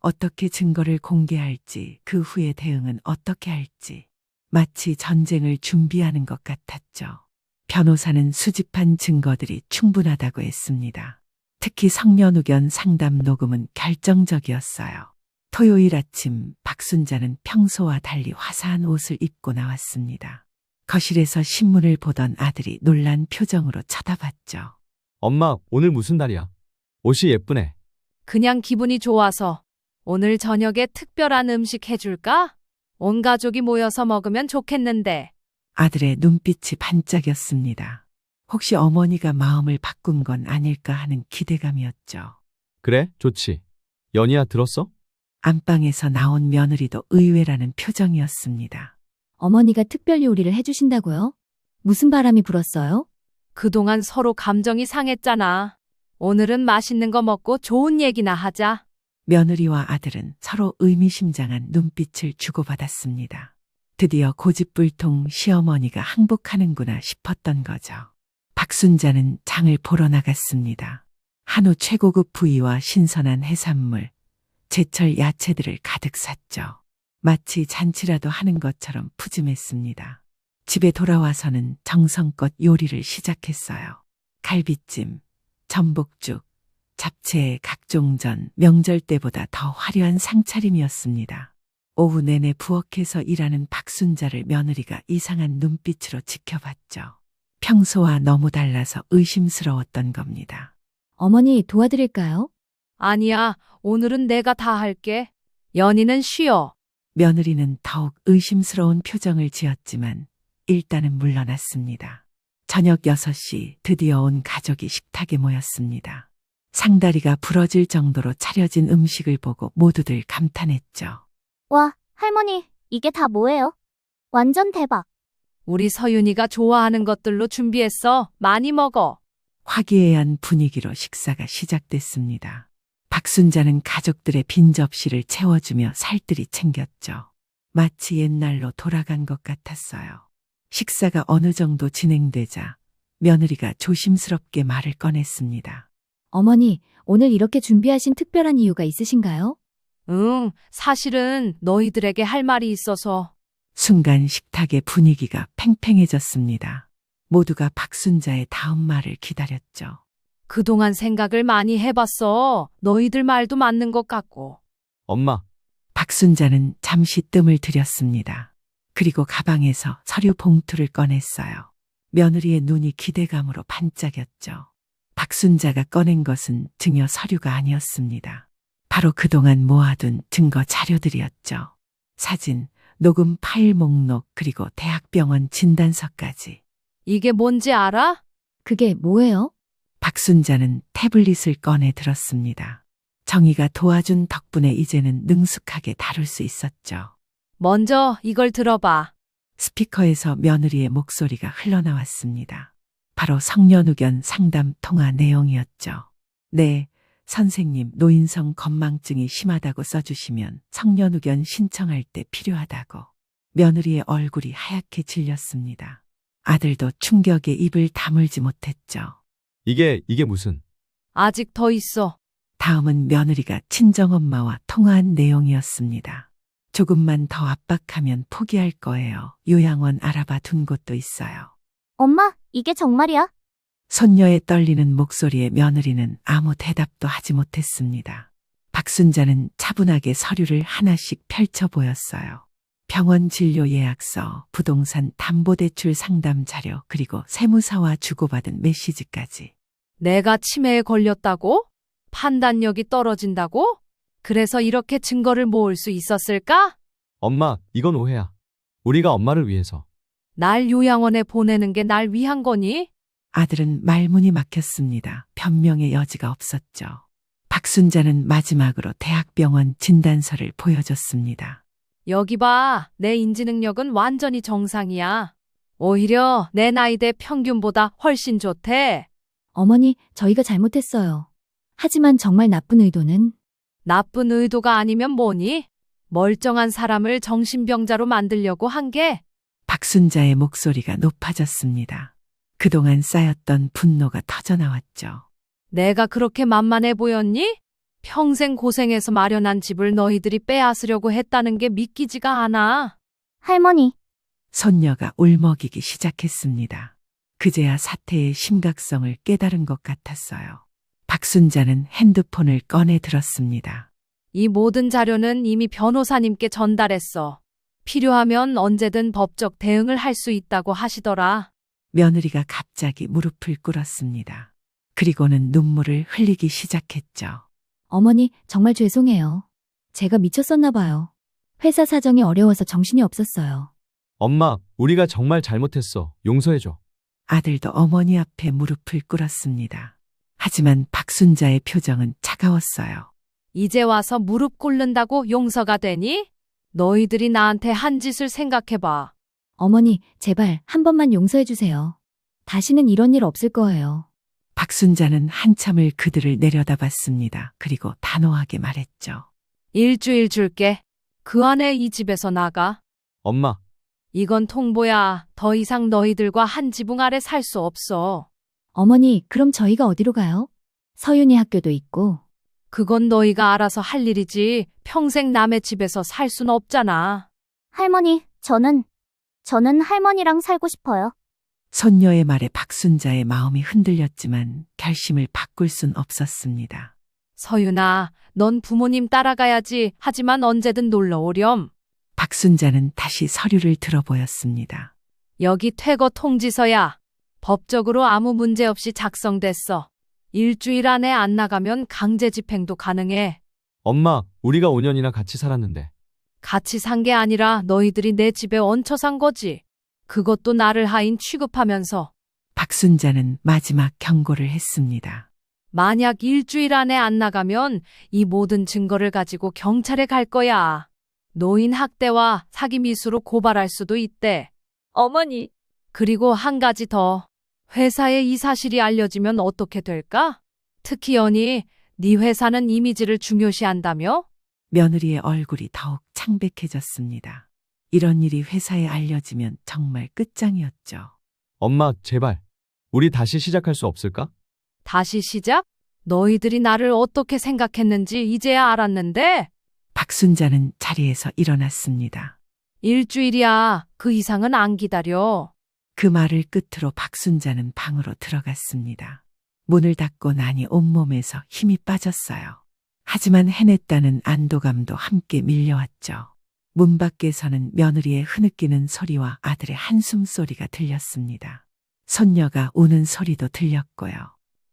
어떻게 증거를 공개할지, 그 후의 대응은 어떻게 할지. 마치 전쟁을 준비하는 것 같았죠. 변호사는 수집한 증거들이 충분하다고 했습니다. 특히 성년후견 상담 녹음은 결정적이었어요. 토요일 아침 박순자는 평소와 달리 화사한 옷을 입고 나왔습니다. 거실에서 신문을 보던 아들이 놀란 표정으로 쳐다봤죠. 엄마, 오늘 무슨 날이야? 옷이 예쁘네. 그냥 기분이 좋아서. 오늘 저녁에 특별한 음식 해줄까? 온 가족이 모여서 먹으면 좋겠는데. 아들의 눈빛이 반짝였습니다. 혹시 어머니가 마음을 바꾼 건 아닐까 하는 기대감이었죠. 그래, 좋지. 연희야, 들었어? 안방에서 나온 며느리도 의외라는 표정이었습니다. 어머니가 특별 요리를 해주신다고요? 무슨 바람이 불었어요? 그동안 서로 감정이 상했잖아. 오늘은 맛있는 거 먹고 좋은 얘기나 하자. 며느리와 아들은 서로 의미심장한 눈빛을 주고받았습니다. 드디어 고집불통 시어머니가 항복하는구나 싶었던 거죠. 박순자는 장을 보러 나갔습니다. 한우 최고급 부위와 신선한 해산물, 제철 야채들을 가득 샀죠. 마치 잔치라도 하는 것처럼 푸짐했습니다. 집에 돌아와서는 정성껏 요리를 시작했어요. 갈비찜, 전복죽, 잡채, 각종전, 명절 때보다 더 화려한 상차림이었습니다. 오후 내내 부엌에서 일하는 박순자를 며느리가 이상한 눈빛으로 지켜봤죠. 평소와 너무 달라서 의심스러웠던 겁니다. 어머니 도와드릴까요? 아니야, 오늘은 내가 다 할게. 연희는 쉬어. 며느리는 더욱 의심스러운 표정을 지었지만 일단은 물러났습니다. 저녁 6시 드디어 온 가족이 식탁에 모였습니다. 상다리가 부러질 정도로 차려진 음식을 보고 모두들 감탄했죠. 와, 할머니, 이게 다 뭐예요? 완전 대박. 우리 서윤이가 좋아하는 것들로 준비했어. 많이 먹어. 화기애애한 분위기로 식사가 시작됐습니다. 박순자는 가족들의 빈 접시를 채워주며 살뜰히 챙겼죠. 마치 옛날로 돌아간 것 같았어요. 식사가 어느 정도 진행되자 며느리가 조심스럽게 말을 꺼냈습니다. 어머니, 오늘 이렇게 준비하신 특별한 이유가 있으신가요? 응, 사실은 너희들에게 할 말이 있어서. 순간 식탁의 분위기가 팽팽해졌습니다. 모두가 박순자의 다음 말을 기다렸죠. 그동안 생각을 많이 해봤어. 너희들 말도 맞는 것 같고. 엄마, 박순자는 잠시 뜸을 들였습니다. 그리고 가방에서 서류 봉투를 꺼냈어요. 며느리의 눈이 기대감으로 반짝였죠. 박순자가 꺼낸 것은 증여 서류가 아니었습니다. 바로 그동안 모아둔 증거 자료들이었죠. 사진, 녹음 파일 목록, 그리고 대학병원 진단서까지. 이게 뭔지 알아? 그게 뭐예요? 박순자는 태블릿을 꺼내 들었습니다. 정희가 도와준 덕분에 이제는 능숙하게 다룰 수 있었죠. 먼저 이걸 들어봐. 스피커에서 며느리의 목소리가 흘러나왔습니다. 바로 성년후견 상담 통화 내용이었죠. 네, 선생님, 노인성 건망증이 심하다고 써주시면 성년후견 신청할 때 필요하다고. 며느리의 얼굴이 하얗게 질렸습니다. 아들도 충격에 입을 다물지 못했죠. 이게 무슨? 아직 더 있어. 다음은 며느리가 친정엄마와 통화한 내용이었습니다. 조금만 더 압박하면 포기할 거예요. 요양원 알아봐 둔 곳도 있어요. 엄마, 이게 정말이야? 손녀의 떨리는 목소리에 며느리는 아무 대답도 하지 못했습니다. 박순자는 차분하게 서류를 하나씩 펼쳐 보였어요. 병원 진료 예약서, 부동산 담보대출 상담 자료, 그리고 세무사와 주고받은 메시지까지. 내가 치매에 걸렸다고? 판단력이 떨어진다고? 그래서 이렇게 증거를 모을 수 있었을까? 엄마, 이건 오해야. 우리가 엄마를 위해서. 날 요양원에 보내는 게 날 위한 거니? 아들은 말문이 막혔습니다. 변명의 여지가 없었죠. 박순자는 마지막으로 대학병원 진단서를 보여줬습니다. 여기 봐. 내 인지 능력은 완전히 정상이야. 오히려 내 나이대 평균보다 훨씬 좋대. 어머니, 저희가 잘못했어요. 하지만 정말 나쁜 의도는? 나쁜 의도가 아니면 뭐니? 멀쩡한 사람을 정신병자로 만들려고 한 게. 박순자의 목소리가 높아졌습니다. 그동안 쌓였던 분노가 터져나왔죠. 내가 그렇게 만만해 보였니? 평생 고생해서 마련한 집을 너희들이 빼앗으려고 했다는 게 믿기지가 않아. 할머니. 손녀가 울먹이기 시작했습니다. 그제야 사태의 심각성을 깨달은 것 같았어요. 박순자는 핸드폰을 꺼내 들었습니다. 이 모든 자료는 이미 변호사님께 전달했어. 필요하면 언제든 법적 대응을 할 수 있다고 하시더라. 며느리가 갑자기 무릎을 꿇었습니다. 그리고는 눈물을 흘리기 시작했죠. 어머니, 정말 죄송해요. 제가 미쳤었나 봐요. 회사 사정이 어려워서 정신이 없었어요. 엄마, 우리가 정말 잘못했어. 용서해줘. 아들도 어머니 앞에 무릎을 꿇었습니다. 하지만 박순자의 표정은 차가웠어요. 이제 와서 무릎 꿇는다고 용서가 되니? 너희들이 나한테 한 짓을 생각해봐. 어머니, 제발 한 번만 용서해 주세요. 다시는 이런 일 없을 거예요. 박순자는 한참을 그들을 내려다봤습니다. 그리고 단호하게 말했죠. 일주일 줄게. 그 안에 이 집에서 나가. 엄마, 이건 통보야. 더 이상 너희들과 한 지붕 아래 살 수 없어. 어머니, 그럼 저희가 어디로 가요? 서윤이 학교도 있고. 그건 너희가 알아서 할 일이지. 평생 남의 집에서 살 순 없잖아. 할머니, 저는 할머니랑 살고 싶어요. 손녀의 말에 박순자의 마음이 흔들렸지만 결심을 바꿀 순 없었습니다. 서윤아, 넌 부모님 따라가야지. 하지만 언제든 놀러 오렴. 박순자는 다시 서류를 들어보였습니다. 여기 퇴거 통지서야. 법적으로 아무 문제 없이 작성됐어. 일주일 안에 안 나가면 강제 집행도 가능해. 엄마, 우리가 5년이나 같이 살았는데. 같이 산 게 아니라 너희들이 내 집에 얹혀 산 거지. 그것도 나를 하인 취급하면서. 박순자는 마지막 경고를 했습니다. 만약 일주일 안에 안 나가면 이 모든 증거를 가지고 경찰에 갈 거야. 노인 학대와 사기 미수로 고발할 수도 있대. 어머니, 그리고 한 가지 더. 회사에 이 사실이 알려지면 어떻게 될까? 특히 연희, 네 회사는 이미지를 중요시한다며? 며느리의 얼굴이 더욱 창백해졌습니다. 이런 일이 회사에 알려지면 정말 끝장이었죠. 엄마, 제발. 우리 다시 시작할 수 없을까? 다시 시작? 너희들이 나를 어떻게 생각했는지 이제야 알았는데? 박순자는 자리에서 일어났습니다. 일주일이야. 그 이상은 안 기다려. 그 말을 끝으로 박순자는 방으로 들어갔습니다. 문을 닫고 나니 온몸에서 힘이 빠졌어요. 하지만 해냈다는 안도감도 함께 밀려왔죠. 문 밖에서는 며느리의 흐느끼는 소리와 아들의 한숨 소리가 들렸습니다. 손녀가 우는 소리도 들렸고요.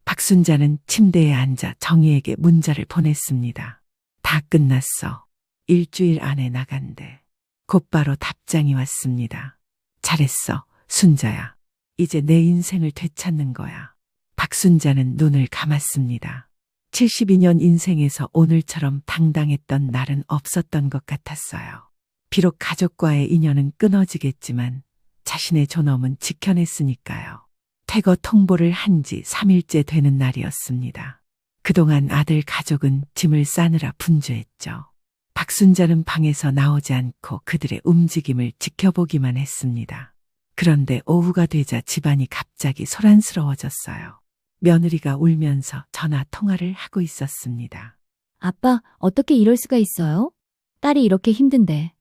박순자는 침대에 앉아 정희에게 문자를 보냈습니다. 다 끝났어. 일주일 안에 나간대. 곧바로 답장이 왔습니다. 잘했어, 순자야. 이제 내 인생을 되찾는 거야. 박순자는 눈을 감았습니다. 72년 인생에서 오늘처럼 당당했던 날은 없었던 것 같았어요. 비록 가족과의 인연은 끊어지겠지만 자신의 존엄은 지켜냈으니까요. 퇴거 통보를 한 지 3일째 되는 날이었습니다. 그동안 아들 가족은 짐을 싸느라 분주했죠. 박순자는 방에서 나오지 않고 그들의 움직임을 지켜보기만 했습니다. 그런데 오후가 되자 집안이 갑자기 소란스러워졌어요. 며느리가 울면서 전화 통화를 하고 있었습니다. 아빠, 어떻게 이럴 수가 있어요? 딸이 이렇게 힘든데.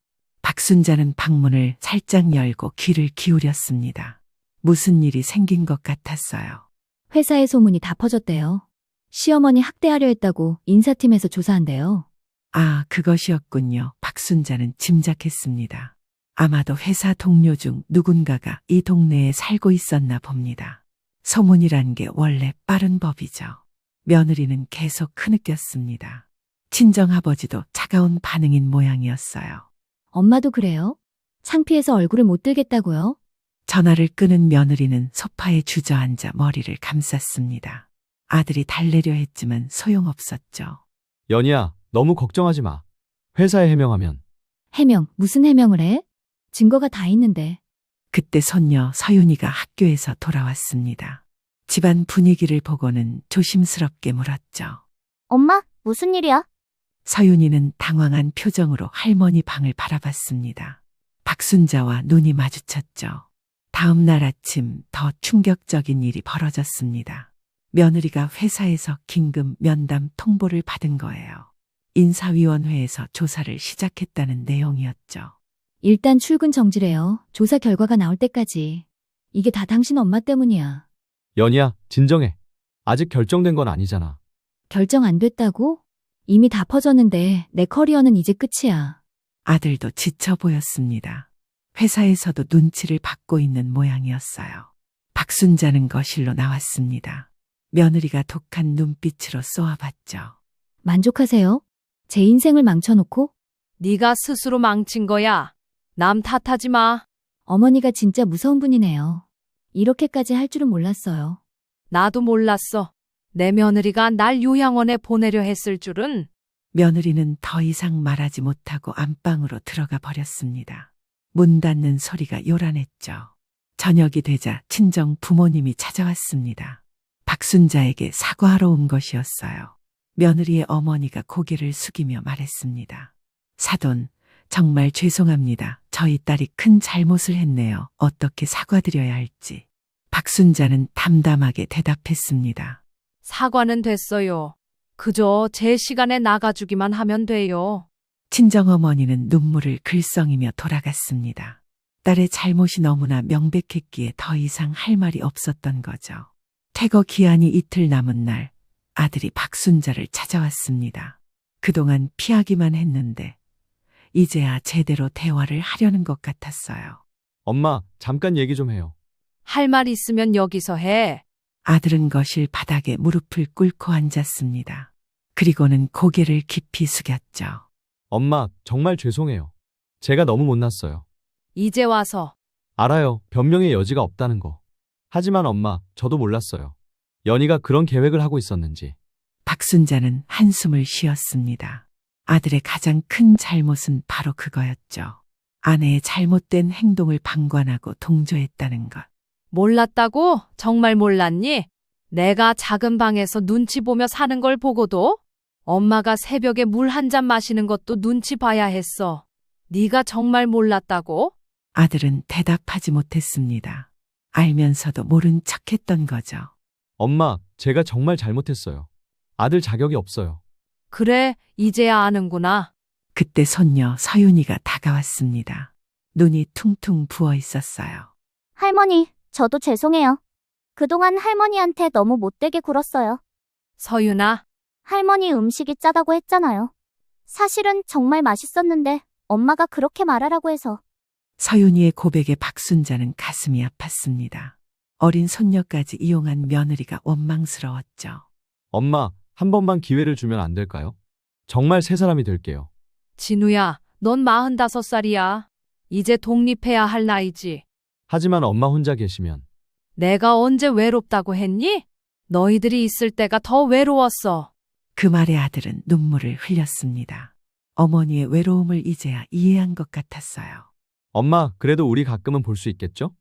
박순자는 방문을 살짝 열고 귀를 기울였습니다. 무슨 일이 생긴 것 같았어요. 회사의 소문이 다 퍼졌대요. 시어머니 학대하려 했다고 인사팀에서 조사한대요. 아, 그것이었군요. 박순자는 짐작했습니다. 아마도 회사 동료 중 누군가가 이 동네에 살고 있었나 봅니다. 소문이란 게 원래 빠른 법이죠. 며느리는 계속 흐느꼈습니다. 친정아버지도 차가운 반응인 모양이었어요. 엄마도 그래요? 창피해서 얼굴을 못 들겠다고요? 전화를 끊은 며느리는 소파에 주저앉아 머리를 감쌌습니다. 아들이 달래려 했지만 소용없었죠. 연희야, 너무 걱정하지 마. 회사에 해명하면. 해명, 무슨 해명을 해? 증거가 다 있는데. 그때 손녀 서윤이가 학교에서 돌아왔습니다. 집안 분위기를 보고는 조심스럽게 물었죠. 엄마, 무슨 일이야? 서윤이는 당황한 표정으로 할머니 방을 바라봤습니다. 박순자와 눈이 마주쳤죠. 다음 날 아침 더 충격적인 일이 벌어졌습니다. 며느리가 회사에서 긴급 면담 통보를 받은 거예요. 인사위원회에서 조사를 시작했다는 내용이었죠. 일단 출근 정지래요. 조사 결과가 나올 때까지. 이게 다 당신 엄마 때문이야. 연희야, 진정해. 아직 결정된 건 아니잖아. 결정 안 됐다고? 이미 다 퍼졌는데 내 커리어는 이제 끝이야. 아들도 지쳐 보였습니다. 회사에서도 눈치를 받고 있는 모양이었어요. 박순자는 거실로 나왔습니다. 며느리가 독한 눈빛으로 쏘아봤죠. 만족하세요? 제 인생을 망쳐놓고? 네가 스스로 망친 거야. 남 탓하지 마. 어머니가 진짜 무서운 분이네요. 이렇게까지 할 줄은 몰랐어요. 나도 몰랐어. 내 며느리가 날 요양원에 보내려 했을 줄은. 며느리는 더 이상 말하지 못하고 안방으로 들어가 버렸습니다. 문 닫는 소리가 요란했죠. 저녁이 되자 친정 부모님이 찾아왔습니다. 박순자에게 사과하러 온 것이었어요. 며느리의 어머니가 고개를 숙이며 말했습니다. 사돈, 정말 죄송합니다. 저희 딸이 큰 잘못을 했네요. 어떻게 사과드려야 할지. 박순자는 담담하게 대답했습니다. 사과는 됐어요. 그저 제 시간에 나가주기만 하면 돼요. 친정어머니는 눈물을 글썽이며 돌아갔습니다. 딸의 잘못이 너무나 명백했기에 더 이상 할 말이 없었던 거죠. 퇴거 기한이 이틀 남은 날, 아들이 박순자를 찾아왔습니다. 그동안 피하기만 했는데 이제야 제대로 대화를 하려는 것 같았어요. 엄마, 잠깐 얘기 좀 해요. 할 말 있으면 여기서 해. 아들은 거실 바닥에 무릎을 꿇고 앉았습니다. 그리고는 고개를 깊이 숙였죠. 엄마, 정말 죄송해요. 제가 너무 못났어요. 이제 와서. 알아요. 변명의 여지가 없다는 거. 하지만 엄마, 저도 몰랐어요. 연희가 그런 계획을 하고 있었는지. 박순자는 한숨을 쉬었습니다. 아들의 가장 큰 잘못은 바로 그거였죠. 아내의 잘못된 행동을 방관하고 동조했다는 것. 몰랐다고? 정말 몰랐니? 내가 작은 방에서 눈치 보며 사는 걸 보고도? 엄마가 새벽에 물 한 잔 마시는 것도 눈치 봐야 했어. 네가 정말 몰랐다고? 아들은 대답하지 못했습니다. 알면서도 모른 척했던 거죠. 엄마, 제가 정말 잘못했어요. 아들 자격이 없어요. 그래, 이제야 아는구나. 그때 손녀 서윤이가 다가왔습니다. 눈이 퉁퉁 부어 있었어요. 할머니, 저도 죄송해요. 그동안 할머니한테 너무 못되게 굴었어요. 서윤아. 할머니 음식이 짜다고 했잖아요. 사실은 정말 맛있었는데 엄마가 그렇게 말하라고 해서. 서윤이의 고백에 박순자는 가슴이 아팠습니다. 어린 손녀까지 이용한 며느리가 원망스러웠죠. 엄마, 한 번만 기회를 주면 안 될까요? 정말 새 사람이 될게요. 진우야, 넌 45살이야. 이제 독립해야 할 나이지. 하지만 엄마 혼자 계시면. 내가 언제 외롭다고 했니? 너희들이 있을 때가 더 외로웠어. 그 말에 아들은 눈물을 흘렸습니다. 어머니의 외로움을 이제야 이해한 것 같았어요. 엄마, 그래도 우리 가끔은 볼 수 있겠죠?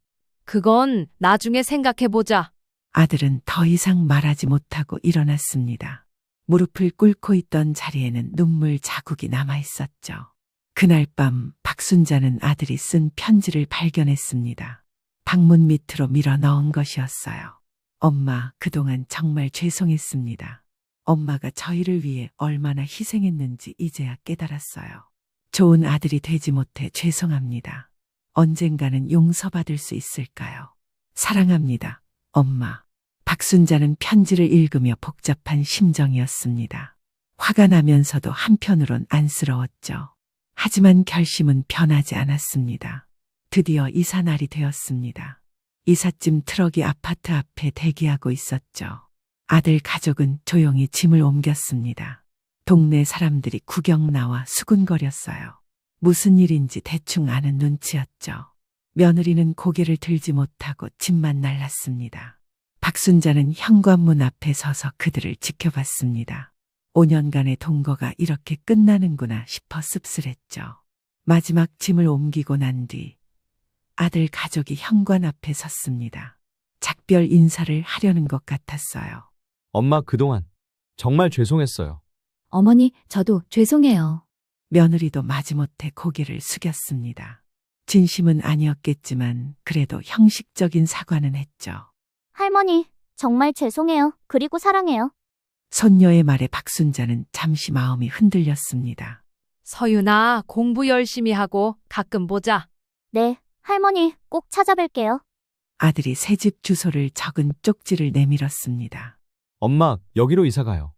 그건 나중에 생각해보자. 아들은 더 이상 말하지 못하고 일어났습니다. 무릎을 꿇고 있던 자리에는 눈물 자국이 남아 있었죠. 그날 밤 박순자는 아들이 쓴 편지를 발견했습니다. 방문 밑으로 밀어 넣은 것이었어요. 엄마, 그동안 정말 죄송했습니다. 엄마가 저희를 위해 얼마나 희생했는지 이제야 깨달았어요. 좋은 아들이 되지 못해 죄송합니다. 언젠가는 용서받을 수 있을까요? 사랑합니다, 엄마. 박순자는 편지를 읽으며 복잡한 심정이었습니다. 화가 나면서도 한편으론 안쓰러웠죠. 하지만 결심은 변하지 않았습니다. 드디어 이사 날이 되었습니다. 이삿짐 트럭이 아파트 앞에 대기하고 있었죠. 아들 가족은 조용히 짐을 옮겼습니다. 동네 사람들이 구경 나와 수군거렸어요. 무슨 일인지 대충 아는 눈치였죠. 며느리는 고개를 들지 못하고 짐만 날랐습니다. 박순자는 현관문 앞에 서서 그들을 지켜봤습니다. 5년간의 동거가 이렇게 끝나는구나 싶어 씁쓸했죠. 마지막 짐을 옮기고 난 뒤 아들 가족이 현관 앞에 섰습니다. 작별 인사를 하려는 것 같았어요. 엄마, 그동안 정말 죄송했어요. 어머니, 저도 죄송해요. 며느리도 마지못해 고개를 숙였습니다. 진심은 아니었겠지만 그래도 형식적인 사과는 했죠. 할머니, 정말 죄송해요. 그리고 사랑해요. 손녀의 말에 박순자는 잠시 마음이 흔들렸습니다. 서윤아, 공부 열심히 하고 가끔 보자. 네, 할머니 꼭 찾아뵐게요. 아들이 새집 주소를 적은 쪽지를 내밀었습니다. 엄마, 여기로 이사 가요.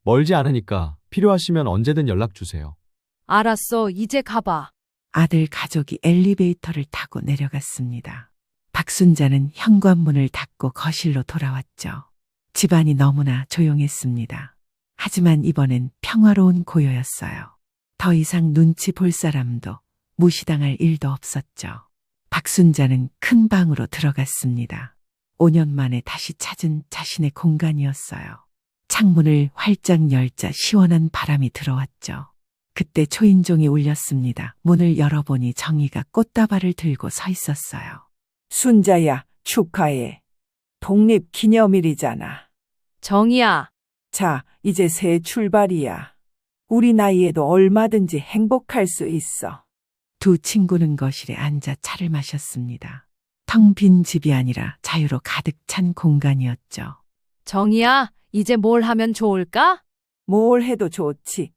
멀지 않으니까 필요하시면 언제든 연락 주세요. 알았어, 이제 가봐. 아들 가족이 엘리베이터를 타고 내려갔습니다. 박순자는 현관문을 닫고 거실로 돌아왔죠. 집안이 너무나 조용했습니다. 하지만 이번엔 평화로운 고요였어요. 더 이상 눈치 볼 사람도 무시당할 일도 없었죠. 박순자는 큰 방으로 들어갔습니다. 5년 만에 다시 찾은 자신의 공간이었어요. 창문을 활짝 열자 시원한 바람이 들어왔죠. 그때 초인종이 울렸습니다. 문을 열어보니 정희가 꽃다발을 들고 서 있었어요. 순자야, 축하해. 독립기념일이잖아. 정희야, 자, 이제 새 출발이야. 우리 나이에도 얼마든지 행복할 수 있어. 두 친구는 거실에 앉아 차를 마셨습니다. 텅 빈 집이 아니라 자유로 가득 찬 공간이었죠. 정희야, 이제 뭘 하면 좋을까? 뭘 해도 좋지.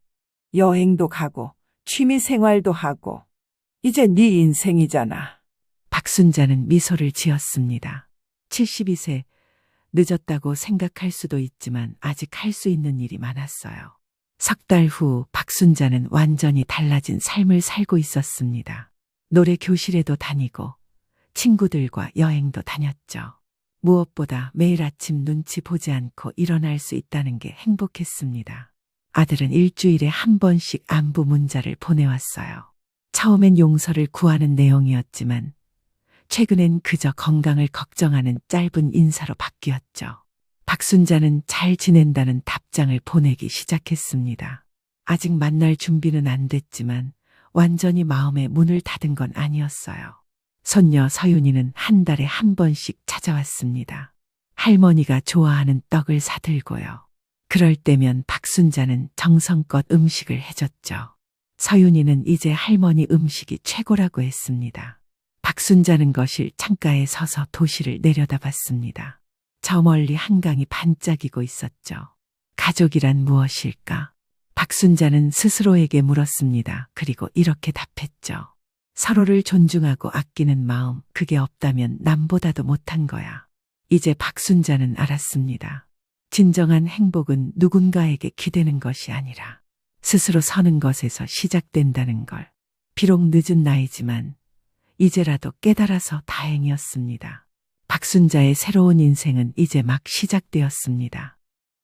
여행도 가고, 취미 생활도 하고. 이제 네 인생이잖아. 박순자는 미소를 지었습니다. 72세, 늦었다고 생각할 수도 있지만 아직 할 수 있는 일이 많았어요. 석 달 후 박순자는 완전히 달라진 삶을 살고 있었습니다. 노래 교실에도 다니고 친구들과 여행도 다녔죠. 무엇보다 매일 아침 눈치 보지 않고 일어날 수 있다는 게 행복했습니다. 아들은 일주일에 한 번씩 안부 문자를 보내왔어요. 처음엔 용서를 구하는 내용이었지만 최근엔 그저 건강을 걱정하는 짧은 인사로 바뀌었죠. 박순자는 잘 지낸다는 답장을 보내기 시작했습니다. 아직 만날 준비는 안 됐지만 완전히 마음의 문을 닫은 건 아니었어요. 손녀 서윤이는 한 달에 한 번씩 찾아왔습니다. 할머니가 좋아하는 떡을 사들고요. 그럴 때면 박순자는 정성껏 음식을 해줬죠. 서윤이는 이제 할머니 음식이 최고라고 했습니다. 박순자는 거실 창가에 서서 도시를 내려다봤습니다. 저 멀리 한강이 반짝이고 있었죠. 가족이란 무엇일까? 박순자는 스스로에게 물었습니다. 그리고 이렇게 답했죠. 서로를 존중하고 아끼는 마음, 그게 없다면 남보다도 못한 거야. 이제 박순자는 알았습니다. 진정한 행복은 누군가에게 기대는 것이 아니라 스스로 서는 것에서 시작된다는 걸. 비록 늦은 나이지만 이제라도 깨달아서 다행이었습니다. 박순자의 새로운 인생은 이제 막 시작되었습니다.